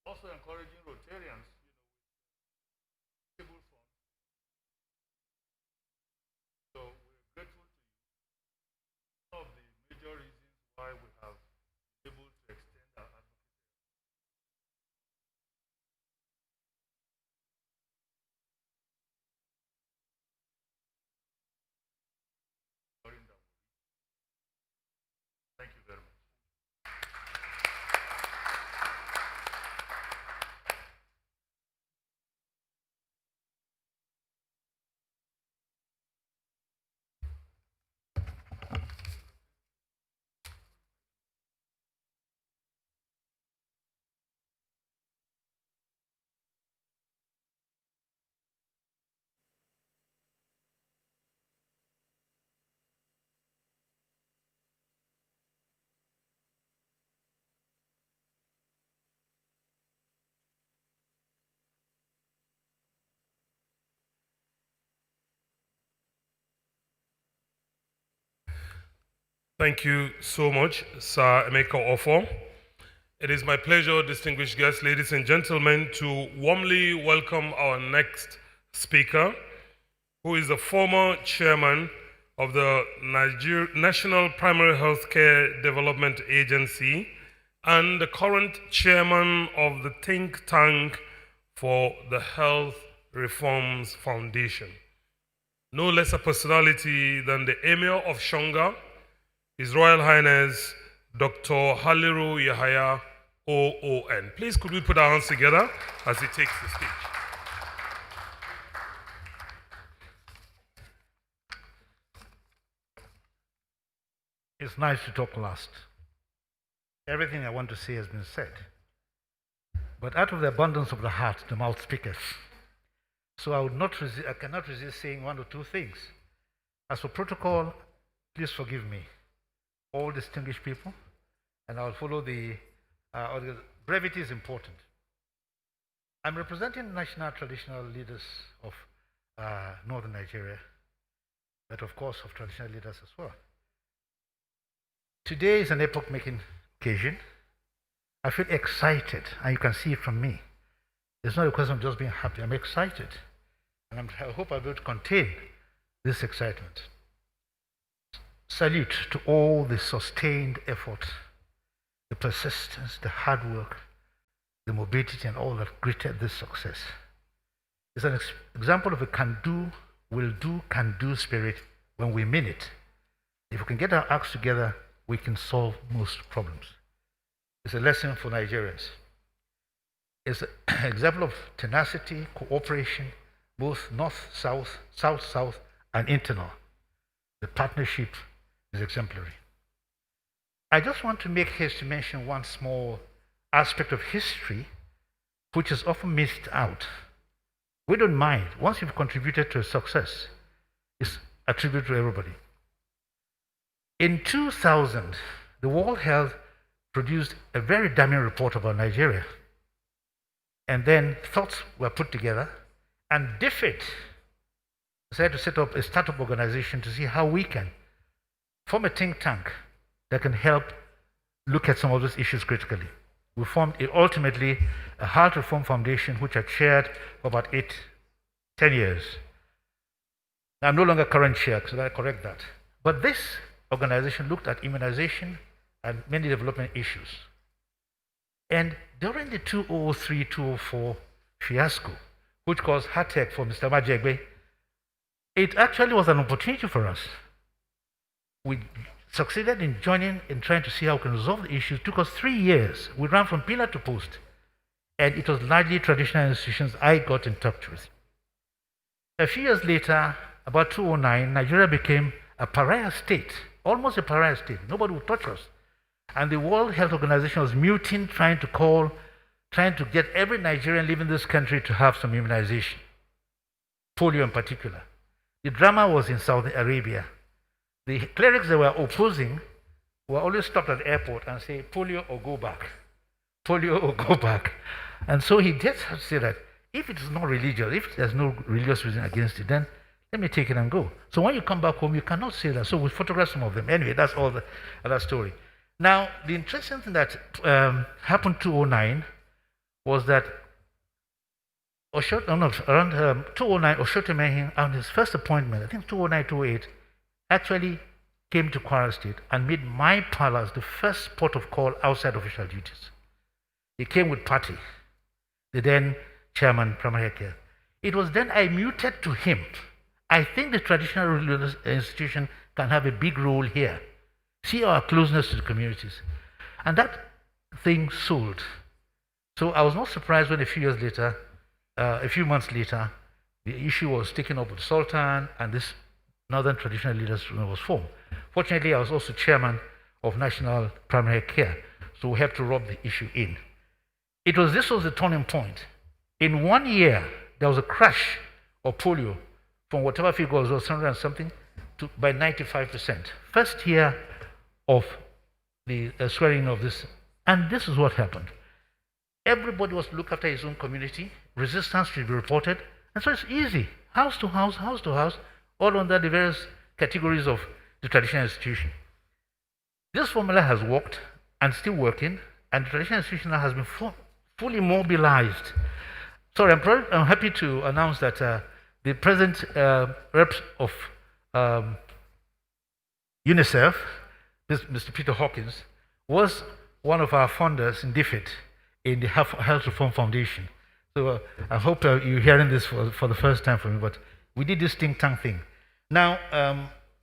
also encouraging Rotarians, with stable funds. So we're grateful to you. One of the major reasons why we have been able to extend our advocacy during that week. Thank you very much. Thank you so much, Sir Emeka Ofo. It is my pleasure, distinguished guests, ladies and gentlemen, to warmly welcome our next speaker, who is the former chairman of the National Primary Healthcare Development Agency and the current chairman of the think tank for the Health Reforms Foundation. No less a personality than the Emir of Shonga, His Royal Highness Dr. Haliru Yahaya OON. Please, could we put our hands together as he takes the stage? It's nice to talk last. Everything I want to say has been said. But out of the abundance of the heart, the mouth speaketh. So I cannot resist saying one or two things. As for protocol, please forgive me, all distinguished people, and I'll follow the brevity is important. I'm representing national traditional leaders of northern Nigeria, but of course of traditional leaders as well. Today is an epoch-making occasion. I feel excited, and you can see it from me. It's not a question of just being happy. I'm excited, and I hope I'll be able to contain this excitement. Salute to all the sustained effort, the persistence, the hard work, the mobility, and all that created this success. It's an example of a can-do, will-do, can-do spirit when we mean it. If we can get our acts together, we can solve most problems. It's a lesson for Nigerians. It's an example of tenacity, cooperation, both north-south, south-south, and internal. The partnership is exemplary. I just want to make haste to mention one small aspect of history which is often missed out. We don't mind. Once you've contributed to a success, it's attributed to everybody. In 2000, the World Health produced a very damning report about Nigeria. And then thoughts were put together, and DFID decided to set up a startup organization to see how we can form a think tank that can help look at some of those issues critically. We formed ultimately a Health Reform Foundation, which I chaired for about 10 years. I'm no longer current chair, so I correct that. But this organization looked at immunization and many development issues. And during the 2003-2004 fiasco, which caused heartache for Mr. Majiagbe, it actually was an opportunity for us. We succeeded in joining and trying to see how we can resolve the issue. It took us 3 years. We ran from pillar to post. And it was largely traditional institutions I got in touch with. A few years later, about 2009, Nigeria became a pariah state, almost a pariah state. Nobody would touch us. And the World Health Organization was muting, trying to get every Nigerian living in this country to have some immunization, polio in particular. The drama was in Saudi Arabia. The clerics that were opposing were always stopped at the airport and say, polio or go back, polio or go back. And so he did say that if it is not religious, if there's no religious reason against it, then let me take it and go. So when you come back home, you cannot say that. So we photographed some of them. Anyway, that's all that story. Now, the interesting thing that happened in 2009 was that around 2009, Oshotemehin, on his first appointment, I think 2009-2008, actually came to Kwara State and made my palace the first port of call outside official duties. He came with party, the then chairman, primary care. It was then I muted to him. I think the traditional religious institution can have a big role here. See our closeness to the communities. And that thing sold. So I was not surprised when a few months later, the issue was taken up with the Sultan and this Northern Traditional Leaders was formed. Fortunately, I was also chairman of National Primary Care, so we had to rub the issue in. This was the turning point. In 1 year, there was a crash of polio from whatever figure was 100 and something to by 95%. First year of the swearing of this, and this is what happened. Everybody was to look after his own community. Resistance should be reported, and so it's easy, house to house, all under the various categories of the traditional institution. This formula has worked and still working, and the traditional institution has been fully mobilized. Sorry, I'm happy to announce that the present reps of UNICEF, Mr. Peter Hawkins, was one of our founders in DFID, in the Health Reform Foundation. So I hope you're hearing this for the first time from me, but we did this think tank thing. Now,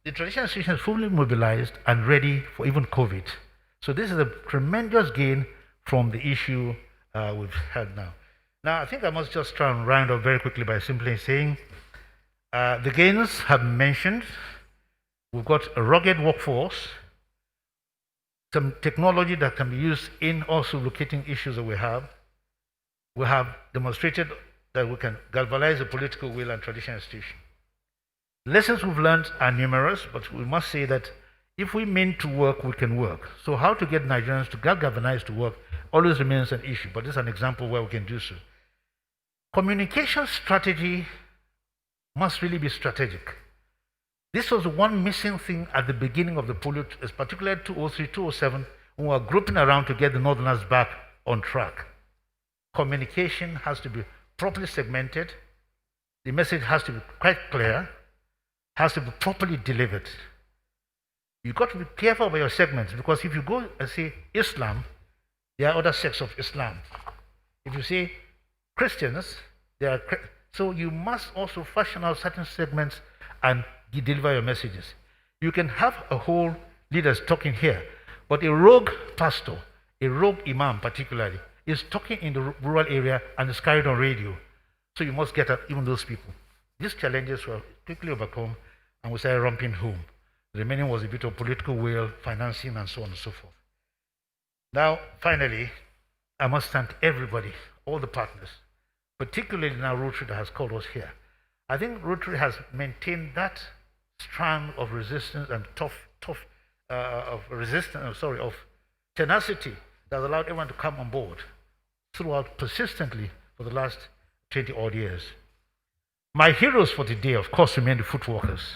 the traditional institution is fully mobilized and ready for even COVID. So this is a tremendous gain from the issue we've had now. Now, I think I must just try and round up very quickly by simply saying the gains have been mentioned. We've got a rugged workforce, some technology that can be used in also locating issues that we have. We have demonstrated that we can galvanize the political will and traditional institution. Lessons we've learned are numerous, but we must say that if we mean to work, we can work. So how to get Nigerians to galvanize to work always remains an issue, but this is an example where we can do so. Communication strategy must really be strategic. This was one missing thing at the beginning of the polio, particularly 2003, 2007, when we were groping around to get the Northerners back on track. Communication has to be properly segmented. The message has to be quite clear, has to be properly delivered. You've got to be careful about your segments, because if you go and say Islam, there are other sects of Islam. If you say Christians, there are so you must also fashion out certain segments and deliver your messages. You can have a whole leaders talking here, but a rogue pastor, a rogue imam particularly, is talking in the rural area and is carried on radio. So you must get at even those people. These challenges were quickly overcome, and we started romping home. The remaining was a bit of political will, financing, and so on and so forth. Now, finally, I must thank everybody, all the partners, particularly now Rotary that has called us here. I think Rotary has maintained that strand of resistance and of tenacity that has allowed everyone to come on board throughout persistently for the last 20 odd years. My heroes for the day, of course, remain the foot walkers.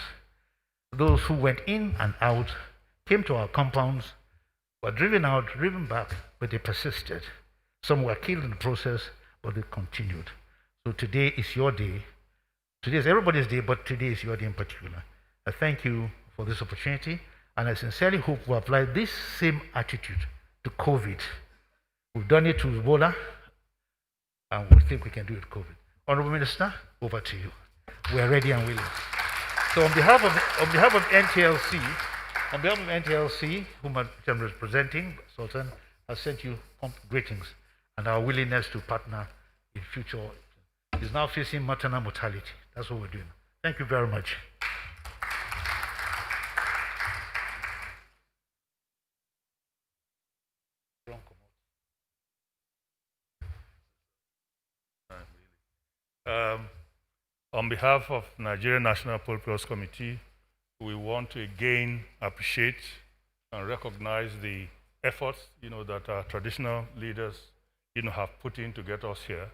Those who went in and out, came to our compounds, were driven out, driven back, but they persisted. Some were killed in the process, but they continued. So today is your day. Today is everybody's day, but today is your day in particular. I thank you for this opportunity, and I sincerely hope we apply this same attitude to COVID. We've done it to Ebola, and we think we can do it with COVID. Honorable Minister, over to you. We are ready and willing. So on behalf of NTLC, whom I'm representing, Sultan, has sent you greetings and our willingness to partner in future. He's now facing maternal mortality. That's what we're doing. Thank you very much. On behalf of Nigerian National Polio Committee, we want to again appreciate and recognize the efforts, that our traditional leaders, have put in to get us here.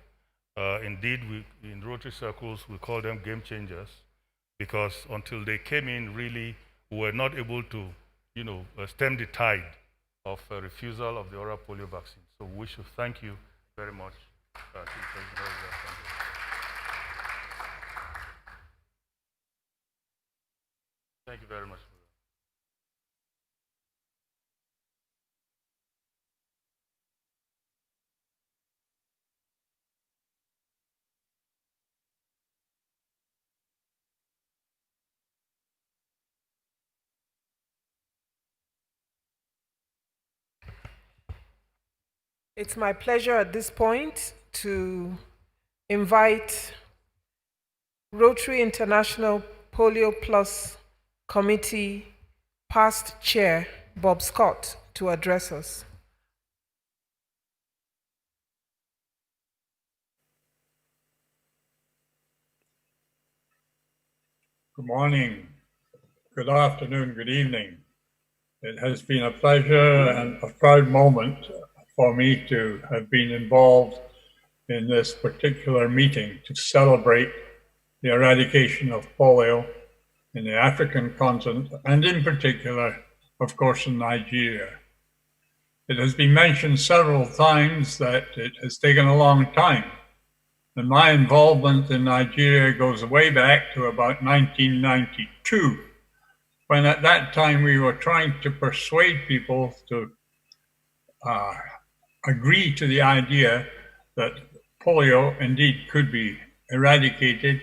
Indeed, in Rotary circles, we call them game changers, because until they came in, really, we were not able to, stem the tide of refusal of the oral polio vaccine. So we should thank you very much. Thank you very much. It's my pleasure at this point to invite Rotary International Polio Plus Committee past chair, Bob Scott, to address us. Good morning, good afternoon, good evening. It has been a pleasure and a proud moment for me to have been involved in this particular meeting to celebrate the eradication of polio in the African continent, and in particular, of course, in Nigeria. It has been mentioned several times that it has taken a long time. And my involvement in Nigeria goes way back to about 1992, when at that time we were trying to persuade people to agree to the idea that polio indeed could be eradicated,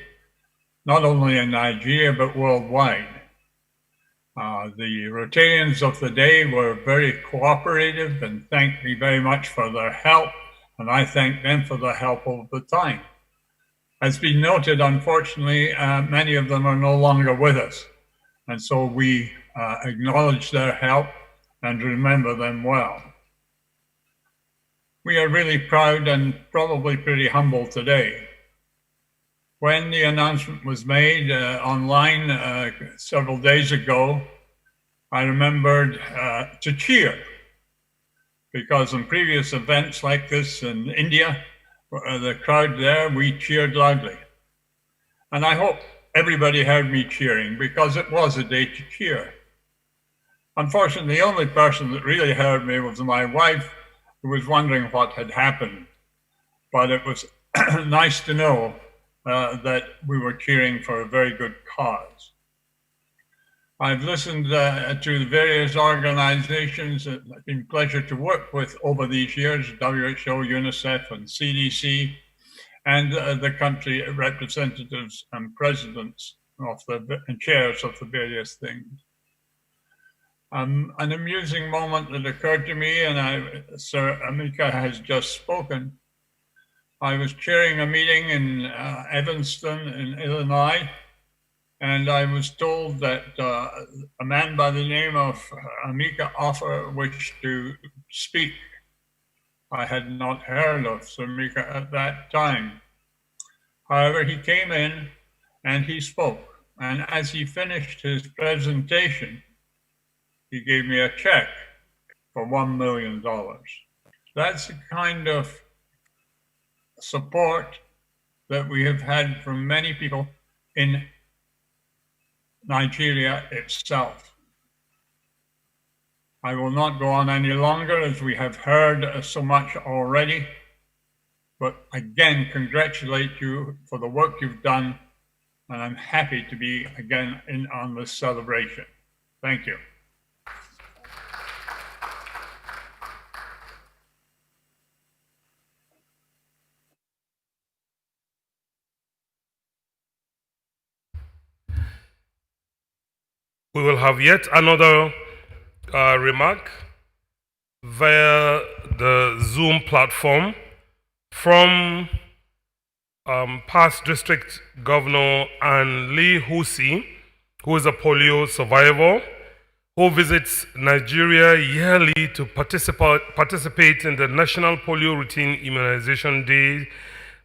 not only in Nigeria, but worldwide. The Rotarians of the day were very cooperative and thanked me very much for their help, and I thank them for the help all the time. As been noted, unfortunately, many of them are no longer with us, and so we acknowledge their help and remember them well. We are really proud and probably pretty humble today. When the announcement was made online several days ago, I remembered to cheer, because in previous events like this in India, the crowd there, we cheered loudly. And I hope everybody heard me cheering, because it was a day to cheer. Unfortunately, the only person that really heard me was my wife, who was wondering what had happened. But it was nice to know that we were cheering for a very good cause. I've listened to the various organizations that it's been a pleasure to work with over these years, WHO, UNICEF, and CDC, and the country representatives and presidents and chairs of the various things. An amusing moment that occurred to me, and Sir Amika has just spoken. I was chairing a meeting in Evanston in Illinois, and I was told that a man by the name of Amika Offer wished to speak. I had not heard of Sir Amika at that time. However, he came in and he spoke, and as he finished his presentation, he gave me a check for $1 million. That's the kind of support that we have had from many people in Nigeria itself. I will not go on any longer, as we have heard so much already, but again, congratulate you for the work you've done, and I'm happy to be again in on this celebration. Thank you. We will have yet another remark via the Zoom platform from past District Governor Ann Lee Husi, who is a polio survivor, who visits Nigeria yearly to participate in the National Polio Routine Immunization Day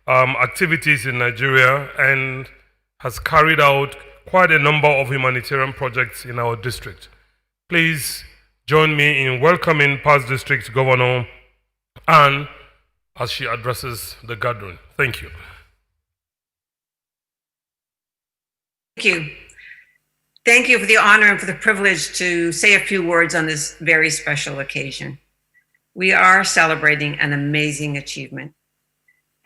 activities in Nigeria, and has carried out quite a number of humanitarian projects in our district. Please join me in welcoming past District Governor Ann as she addresses the gathering. Thank you. Thank you. Thank you for the honor and for the privilege to say a few words on this very special occasion. We are celebrating an amazing achievement.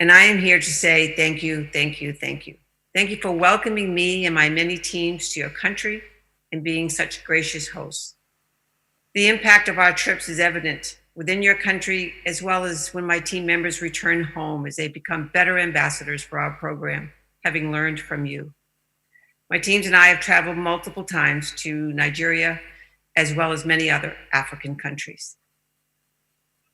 And I am here to say thank you, thank you, thank you. Thank you for welcoming me and my many teams to your country and being such gracious hosts. The impact of our trips is evident within your country, as well as when my team members return home as they become better ambassadors for our program, having learned from you. My teams and I have traveled multiple times to Nigeria, as well as many other African countries.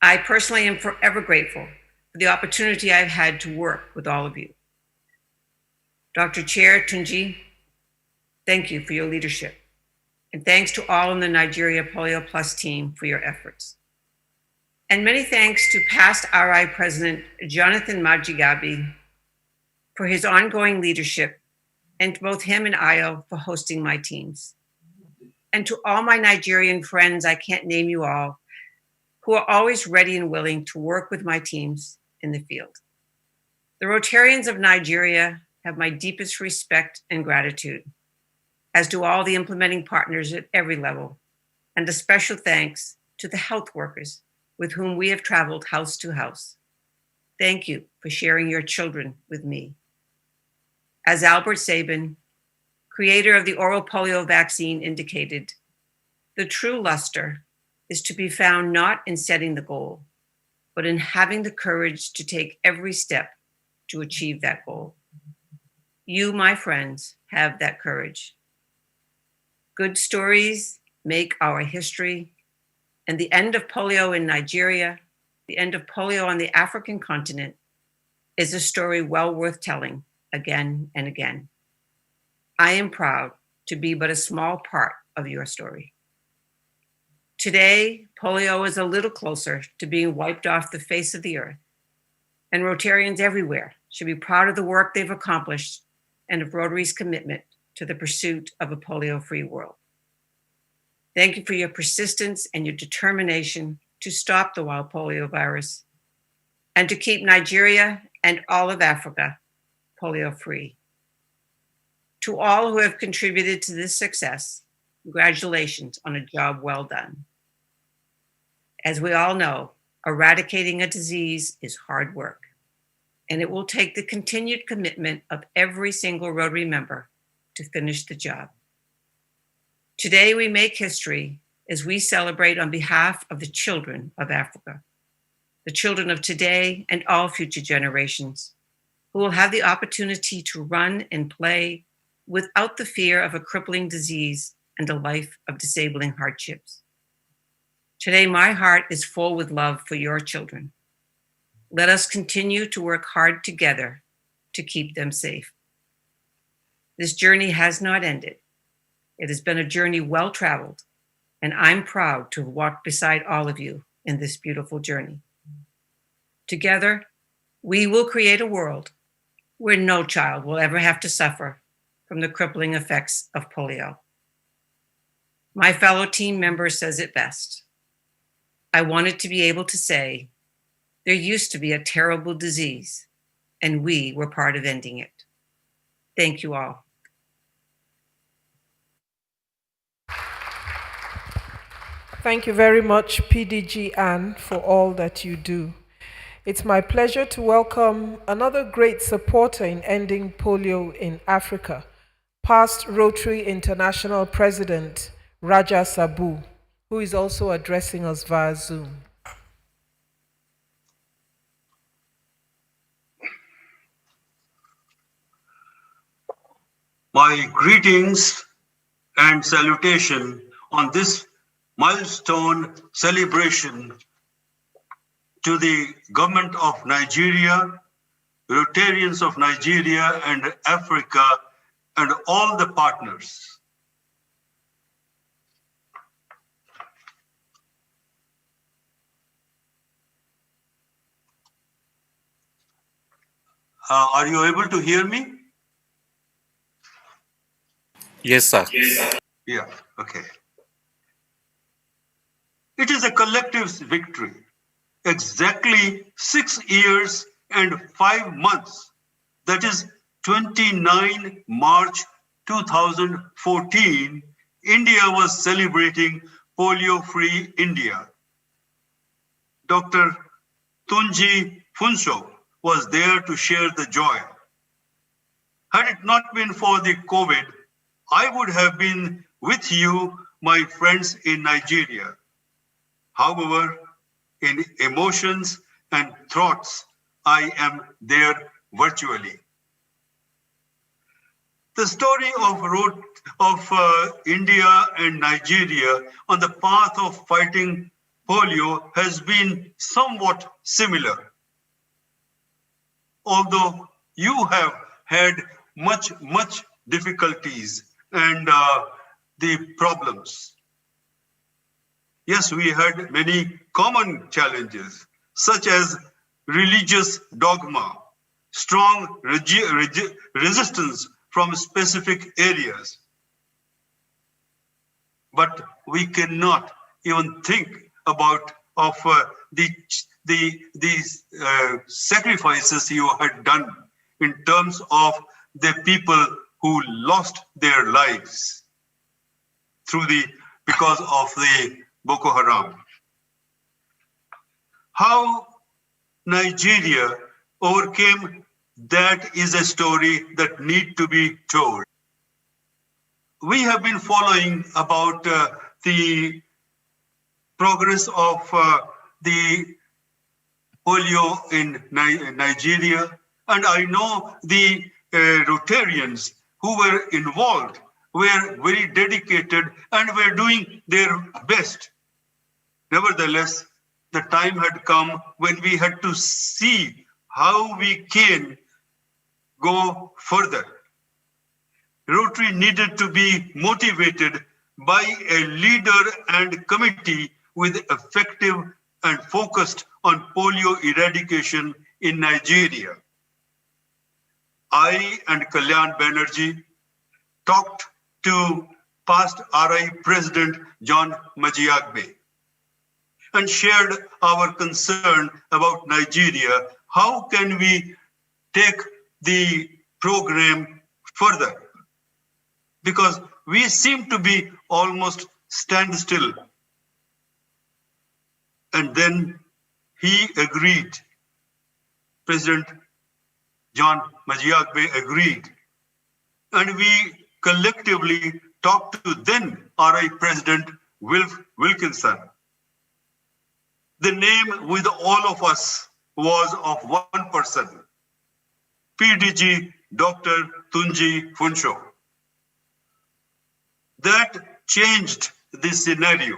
I personally am forever grateful for the opportunity I've had to work with all of you. Dr. Chair Tunji, thank you for your leadership. And thanks to all in the Nigeria Polio Plus team for your efforts. And many thanks to past RI President Jonathan Majigabi for his ongoing leadership, and to both him and Ayo for hosting my teams. And to all my Nigerian friends, I can't name you all, who are always ready and willing to work with my teams in the field. The Rotarians of Nigeria have my deepest respect and gratitude, as do all the implementing partners at every level, and a special thanks to the health workers with whom we have traveled house to house. Thank you for sharing your children with me. As Albert Sabin, creator of the oral polio vaccine, indicated, the true luster is to be found not in setting the goal, but in having the courage to take every step to achieve that goal. You, my friends, have that courage. Good stories make our history, and the end of polio in Nigeria, the end of polio on the African continent, is a story well worth telling again and again. I am proud to be but a small part of your story. Today, polio is a little closer to being wiped off the face of the earth, and Rotarians everywhere should be proud of the work they've accomplished and of Rotary's commitment to the pursuit of a polio-free world. Thank you for your persistence and your determination to stop the wild polio virus and to keep Nigeria and all of Africa polio-free. To all who have contributed to this success, congratulations on a job well done. As we all know, eradicating a disease is hard work, and it will take the continued commitment of every single Rotary member to finish the job. Today, we make history as we celebrate on behalf of the children of Africa, the children of today and all future generations, who will have the opportunity to run and play without the fear of a crippling disease and a life of disabling hardships. Today, my heart is full with love for your children. Let us continue to work hard together to keep them safe. This journey has not ended. It has been a journey well traveled, and I'm proud to have walked beside all of you in this beautiful journey. Together, we will create a world where no child will ever have to suffer from the crippling effects of polio. My fellow team member says it best. I wanted to be able to say, there used to be a terrible disease, and we were part of ending it. Thank you all. Thank you very much, PDG Ann, for all that you do. It's my pleasure to welcome another great supporter in ending polio in Africa, past Rotary International President Raja Sabu, who is also addressing us via Zoom. My greetings and salutation on this milestone celebration to the government of Nigeria, Rotarians of Nigeria and Africa, and all the partners. Are you able to hear me? Yes, sir. Yeah, okay. It is a collective victory. Exactly 6 years and 5 months, that is 29 March 2014, India was celebrating polio-free India. Dr. Tunji Funsho was there to share the joy. Had it not been for the COVID, I would have been with you, my friends in Nigeria. However, in emotions and thoughts, I am there virtually. The story of India and Nigeria on the path of fighting polio has been somewhat similar. Although you have had much difficulties and the problems. Yes, we had many common challenges, such as religious dogma, strong resistance from specific areas. But we cannot even think about these sacrifices you had done in terms of the people who lost their lives because of the Boko Haram. How Nigeria overcame that is a story that needs to be told. We have been following about the progress of the polio in Nigeria, and I know the Rotarians who were involved were very dedicated and were doing their best. Nevertheless, the time had come when we had to see how we can go further. Rotary needed to be motivated by a leader and committee with effective and focused on polio eradication in Nigeria. I and Kalyan Banerjee talked to past RI President John Majiagbe and shared our concern about Nigeria. How can we take the program further? Because we seem to be almost standstill. And then he agreed. President John Majiagbe agreed. And we collectively talked to then RI President Wilkinson. The name with all of us was of one person, PDG Dr. Tunji Funsho. That changed the scenario.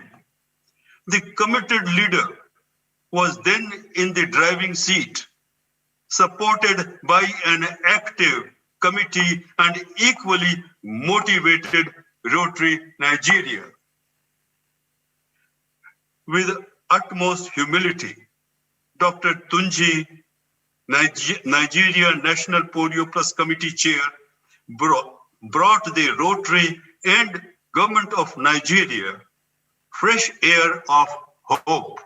The committed leader was then in the driving seat, supported by an active committee and equally motivated Rotary Nigeria. With utmost humility, Dr. Tunji, Nigeria National Polio Plus Committee Chair, brought the Rotary and Government of Nigeria fresh air of hope.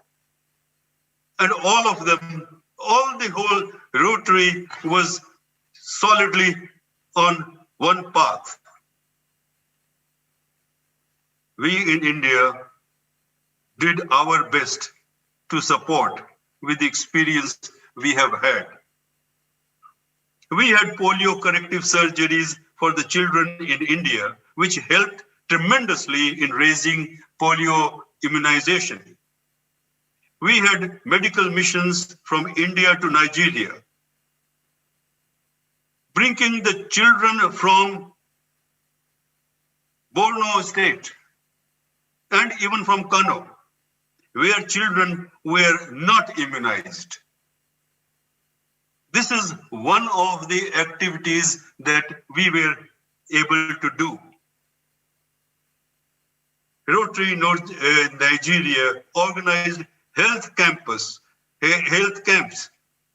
And all of them, all the whole Rotary was solidly on one path. We in India did our best to support with the experience we have had. We had polio corrective surgeries for the children in India, which helped tremendously in raising polio immunization. We had medical missions from India to Nigeria, bringing the children from Borno state and even from Kano, where children were not immunized. This is one of the activities that we were able to do. Rotary Nigeria organized health camps,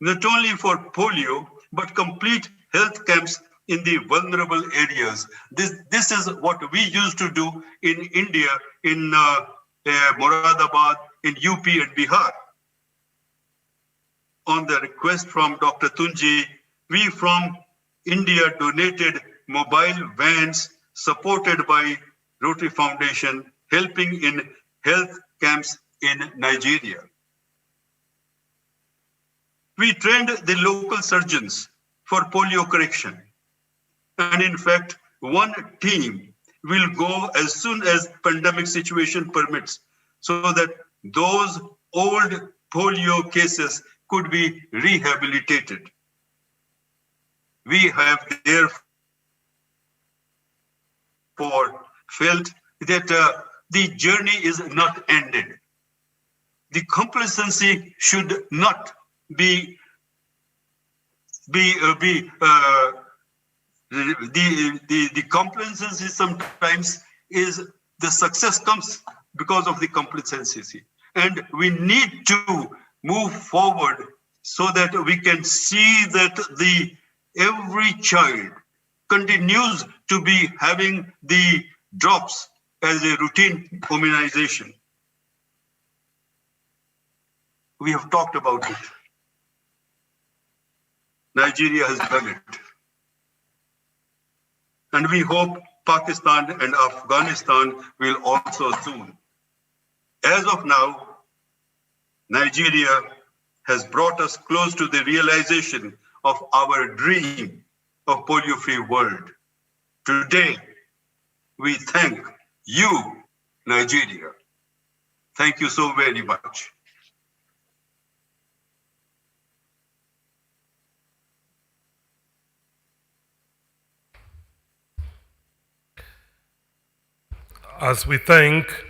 not only for polio, but complete health camps in the vulnerable areas. This is what we used to do in India, in Moradabad, in UP and Bihar. On the request from Dr. Tunji, we from India donated mobile vans supported by Rotary Foundation, helping in health camps in Nigeria. We trained the local surgeons for polio correction. And in fact, one team will go as soon as pandemic situation permits, so that those old polio cases could be rehabilitated. We have therefore felt that the journey is not ended. The complacency should not be the complacency sometimes is the success comes because of the complacency. And we need to move forward so that we can see that every child continues to be having the drops as a routine immunization. We have talked about it. Nigeria has done it. And we hope Pakistan and Afghanistan will also soon. As of now, Nigeria has brought us close to the realization of our dream of polio-free world. Today, we thank you, Nigeria. Thank you so very much. as we thank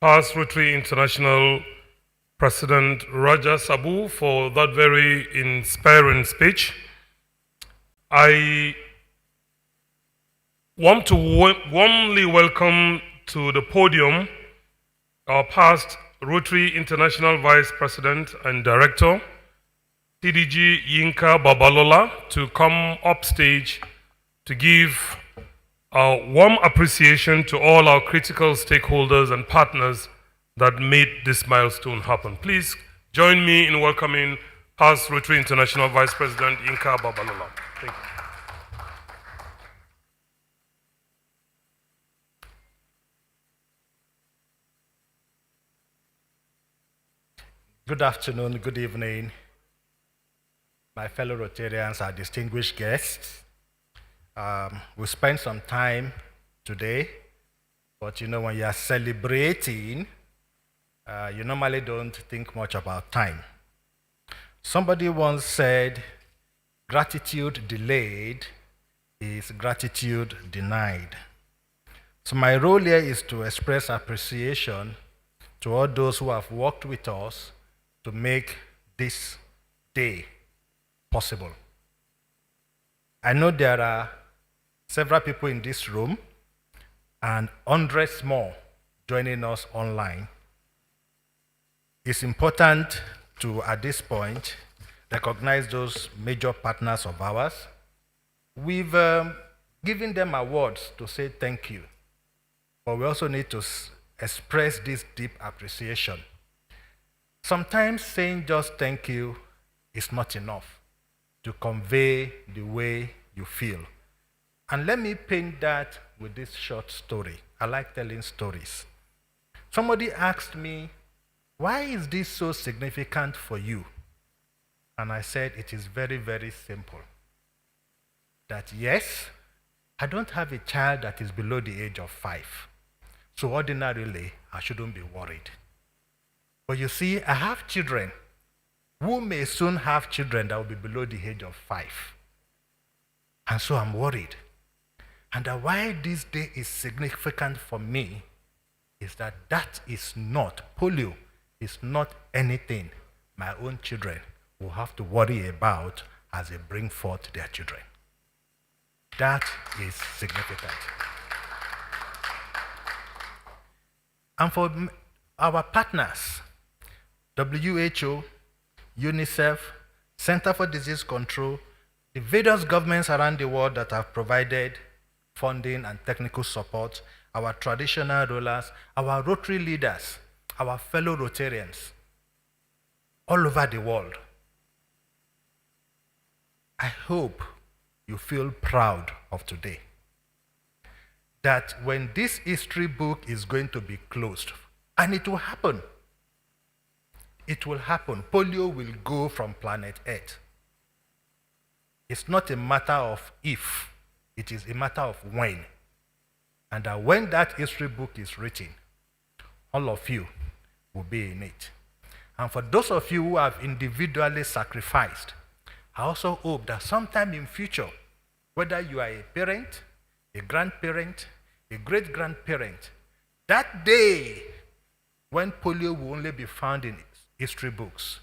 past Rotary International President Raja Sabu for that very inspiring speech, I want to warmly welcome to the podium our past Rotary International Vice President and Director, TDG Yinka Babalola, to come upstage to give our warm appreciation to all our critical stakeholders and partners that made this milestone happen. Please join me in welcoming past Rotary International Vice President Yinka Babalola. Thank you. Good afternoon, good evening, my fellow Rotarians, our distinguished guests. We spent some time today, but you know, when you are celebrating, you normally don't think much about time. Somebody once said, gratitude delayed is gratitude denied. So my role here is to express appreciation to all those who have worked with us to make this day possible. I know there are several people in this room and hundreds more joining us online. It's important to, at this point, recognize those major partners of ours. We've given them awards to say thank you, but we also need to express this deep appreciation. Sometimes saying just thank you is not enough to convey the way you feel. And let me paint that with this short story. I like telling stories. Somebody asked me, why is this so significant for you? And I said, it is very, very simple. That yes, I don't have a child that is below the age of 5. So ordinarily, I shouldn't be worried. But you see, I have children who may soon have children that will be below the age of 5. And so I'm worried. And why this day is significant for me is that polio is not anything my own children will have to worry about as they bring forth their children. That is significant. And for our partners, WHO, UNICEF, Center for Disease Control, the various governments around the world that have provided funding and technical support, our traditional rulers, our Rotary leaders, our fellow Rotarians, all over the world. I hope you feel proud of today. That when this history book is going to be closed, and it will happen, polio will go from planet Earth. It's not a matter of if, it is a matter of when. And that when that history book is written, all of you will be in it. And for those of you who have individually sacrificed, I also hope that sometime in future, whether you are a parent, a grandparent, a great-grandparent, that day when polio will only be found in history books,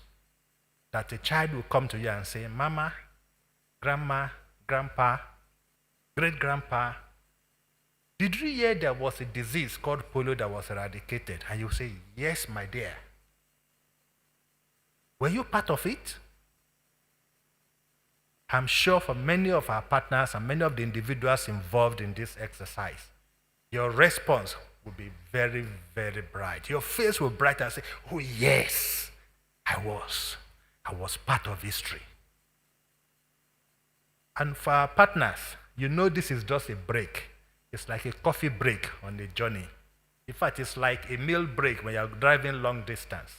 that a child will come to you and say, Mama, Grandma, Grandpa, Great-grandpa, did you hear there was a disease called polio that was eradicated? And you say, yes, my dear. Were you part of it? I'm sure for many of our partners and many of the individuals involved in this exercise, your response will be very, very bright. Your face will brighten and say, oh yes, I was part of history. And for our partners, you know this is just a break. It's like a coffee break on the journey. In fact, it's like a meal break when you're driving long distance.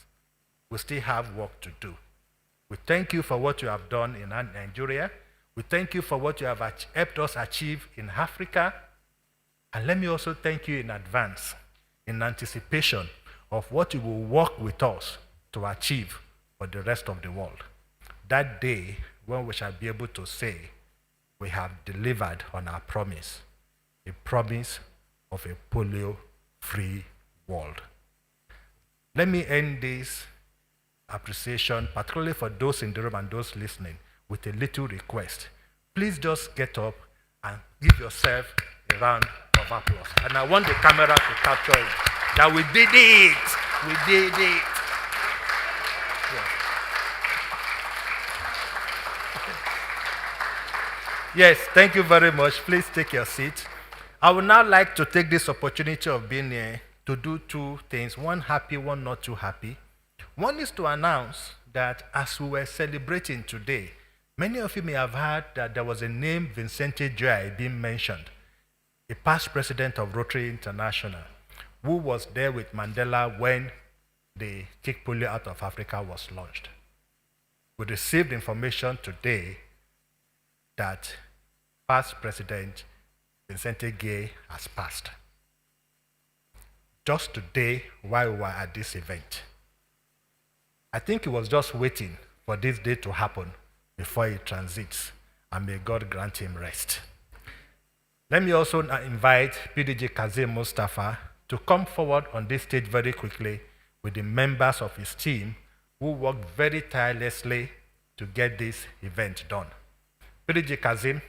We still have work to do. We thank you for what you have done in Nigeria. We thank you for what you have helped us achieve in Africa. And let me also thank you in advance, in anticipation of what you will work with us to achieve for the rest of the world. That day when we shall be able to say, we have delivered on our promise, a promise of a polio polio-free world. Let me end this appreciation, particularly for those in the room and those listening, with a little request. Please just get up and give yourself a round of applause. And I want the camera to capture it. That we did it! We did it! Yes, thank you very much. Please take your seat. I would now like to take this opportunity of being here to do two things, one happy, one not too happy. One is to announce that as we were celebrating today, many of you may have heard that there was a name, Vincente Joy, being mentioned, a past president of Rotary International, who was there with Mandela when the Take Polio Out of Africa was launched. We received information today that past President Vincente Gay has passed. Just today, while we were at this event. I think he was just waiting for this day to happen before he transits, and may God grant him rest. Let me also invite PDG Kazim Mustafa to come forward on this stage very quickly with the members of his team who worked very tirelessly to get this event done. PDG Kazim.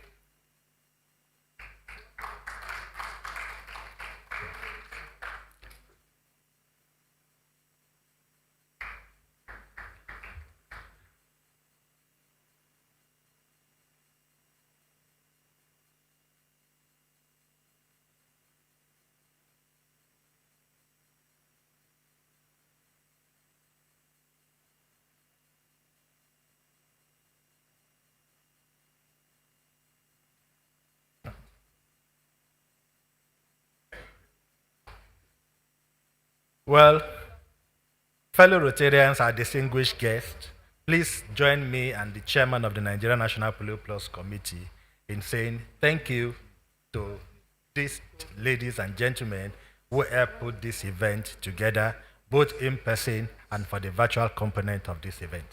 Well, fellow Rotarians, our distinguished guests, please join me and the chairman of the Nigerian National Polio Plus Committee in saying thank you to these ladies and gentlemen who helped put this event together, both in person and for the virtual component of this event.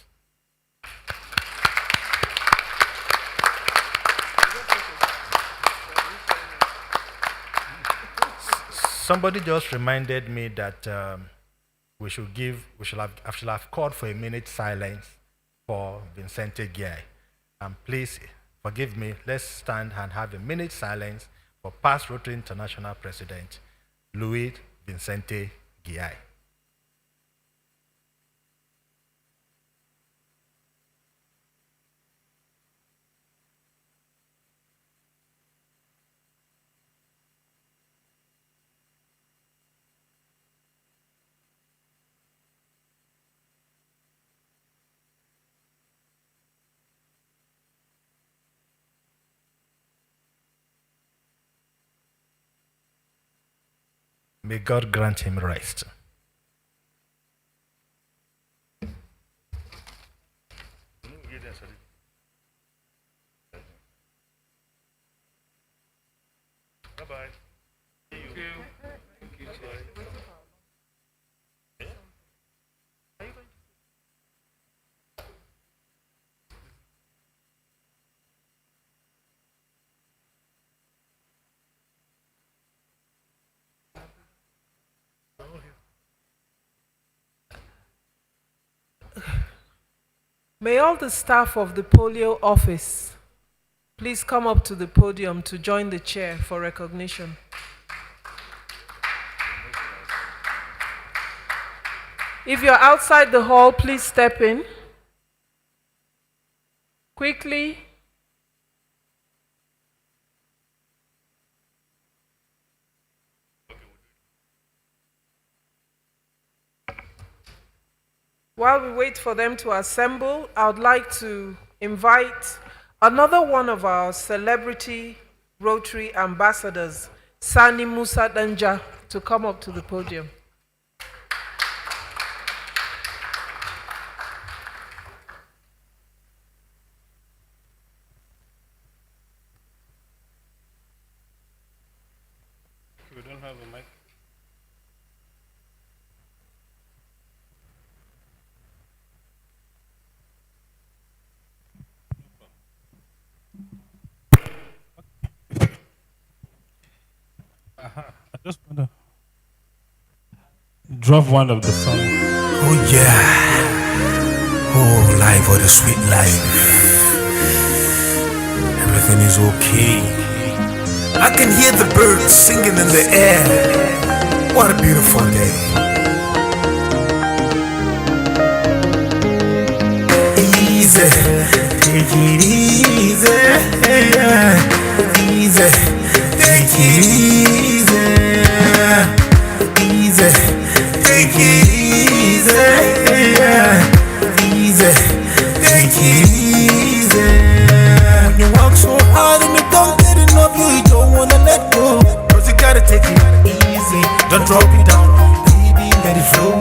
Somebody just reminded me that I should have called for a minute silence for Vincente Guy. And please forgive me, let's stand and have a minute silence for past Rotary International President Louis Vincente Guy. May God grant him rest. Bye-bye. Thank you. Thank you. May all the staff of the polio office please come up to the podium to join the chair for recognition. If you're outside the hall, please step in quickly. While we wait for them to assemble, I would like to invite another one of our celebrity Rotary ambassadors, Sani Musa Danja, to come up to the podium. We don't have a mic. I just want to drop one of the songs. Oh yeah. Oh, life, what a sweet life. Everything is okay. I can hear the birds singing in the air. What a beautiful day. Easy, take it easy. Easy, take it easy. Easy, take it easy. Easy, take it easy. When you work so hard and you don't get enough, you don't wanna let go. Cause you gotta take it easy. Don't drop it down, baby, let it flow.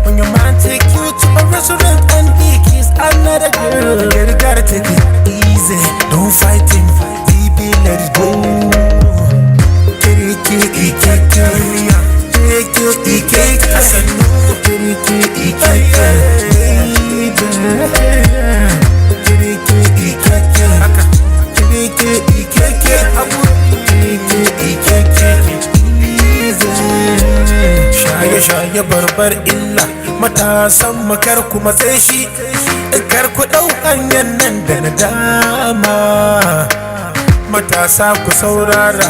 When your man take you to a restaurant and he kiss another girl, you gotta take it easy. Don't fight him, baby, let it go. I said no, shaye barbar illa matasan makar kuma sai shi kar ku dau hanyar nan da nadama matasa ku saurara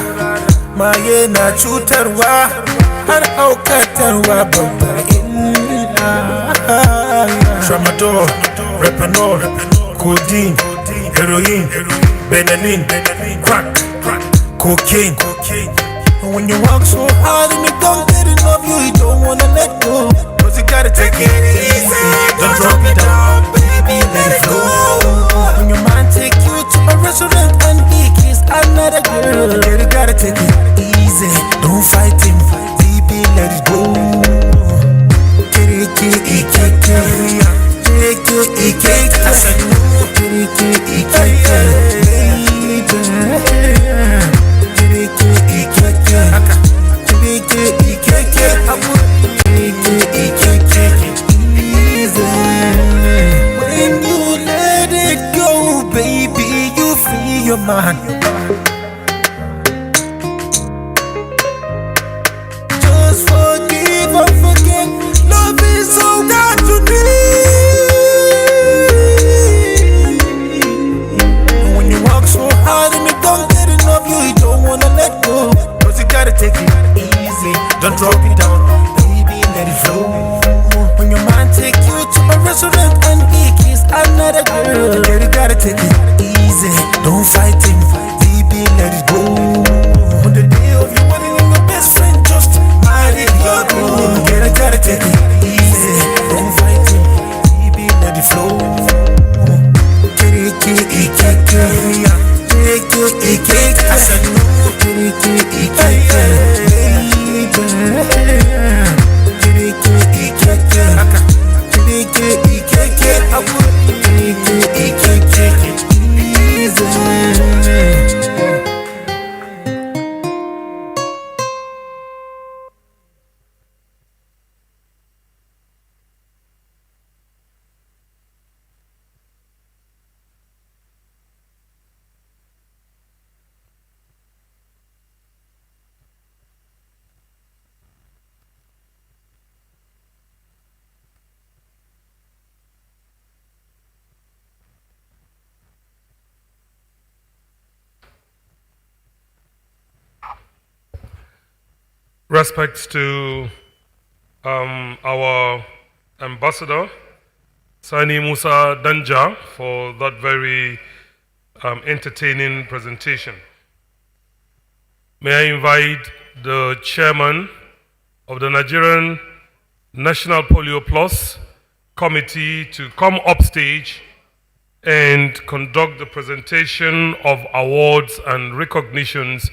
maye na cutarwa har aukatarwa babbar illa tramadol repanol codeine heroin benelin crack cocaine. When you work so hard and you don't get enough, you don't wanna let go. Cause you gotta take it easy. Don't drop it down, baby, let it go. When your man take you to a restaurant and he kiss another girl, you gotta take it easy. Don't fight him, baby, let it go. I said no, when you let it go, baby, you free your mind. Just forgive and forget. Love is all that you need. When you work so hard and you don't get enough, you don't wanna let go. Cause you gotta take it easy. Don't drop it down, baby, let it flow. When your man take you to a restaurant and he kiss another girl, you gotta take it easy. Don't fight him, baby, let it go. On the day of your wedding and your best friend just married your girl, you gotta take it easy. Don't fight him, baby, let it flow. I said no, Respects to our ambassador, Sani Musa Danja, for that very entertaining presentation. May I invite the chairman of the Nigerian National Polio Plus Committee to come upstage and conduct the presentation of awards and recognitions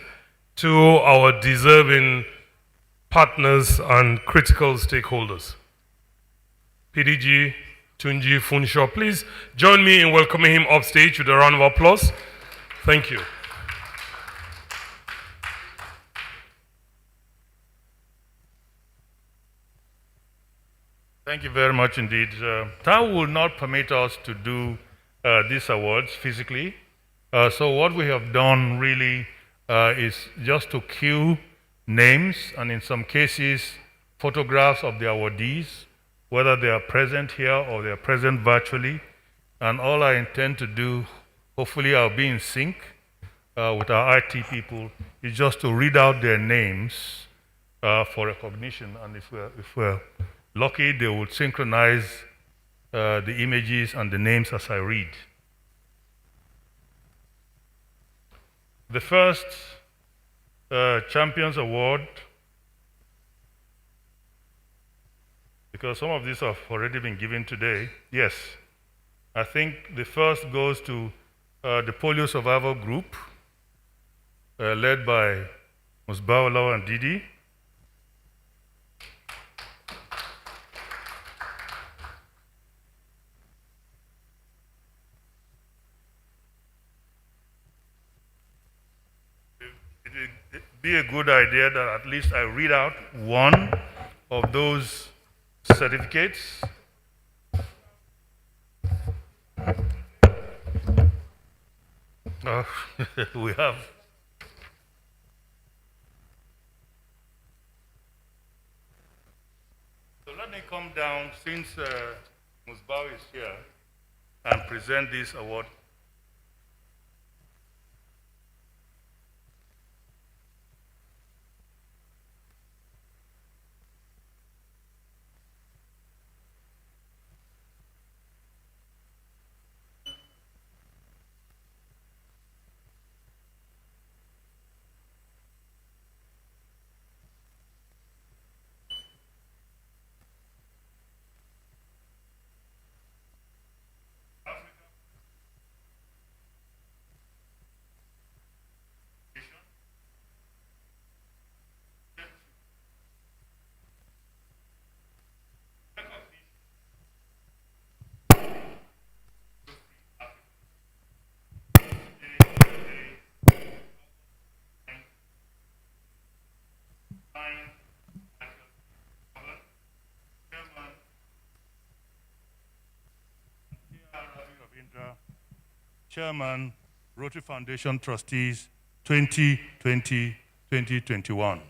to our deserving partners and critical stakeholders. PDG Tunji Funshaw, please join me in welcoming him upstage with a round of applause. Thank you. Thank you very much indeed. Time will not permit us to do these awards physically. So what we have done really is just to queue names, and in some cases photographs of the awardees, whether they are present here or they are present virtually. And all I intend to do, hopefully I'll be in sync with our IT people, is just to read out their names for recognition. And if we're lucky, they will synchronize the images and the names as I read. The first Champions Award, because some of these have already been given today. Yes, I think the first goes to the Polio Survival Group, led by Musbaola and Didi. It would be a good idea that at least I read out one of those certificates. We have. So let me come down, since Musbao is here, and present this award. Chairman, Rotary Foundation Trustees, 2020-2021.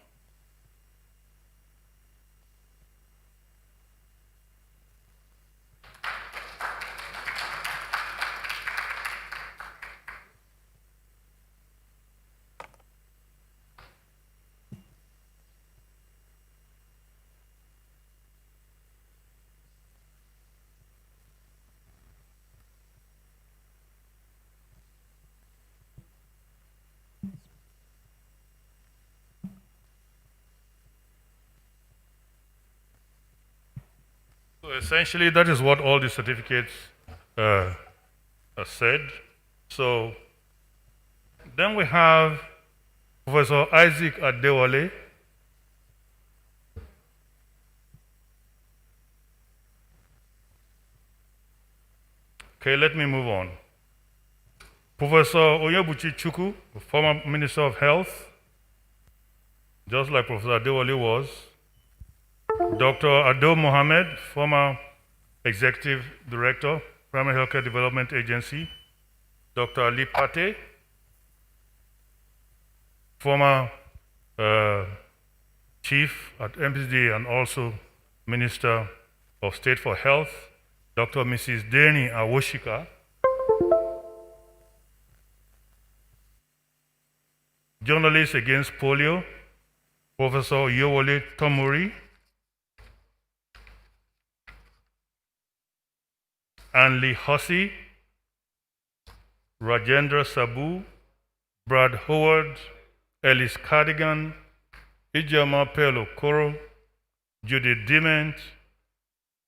So essentially, that is what all the certificates are said. So then we have Professor Isaac Adewale. Okay, let me move on. Professor Onyebuchi Chukwu, former Minister of Health, just like Professor Adewale was. Dr. Ado Mohammed, former Executive Director, Primary Healthcare Development Agency. Dr. Ali Pate, former Chief at MPD and also Minister of State for Health. Dr. Mrs. Deni Awoshika, Journalist Against Polio, Professor Yowole Tomori, Anli Hussey, Rajendra Sabu, Brad Howard, Ellis Cardigan, Ijama Pelo Koro, Judith Dement,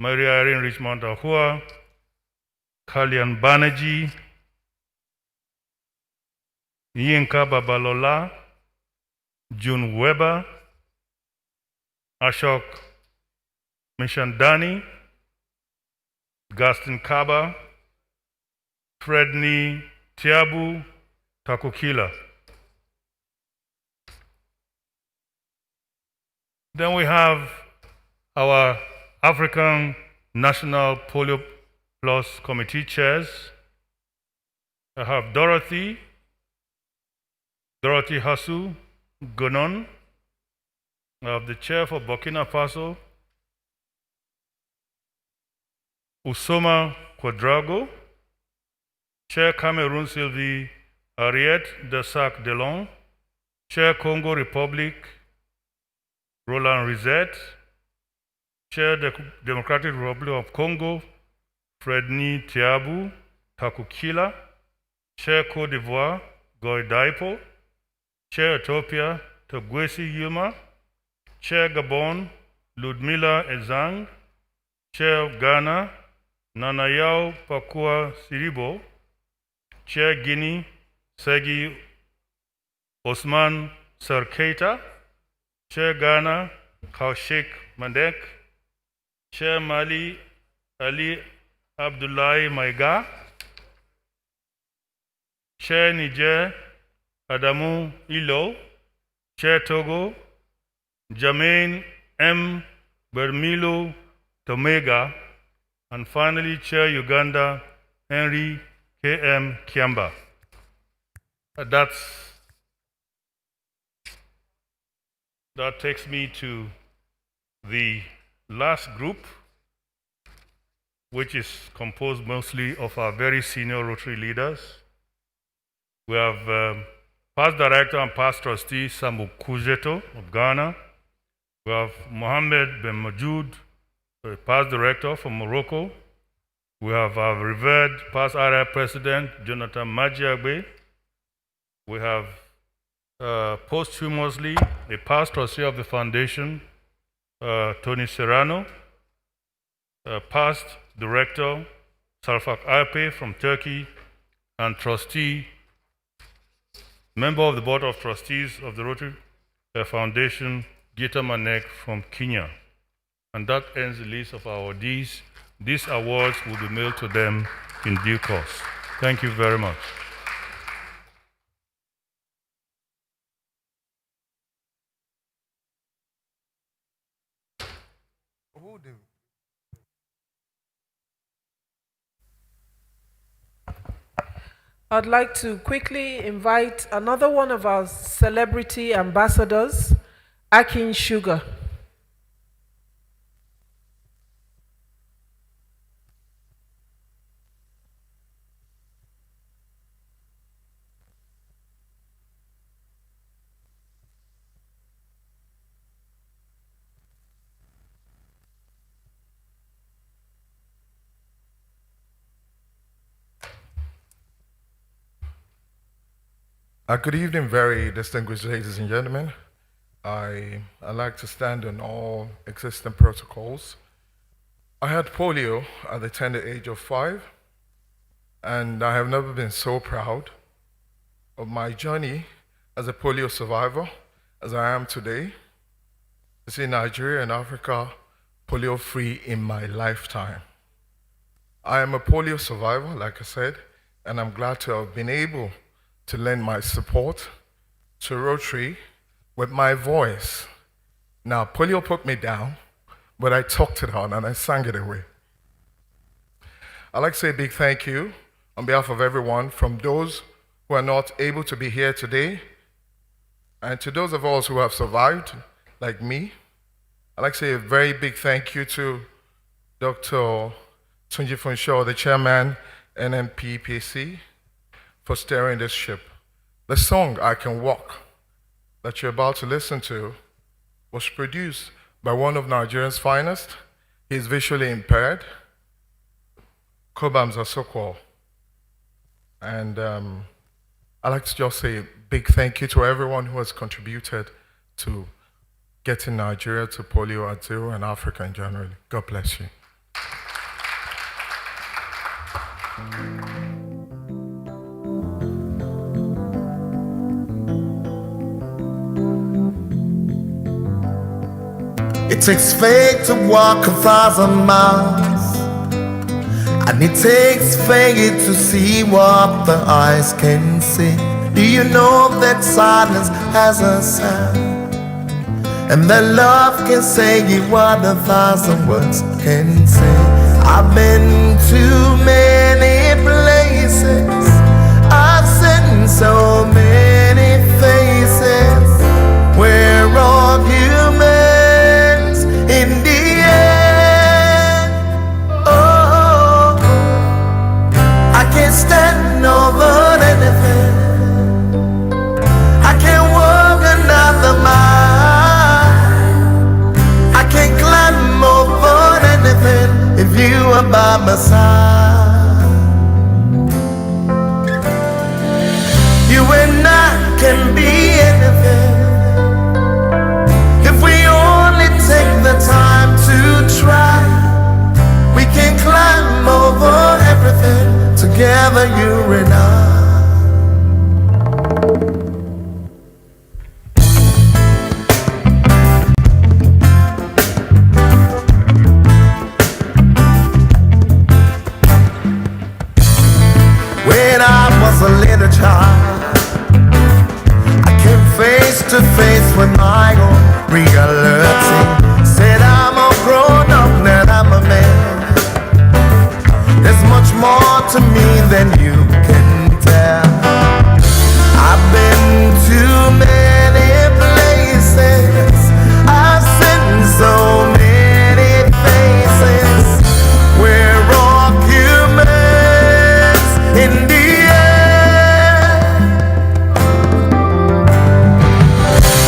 Maria Irene Richmond Ahua, Kalyan Banerjee, Yinka Babalola, June Weber, Ashok Mishandani, Gaston Kaba, Fredni Tiabu Takukila. Then we have our African National Polio Plus Committee chairs. I have Dorothy Hasu Gonon, I have the chair for Burkina Faso, Usoma Quadrago, Chair Cameroon Sylvie Henriette de Sac Delon, Chair Congo Republic Roland Rizet, Chair Democratic Republic of Congo Fredni Tiabu Takukila, Chair Côte d'Ivoire Goy Daipo, Chair Ethiopia Togwesi Yilma, Chair Gabon Ludmila Ezang, Chair of Ghana Nanayao Pakua Siribo, Chair Guinea Segi Osman Sarkeita, Chair Ghana Kaushik Mandek, Chair Mali Ali Abdullahi Maiga, Chair Niger Adamu Ilo, Chair Togo Jermaine M. Bermilo Tomega, and finally Chair Uganda Henry K.M. Kiamba. That takes me to the last group, which is composed mostly of our very senior Rotary leaders. We have past director and past trustee Samu Kujeto of Ghana. We have Mohammed Ben Majoud, past director from Morocco. We have our revered past area president Jonathan Majiagbe. We have posthumously a past trustee of the foundation, Tony Serrano, past director Salfak Alpe from Turkey, and trustee, member of the board of trustees of the Rotary Foundation, Gita Manek from Kenya. And that ends the list of our awardees. These awards will be mailed to them in due course. Thank you very much. I'd like to quickly invite another one of our celebrity ambassadors, Akin Sugar. Good evening, very distinguished ladies and gentlemen. I like to stand on all existing protocols. I had polio at the tender age of 5, and I have never been so proud of my journey as a polio survivor as I am today, to see Nigeria and Africa polio-free in my lifetime. I am a polio survivor, like I said, and I'm glad to have been able to lend my support to Rotary with my voice. Now, polio put me down, but I talked it out and I sang it away. I'd like to say a big thank you on behalf of everyone, from those who are not able to be here today, and to those of us who have survived, like me. I'd like to say a very big thank you to Dr. Tunji Funshaw, the chairman, NMPPC, for steering this ship. The song, I Can Walk, that you're about to listen to, was produced by one of Nigeria's finest. He's visually impaired, Kobam Zasokwo. And I'd like to just say a big thank you to everyone who has contributed to getting Nigeria to polio at zero and Africa in general. God bless you. It takes faith to walk 1,000 miles, and it takes faith to see what the eyes can see. Do you know that silence has a sound, and that love can say what 1,000 words can say? I've been to many places, I've seen so many faces where all human you are by my side. You and I can be anything if we only take the time to try. We can climb over everything together, you and I. When I was a little child, I came face to face with my own reality. Said I'm a grown up, now I'm a man. There's much more to me than you can tell. I've been to many places, I've seen so many faces. We're all humans in the end.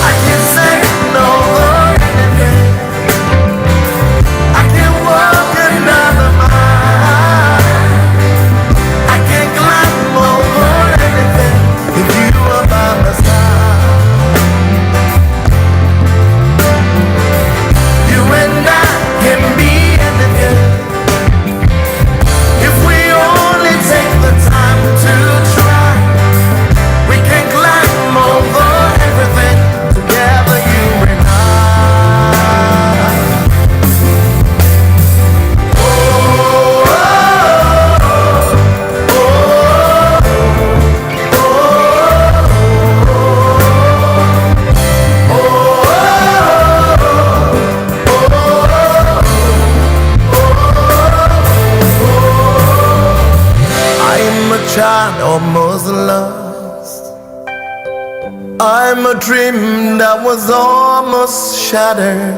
I can say no or anything. I can walk another mile. I can climb over anything if you are by my side. You and I can be anything if we only take the time to try. We can climb over everything together, you and I. I'm a child almost lost. I'm a dream that was almost shattered.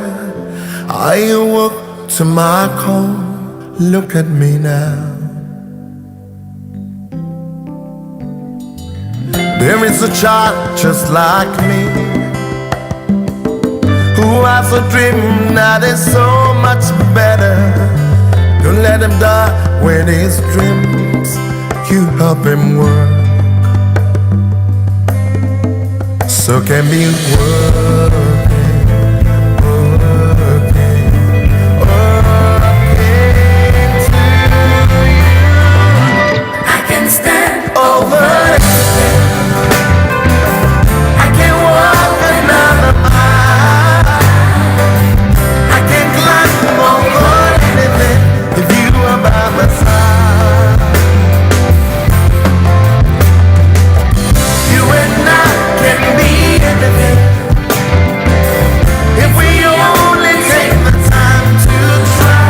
I awoke to my call. Look at me now. There is a child just like me who has a dream that is so much better. Don't let him die with his dreams. You help him work, so can be working, working, working to you. I can stand over everything. I can walk another mile. I can climb over anything if you are by my side. You and I can be anything if we only take the time to try.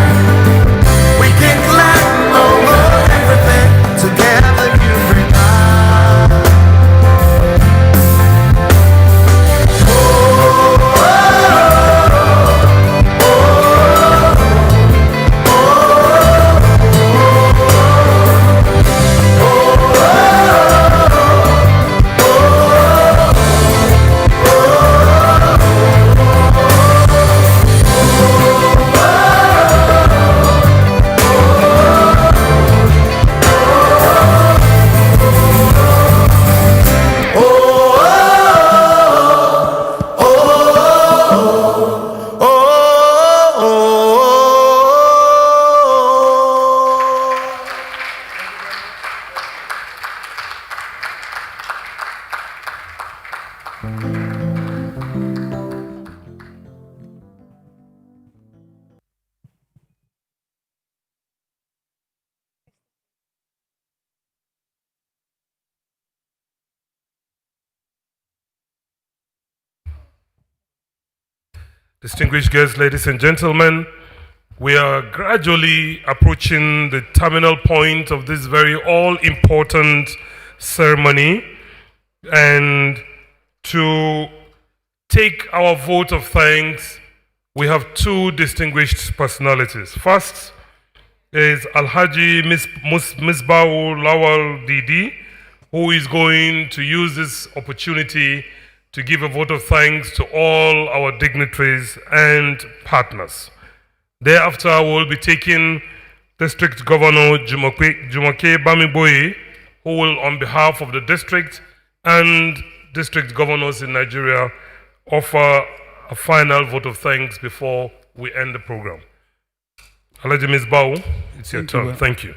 We can climb over everything together, you and I. Distinguished guests, ladies and gentlemen, we are gradually approaching the terminal point of this very all-important ceremony. And to take our vote of thanks, we have two distinguished personalities. First is Alhaji Misbah Lawal Didi, who is going to use this opportunity to give a vote of thanks to all our dignitaries and partners. Thereafter, we'll be taking District Governor Jumoke Bamiboye, who will, on behalf of the district and district governors in Nigeria, offer a final vote of thanks before we end the program. Alhaji Ms. Bao, it's your turn. Thank you.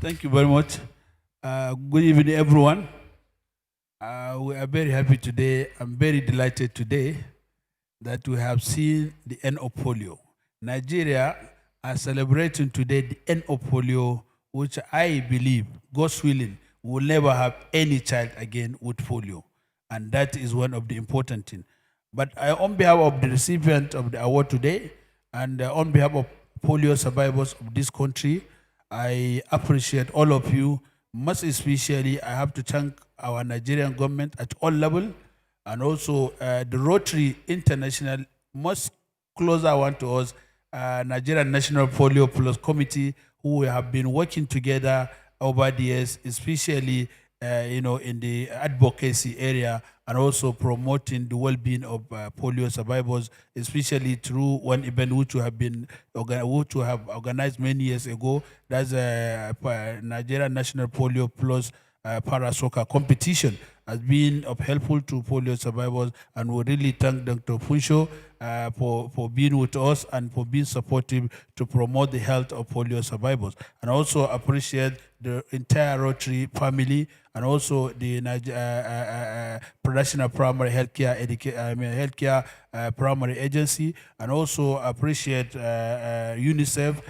Thank you very much. Good evening, everyone. We are very happy today. I'm very delighted today that we have seen the end of polio. Nigeria are celebrating today the end of polio, which I believe, God's willing, will never have any child again with polio. And that is one of the important things. But on behalf of the recipient of the award today, and on behalf of polio survivors of this country, I appreciate all of you. Most especially, I have to thank our Nigerian government at all levels, and also the Rotary International, most closer one to us, Nigerian National Polio Plus Committee, who have been working together over the years, especially in the advocacy area, and also promoting the well-being of polio survivors, especially through one event which we have organized many years ago. That's Nigerian National Polio Plus Para Soccer competition, has been helpful to polio survivors, and we really thank Dr. Funsho for being with us and for being supportive to promote the health of polio survivors. And also appreciate the entire Rotary family, and also the National Primary Healthcare Primary Agency, and also appreciate UNICEF,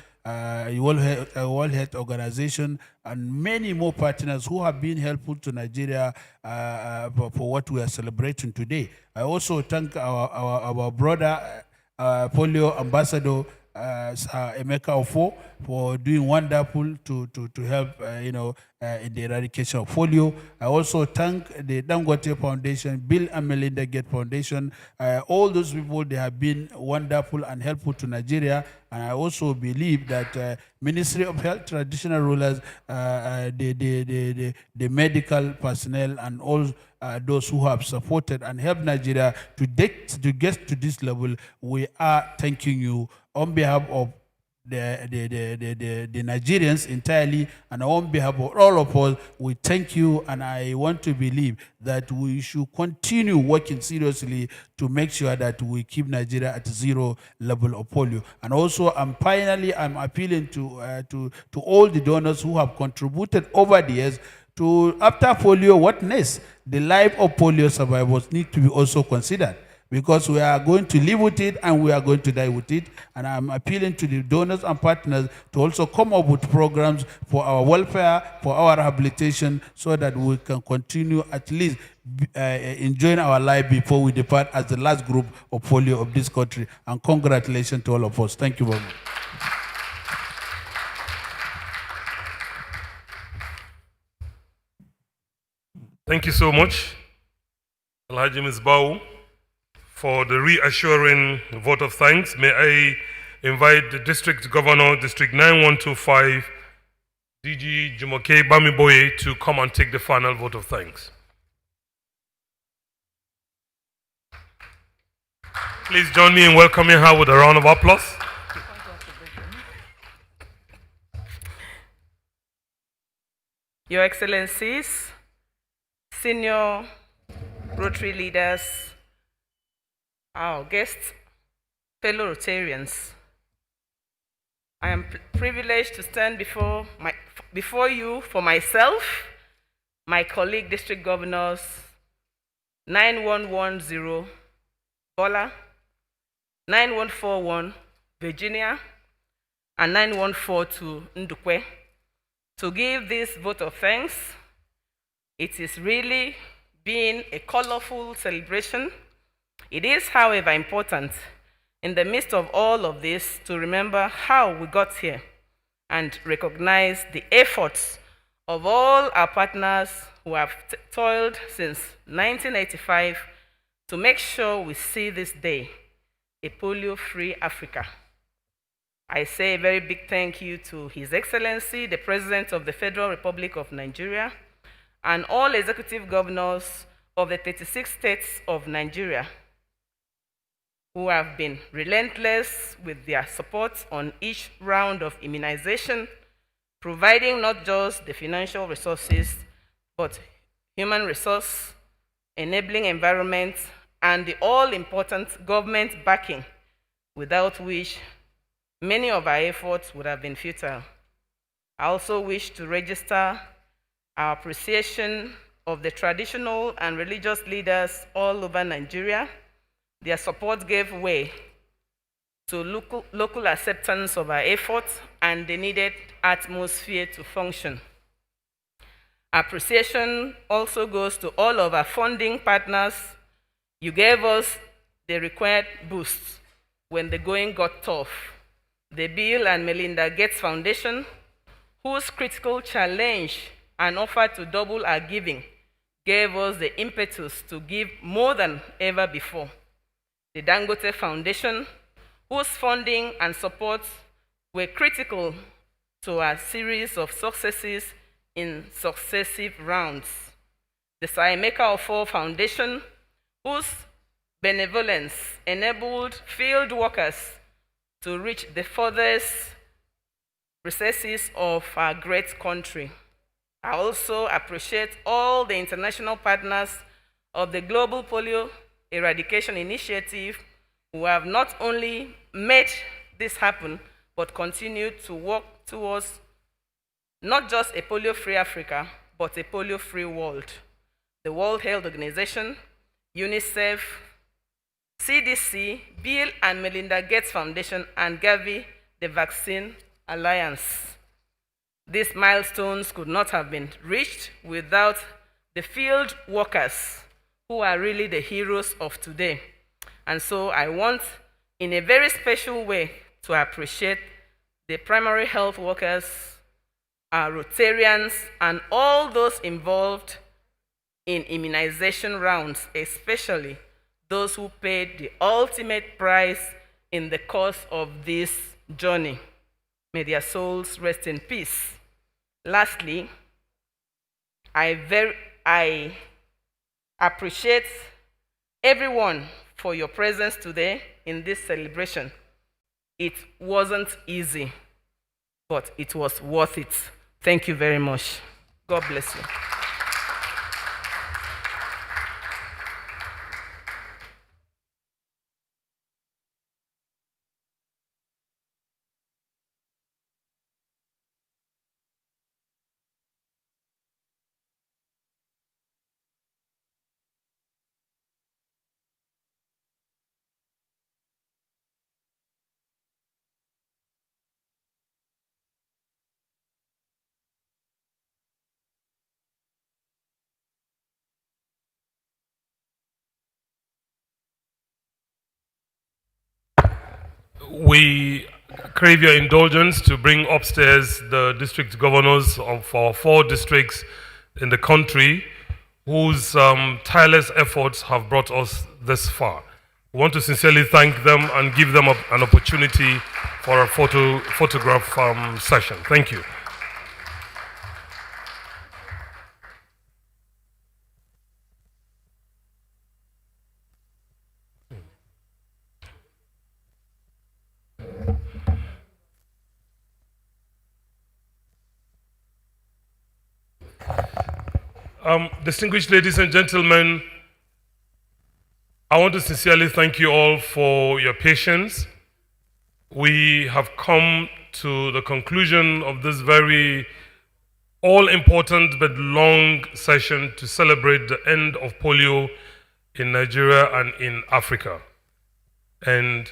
World Health Organization, and many more partners who have been helpful to Nigeria for what we are celebrating today. I also thank our brother, polio ambassador, Emeka Ofo, for doing wonderful to help in the eradication of polio. I also thank the Dangote Foundation, Bill and Melinda Gates Foundation. All those people, they have been wonderful and helpful to Nigeria. And I also believe that Ministry of Health, traditional rulers, the medical personnel, and all those who have supported and helped Nigeria to get to this level, we are thanking you on behalf of the Nigerians entirely, and on behalf of all of us. We thank you, and I want to believe that we should continue working seriously to make sure that we keep Nigeria at zero level of polio. And also, finally, I'm appealing to all the donors who have contributed over the years to, after polio, what next? The life of polio survivors need to be also considered, because we are going to live with it and we are going to die with it. And I'm appealing to the donors and partners to also come up with programs for our welfare, for our rehabilitation, so that we can continue at least enjoying our life before we depart as the last group of polio of this country. And congratulations to all of us. Thank you very much. Thank you so much, Alhaji Ms. Bau, for the reassuring vote of thanks. May I invite the District Governor, District 9125, DG Jumoke Bamiboye, to come and take the final vote of thanks. Please join me in welcoming her with a round of applause. Your Excellencies, senior Rotary leaders, our guests, fellow Rotarians, I am privileged to stand before you for myself, my colleague district governors, 9110 Bola, 9141 Virginia, and 9142 Ndukwe, to give this vote of thanks. It is really been a colorful celebration. It is, however, important in the midst of all of this to remember how we got here and recognize the efforts of all our partners who have toiled since 1985 to make sure we see this day, a polio-free Africa. I say a very big thank you to His Excellency, the President of the Federal Republic of Nigeria, and all executive governors of the 36 states of Nigeria. who have been relentless with their support on each round of immunization, providing not just the financial resources, but human resource, enabling environment, and the all-important government backing, without which many of our efforts would have been futile. I also wish to register our appreciation of the traditional and religious leaders all over Nigeria. Their support gave way to local acceptance of our efforts and the needed atmosphere to function. Appreciation also goes to all of our funding partners. You gave us the required boost when the going got tough. The Bill and Melinda Gates Foundation, whose critical challenge and offer to double our giving gave us the impetus to give more than ever before. The Dangote Foundation, whose funding and support were critical to our series of successes in successive rounds. The Saimeka Ofo Foundation, whose benevolence enabled field workers to reach the furthest recesses of our great country. I also appreciate all the international partners of the Global Polio Eradication Initiative who have not only made this happen, but continue to work towards not just a polio-free Africa, but a polio-free world. The World Health Organization, UNICEF, CDC, Bill and Melinda Gates Foundation, and Gavi, the Vaccine Alliance. These milestones could not have been reached without the field workers who are really the heroes of today. And so I want, in a very special way, to appreciate the primary health workers, our Rotarians, and all those involved in immunization rounds, especially those who paid the ultimate price in the course of this journey. May their souls rest in peace. Lastly, I appreciate everyone for your presence today in this celebration. It wasn't easy, but it was worth it. Thank you very much. God bless you. We crave your indulgence to bring upstairs the district governors of our 4 districts in the country whose tireless efforts have brought us this far. We want to sincerely thank them and give them an opportunity for a photograph session. Thank you. Distinguished ladies and gentlemen, I want to sincerely thank you all for your patience. We have come to the conclusion of this very all-important but long session to celebrate the end of polio in Nigeria and in Africa. And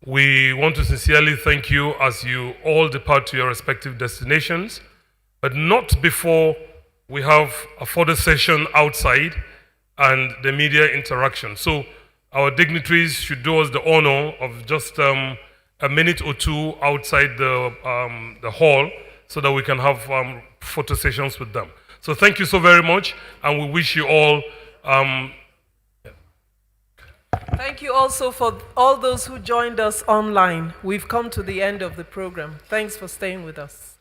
we want to sincerely thank you as you all depart to your respective destinations, but not before we have a further session outside and the media interaction. So our dignitaries should do us the honor of just a minute or two outside the hall so that we can have photo sessions with them. So thank you so very much, and we wish you all Thank you also for all those who joined us online. We've come to the end of the program. Thanks for staying with us.